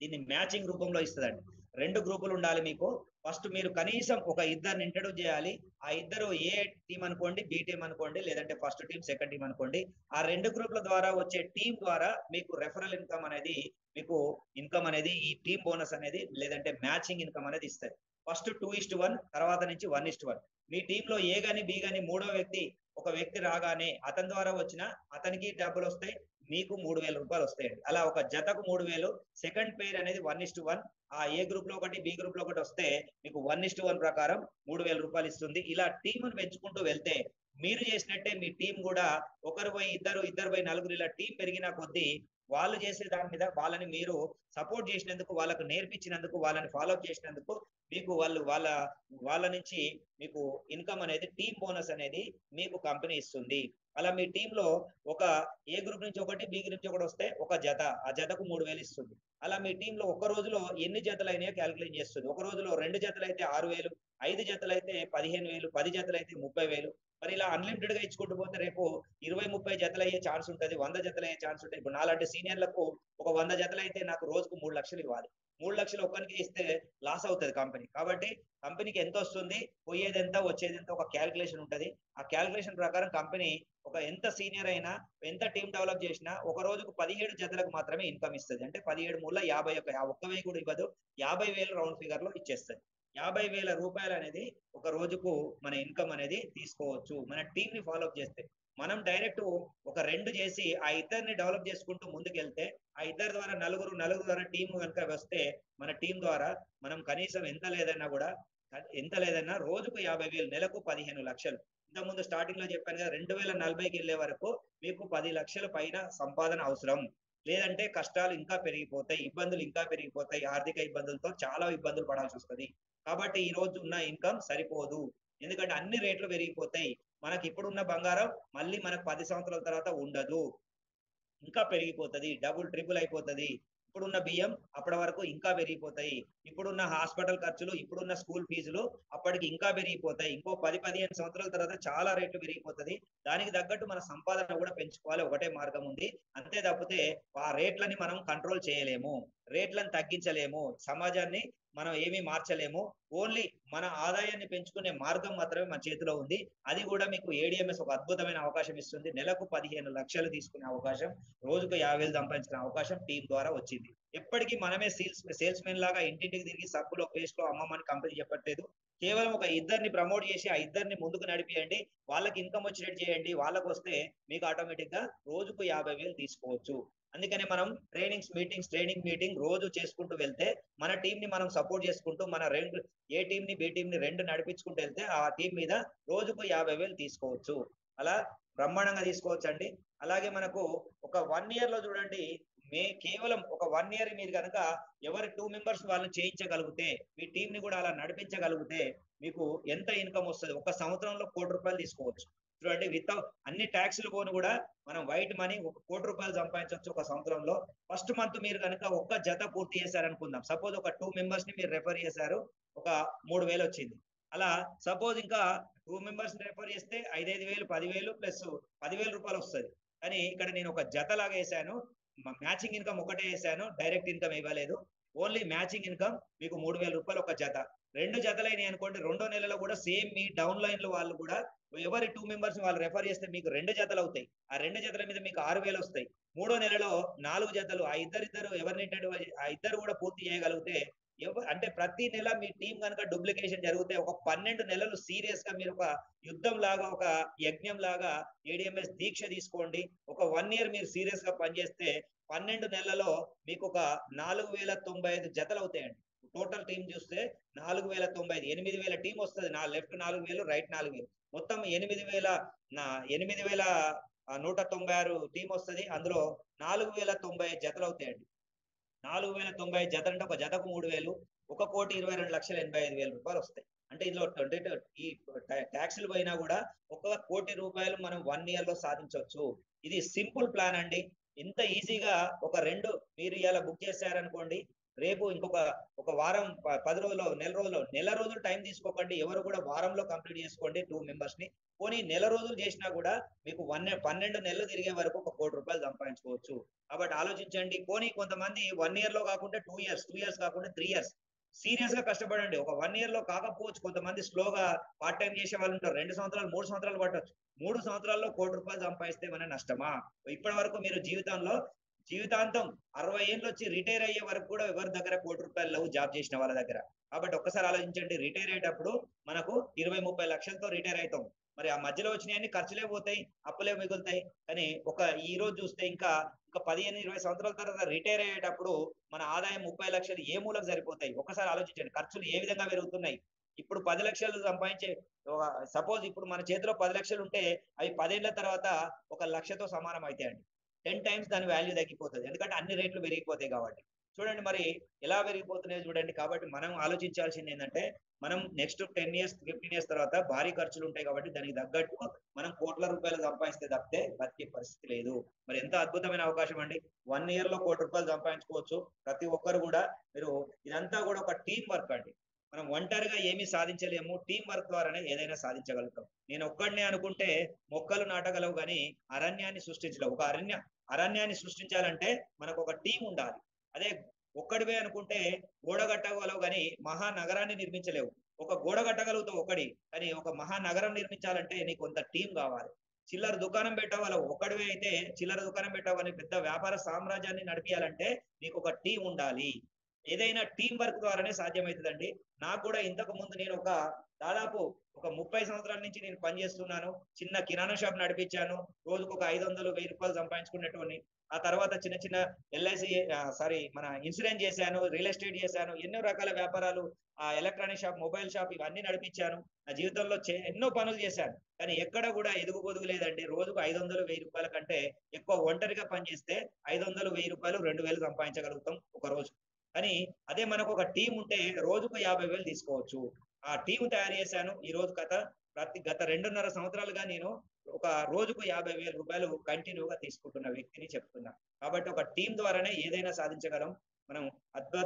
దీన్ని మ్యాచింగ్ రూపంలో ఇస్తుందండి. 2 గ్రూపులు ఉండాలి మీకు. ఫస్ట్ మీరు కనీసం ఒక ఇద్దరిని ఇంట్రడ్యూస్ చేయాలి. ఆ ఇద్దరు ఏ టీం అనుకోండి, బి టీం అనుకోండి, లేదంటే ఫస్ట్ టీం సెకండ్ టీం అనుకోండి. ఆ 2 గ్రూపుల ద్వారా వచ్చే టీం ద్వారా మీకు రెఫరల్ ఇన్కమ్ అనేది, మీకు ఇన్కమ్ అనేది, ఈ టీం బోనస్ అనేది లేదంటే మ్యాచింగ్ ఇన్కమ్ అనేది ఇస్తారు. ఫస్ట్ 2:1, తర్వాత నుంచి 1:1. మీ టీంలో ఏ గాని బి గాని మూడో వ్యక్తి ఒక వ్యక్తి రాగానే అతని ద్వారా వచ్చిన అతనికి డబ్బులు వస్తాయి, మీకు 3,000 రూపాయలు వస్తాయండి. అలా ఒక జతకు 3,000. సెకండ్ పేర్ అనేది 1:1. ఆ ఏ గ్రూప్ లో ఒకటి, బి గ్రూప్ లో ఒకటి వస్తే మీకు 1:1 ప్రకారం 3,000 రూపాయలు ఇస్తుంది. ఇలా టీమును పెంచుకుంటూ వెళ్తే మీరు చేసినట్టే మీ టీం కూడా ఒకరు పోయి ఇద్దరు పోయి నలుగురు, ఇలా టీం పెరిగిన కొద్దీ వాళ్ళు చేసే దాని మీద వాళ్ళని మీరు సపోర్ట్ చేసినందుకు, వాళ్ళకు నేర్పించినందుకు, వాళ్ళని ఫాలో అప్ చేసినందుకు మీకు వాళ్ళ నుంచి మీకు ఇన్కమ్ అనేది, టీం బోనస్ అనేది మీకు కంపెనీ ఇస్తుంది. అలా మీ టీంలో ఒక ఏ గ్రూప్ నుంచి ఒకటి, బి గ్రూప్ నుంచి ఒకటి వస్తే ఒక జత, ఆ జతకు 3,000 ఇస్తుంది. అలా మీ టీంలో ఒక రోజులో ఎన్ని జతలు అయినాయో క్యాలిక్యులేట్ చేస్తుంది. ఒక రోజులో 2 జతలు అయితే 6,000, 5 జతలైతే 15,000, 10 జతలైతే 30,000. మరి ఇలా అన్లిమిటెడ్ గా ఇచ్చుకుంటూ పోతే రేపు 20, 30 జతలయ్యే ఛాన్స్ ఉంటది. 100 జతలయ్యే ఛాన్స్ ఉంటాయి. ఇప్పుడు నాలాంటి సీనియర్లకు ఒక 100 జతలైతే నాకు రోజుకు 3,00,000 ఇవ్వాలి. 3,00,000 ఒక్కనికి ఇస్తే లాస్ అవుతది కంపెనీ. కాబట్టి కంపెనీకి ఎంతొస్తుంది, పోయేదెంత, వచ్చేదెంత ఒక క్యాలిక్యులేషన్ ఉంటది. ఆ క్యాలిక్యులేషన్ ప్రకారం కంపెనీ ఒక ఎంత సీనియర్ అయినా, ఎంత టీమ్ డెవలప్ చేసినా ఒక రోజుకు 17 జతలకు మాత్రమే ఇన్‌కమ్ ఇస్తది. అంటే 17 మూల 51 ఆ ఒక్క 1000 కూడా ఇవ్వదు. 50,000 రౌండ్ ఫిగర్‌లో ఇచ్చేస్తది. రూ. 50,000 అనేది ఒక రోజుకు మన ఇన్‌కమ్ అనేది తీసుకోవచ్చు. మన టీమ్‌ని ఫాలో అప్ చేస్తే. మనం డైరెక్ట్ ఒక 2 చేసి ఆ ఇద్దరిని డెవలప్ చేసుకుంటూ ముందుకెళ్తే, ఆ ఇద్దరి ద్వారా నలుగురు, నలుగురు ద్వారా టీమ్ గనుక వస్తే, మన టీమ్ ద్వారా మనం కనీసం ఎంత లేదన్నా రోజుకు 50,000, నెలకు 15,00,000. ఇంతకుముందు స్టార్టింగ్‌లో చెప్పాను కదా! 2040కెళ్ళే వరకు మీకు 10,00,000 పైన సంపాదన అవసరం. లేదంటే కష్టాలు ఇంకా పెరిగిపోతాయి. ఇబ్బందులు ఇంకా పెరిగిపోతాయి. ఆర్థిక ఇబ్బందులతో చాలా ఇబ్బందులు పడాల్సొస్తది. కాబట్టి ఈ రోజు ఉన్న ఇన్‌కమ్ సరిపోదు. ఎందుకంటే అన్ని రేట్లు పెరిగిపోతాయి. మనకిప్పుడున్న బంగారం మళ్ళీ మనకు 10 సంవత్సరాల తర్వాత ఉండదు. ఇంకా పెరిగిపోతది. డబుల్, ట్రిపుల్ అయిపోతది. ఇప్పుడున్న బియ్యం అప్పటి వరకు ఇంకా పెరిగిపోతాయి. ఇప్పుడున్న హాస్పిటల్ ఖర్చులు, ఇప్పుడున్న స్కూల్ ఫీజులు అప్పటికి ఇంకా పెరిగిపోతాయి. ఇంకో 10, 15 సంవత్సరాల తర్వాత చాలా రేట్లు పెరిగిపోతది. దానికి తగ్గట్టు మన సంపాదన కూడా పెంచుకోవాలి. ఒకటే మార్గం ఉంది. అంతే తప్పితే ఆ రేట్లని మనం కంట్రోల్ చేయలేము. రేట్లను తగ్గించలేము. సమాజాన్ని మనం ఏమీ మార్చలేము. ఓన్లీ మన ఆదాయాన్ని పెంచుకునే మార్గం మాత్రమే మన చేతిలో ఉంది. అది కూడా మీకు ఏడీఎంఎస్ ఒక అద్భుతమైన అవకాశం ఇస్తుంది. నెలకు 15,00,000 తీసుకునే అవకాశం, రోజుకు 50,000 సంపాదించుకునే అవకాశం టీమ్ ద్వారా వచ్చింది. ఎప్పటికీ మనమే సేల్స్‌మెన్ లాగా ఇంటింటికి తిరిగి సబ్బులో, పేస్ట్‌లో అమ్మమని కంపెనీ చెప్పట్లేదు. కేవలం ఒక ఇద్దరిని ప్రమోట్ చేసి, ఆ ఇద్దరిని ముందుకు నడిపియండి. వాళ్ళకి ఇన్‌కమ్ వచ్చేటట్టు చేయండి. వాళ్ళకొస్తే మీకు ఆటోమేటిక్‌గా రోజుకు 50,000 తీసుకోవచ్చు. అందుకనే మనం ట్రైనింగ్ మీటింగ్ రోజు చేసుకుంటూ వెళ్తే, మన టీమ్‌ని మనం సపోర్ట్ చేసుకుంటూ, ఏ టీమ్‌ని, బి టీమ్‌ని 2 నడిపించుకుంటూ వెళ్తే, ఆ టీమ్ మీద రోజుకు 50,000 తీసుకోవచ్చు. అలా బ్రహ్మాండంగా తీసుకోవచ్చండి. అలాగే మనకు ఒక 1 ఇయర్‌లో చూడండి, కేవలం ఒక 1 ఇయర్ మీరు గనక ఎవరి 2 మెంబర్స్ వాళ్ళని చేయించగలిగితే, మీ టీమ్‌ని కూడా అలా నడిపించగలిగితే, మీకు ఎంత ఇన్‌కమ్ వస్తది? ఒక సంవత్సరంలో రూ. 1,00,00,000 తీసుకోవచ్చు. చూడండి అన్ని టాక్స్‌లు పోను కూడా మనం వైట్ మనీ ఒక రూ. 1,00,00,000 సంపాదించొచ్చు ఒక సంవత్సరంలో. ఫస్ట్ మంత్ మీరు గనక ఒక్క జత పూర్తి చేశారనుకుందాం. సపోజ్ ఒక 2 మెంబర్స్‌ని మీరు రిఫర్ చేశారు. ఒక 3,000 వచ్చింది. అలా సపోజ్ ఇంకా 2 మెంబర్స్‌ని రిఫర్ చేస్తే 5, 5,000, 10,000 ప్లస్ రూ. 10,000 వస్తది. కానీ ఇక్కడ నేను ఒక జతలాగా ఏసాను. మ్యాచింగ్ ఇన్‌కమ్ ఒకటే ఏసాను. డైరెక్ట్ ఇన్‌కమ్ ఇవ్వలేదు. ఓన్లీ మ్యాచింగ్ ఇన్‌కమ్ మీకు రూ. 3,000 ఒక జత. 2 జతలైనయి అనుకోండి. రెండో నెలలో కూడా సేమ్ మీ డౌన్ లైన్‌లో వాళ్ళు కూడా ఎవరి 2 మెంబర్స్ వాళ్ళు రిఫర్ చేస్తే మీకు 2 జతలవుతాయి. ఆ 2 జతల మీద మీకు 6,000 వస్తాయి. మూడో నెలలో 4 జతలు ఆ ఇద్దరిద్దరు ఆ ఇద్దరు కూడా పూర్తి చేయగలిగితే అంటే ప్రతి నెల మీ టీమ్ గనుక డూప్లికేషన్ జరిగితే ఒక 12 నెలలు సీరియస్‌గా మీరు ఒక యుద్ధం లాగా, ఒక యజ్ఞం లాగా ఏడీఎంఎస్ దీక్ష తీసుకోండి. ఒక 1 ఇయర్ మీరు సీరియస్‌గా పనిచేస్తే 12 నెలల్లో మీకొక 4,095 జతలవుతాయండి. టోటల్ టీమ్ చూస్తే 4,095 8,000 టీమ్ వస్తది. లెఫ్ట్ 4,000 రైట్ 4,000 మొత్తం 196 టీమ్ వస్తది. అందులో 4,095 జతలవుతాయండి. 4,095 జతలంటే ఒక జతకు 3,000 1,22,85,000 వస్తాయి. అంటే ఇందులో 22 ఈ టాక్స్‌లు పోయినా గూడా ఒక రూ. 1,00,00,000 మనం 1 ఇయర్‌లో సాధించొచ్చు. ఇది సింపుల్ ప్లాన్ అండి. ఇంత ఈజీగా ఒక 2 మీరు ఇయాల బుక్ చేశారనుకోండి. రేపు ఒక వారం 10 రోజులో, నెల రోజులు టైం తీసుకోకండి. ఎవరు కూడా వారంలో కంప్లీట్ చేసుకోండి 2 మెంబర్స్‌ని. పోనీ నెల రోజులు చేసినా గూడా మీకు 12 నెలలు తిరిగే వరకు ఒక రూ. 1,00,00,000 సంపాదించుకోవచ్చు. కాబట్టి ఆలోచించండి. పోనీ కొంతమంది 1 ఇయర్‌లో కాకుండా 2 ఇయర్స్ కాకుండా 3 ఇయర్స్ సీరియస్‌గా కష్టపడండి. ఒక 1 ఇయర్‌లో కాకపోవచ్చు. కొంతమంది స్లోగా పార్ట్ టైమ్ చేసే వాళ్ళుంటారు. 2 సంవత్సరాలు, 3 సంవత్సరాలు పట్టొచ్చు. 3 సంవత్సరాల్లో రూ. 1,00,00,000 సంపాదిస్తే ఏమన్నా నష్టమా? ఇప్పటి వరకు మీరు జీవితాంతం 60 ఏండ్లొచ్చి రిటైర్ అయ్యే వరకు కూడా ఎవరి దగ్గర రూ. 1,00,00,000 లేవు జాబ్ చేసిన వాళ్ళ దగ్గర. కాబట్టి ఒక్కసారి ఆలోచించండి. రిటైర్ అయ్యేటప్పుడు మనకు 20, 30 లక్షలతో రిటైర్ అయితాం. మరి ఆ మధ్యలో వచ్చినయన్ని ఖర్చులే పోతాయి. అప్పులే మిగులుతాయి. కానీ ఈ రోజు చూస్తే ఇంకా 15, 20 సంవత్సరాల తర్వాత రిటైర్ అయ్యేటప్పుడు మన ఆదాయం 30 లక్షలు ఏ మూలకు సరిపోతాయి? ఒక్కసారి ఆలోచించండి. ఖర్చులు ఏ విధంగా పెరుగుతున్నాయి? ఇప్పుడు 10 లక్షలు సంపాదించే సపోజ్ ఇప్పుడు మన చేతిలో 10 లక్షలు ఉంటే అవి 10 ఏళ్ల తర్వాత 1,00,000తో సమానం అయితాయండి. 10 టైమ్స్ దాని వాల్యూ తగ్గిపోతది. ఎందుకంటే అన్ని రేట్లు పెరిగిపోతాయి కాబట్టి. చూడండి మరి ఎలా పెరిగిపోతున్నాయో చూడండి. కాబట్టి మనం ఆలోచించాల్సిందేంటంటే మనం నెక్స్ట్ 10 ఇయర్స్, 15 ఇయర్స్ తర్వాత భారీ ఖర్చులుంటాయి కాబట్టి దానికి తగ్గట్టు మనం కోట్ల రూపాయలు సంపాదిస్తే తప్పితే బతికే పరిస్థితి లేదు. మరి ఎంత అద్భుతమైన అవకాశం అండి. 1 ఇయర్‌లో రూ. 1,00,00,000 సంపాదించుకోవచ్చు. ప్రతి ఒక్కరు గూడా ఇదంతా గూడా ఒక టీమ్ వర్క్ అండి. మనం ఒంటరిగా ఏమీ సాధించలేము. టీమ్ వర్క్ ద్వారానే ఏదైనా సాధించగలుగుతాం. నేను ఒక్కడినే అనుకుంటే మొక్కలు నాటగలవు గాని అరణ్యాన్ని సృష్టించలేవు. ఒక అరణ్యాన్ని సృష్టించాలంటే మనకు ఒక టీమ్ ఉండాలి. అదే ఒక్కడివే అనుకుంటే గోడ కట్టగలవు గాని మహానగరాన్ని నిర్మించలేవు. ఒక గోడ కట్టగలుగుతావు ఒక్కడి. కానీ ఒక మహానగరం నిర్మించాలంటే నీకు కొంత టీమ్ కావాలి. చిల్లర దుకాణం పెట్టగలవు. ఒక్కడివే అయితే చిల్లర దుకాణం పెట్టావు కానీ పెద్ద వ్యాపార సామ్రాజ్యాన్ని నడిపియాలంటే నీకు ఒక టీమ్ ఉండాలి. ఏదైనా టీం వర్క్ ద్వారానే సాధ్యమవుతుందండి. నాకు కూడా ఇంతకు ముందు నేను దాదాపు ఒక 30 సంవత్సరాల నుంచి నేను పనిచేస్తున్నాను. చిన్న కిరాణా షాప్ నడిపించాను. రోజుకు ఒక 500, 1000 సంపాదించుకునేటోడిని. ఆ తర్వాత చిన్న చిన్న ఎల్ఐసి మన ఇన్సూరెన్స్ చేశాను, రియల్ ఎస్టేట్ చేశాను. ఎన్నో రకాల వ్యాపారాలు ఎలక్ట్రానిక్ షాప్, మొబైల్ షాప్ ఇవన్నీ నడిపించాను. నా జీవితంలో ఎన్నో పనులు చేశాను. కానీ ఎక్కడ కూడా ఎదుగు పొదుగు లేదండి. రోజుకు 500, 1000 కంటే ఎక్కువ ఒంటరిగా పనిచేస్తే 500, 1000, 2000 సంపాదించగలుగుతాం ఒక రోజు. కానీ అదే మనకు ఒక టీం ఉంటే రోజుకు 50,000 తీసుకోవచ్చు. ఆ టీం తయారు చేశాను. ఈ రోజు గత 2.5 సంవత్సరాలుగా నేను ఒక రోజుకు 50,000 రూపాయలు కంటిన్యూగా తీసుకుంటున్న వ్యక్తిని చెప్తున్నా. కాబట్టి ఒక టీం ద్వారానే ఏదైనా సాధించగలం. మనం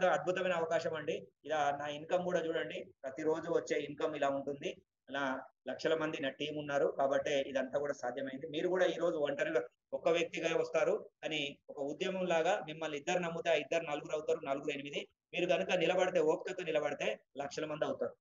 అద్భుతమైన అవకాశం అండి. ఇలా నా ఇన్కమ్ కూడా చూడండి. ప్రతిరోజు వచ్చే ఇన్కమ్ ఇలా ఉంటుంది. అలా లక్షల మంది నా టీం ఉన్నారు. కాబట్టి ఇదంతా కూడా సాధ్యమైంది. మీరు కూడా ఈ రోజు ఒంటరిగా ఒక్క వ్యక్తిగా వస్తారు. కానీ ఒక ఉద్యమం లాగా మిమ్మల్ని ఇద్దరు నమ్ముతే ఆ ఇద్దరు నలుగురు అవుతారు. నలుగురు 8. మీరు కనుక నిలబడితే ఓపికతో నిలబడితే లక్షల మంది అవుతారు.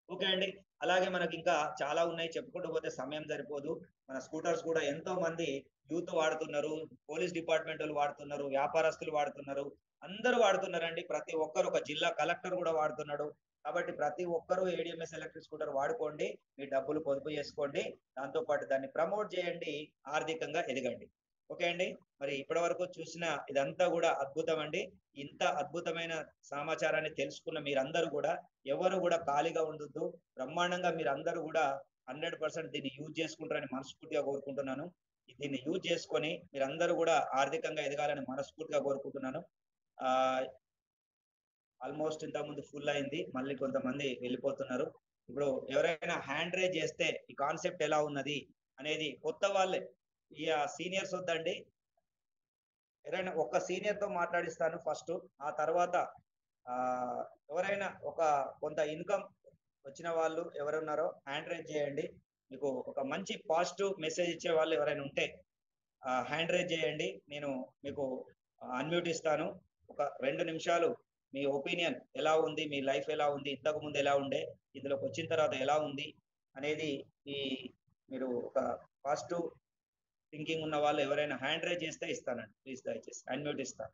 ఓకే అండి. అలాగే మనకి ఇంకా చాలా ఉన్నాయి. చెప్పుకుంటూ పోతే సమయం సరిపోదు. మన స్కూటర్స్ కూడా ఎంతో మంది యూత్ వాడుతున్నారు. పోలీస్ డిపార్ట్మెంట్ వాళ్ళు వాడుతున్నారు. వ్యాపారస్తులు వాడుతున్నారు. అందరూ వాడుతున్నారండి. ప్రతి ఒక్కరు ఒక జిల్లా కలెక్టర్ కూడా వాడుతున్నాడు. కాబట్టి ప్రతి ఒక్కరూ ఏడీఎంఎస్ ఎలక్ట్రిక్ స్కూటర్ వాడుకోండి. మీ డబ్బులు పొదుపు చేసుకోండి. దాంతో పాటు దాన్ని ప్రమోట్ చేయండి. ఆర్థికంగా ఎదగండి. ఓకే అండి. మరి ఇప్పటివరకు చూసిన ఇదంతా కూడా అద్భుతం అండి. ఇంత అద్భుతమైన సమాచారాన్ని తెలుసుకున్న మీరందరూ కూడా ఎవరు కూడా ఖాళీగా ఉండొద్దు. బ్రహ్మాండంగా మీరందరూ కూడా 100% దీన్ని యూజ్ చేసుకుంటారని మనస్ఫూర్తిగా కోరుకుంటున్నాను. దీన్ని యూజ్ చేసుకొని మీరందరూ కూడా ఆర్థికంగా ఎదగాలని మనస్ఫూర్తిగా కోరుకుంటున్నాను. ఆహ్, ఆల్మోస్ట్ ఇంతకుముందు ఫుల్ అయింది. మళ్ళీ కొంతమంది వెళ్ళిపోతున్నారు. ఇప్పుడు ఎవరైనా హ్యాండ్ రైజ్ చేస్తే ఈ కాన్సెప్ట్ ఎలా ఉన్నది అనేది కొత్త వాళ్ళే సీనియర్స్ వద్దండి. ఎవరైనా ఒక్క సీనియర్‌తో మాట్లాడిస్తాను ఫస్టు. ఆ తర్వాత ఎవరైనా కొంత ఇన్‌కమ్ వచ్చిన వాళ్ళు ఎవరున్నారో హ్యాండ్ రైజ్ చేయండి. మీకు ఒక మంచి పాజిటివ్ మెసేజ్ ఇచ్చే వాళ్ళు ఎవరైనా ఉంటే హ్యాండ్ రైజ్ చేయండి. నేను మీకు అన్‌మ్యూట్ ఇస్తాను. ఒక 2 నిమిషాలు మీ ఒపీనియన్ ఎలా ఉంది? మీ లైఫ్ ఎలా ఉంది? ఇంతకుముందు ఎలా ఉండే? ఇందులోకొచ్చిన తర్వాత ఎలా ఉంది? అనేది ఈ మీరు ఒక పాజిటివ్ థింకింగ్ ఉన్న వాళ్ళు ఎవరైనా హ్యాండ్ రైజ్ చేస్తే ఇస్తానండి. ప్లీజ్ దయచేసి అన్‌మ్యూట్ ఇస్తాను.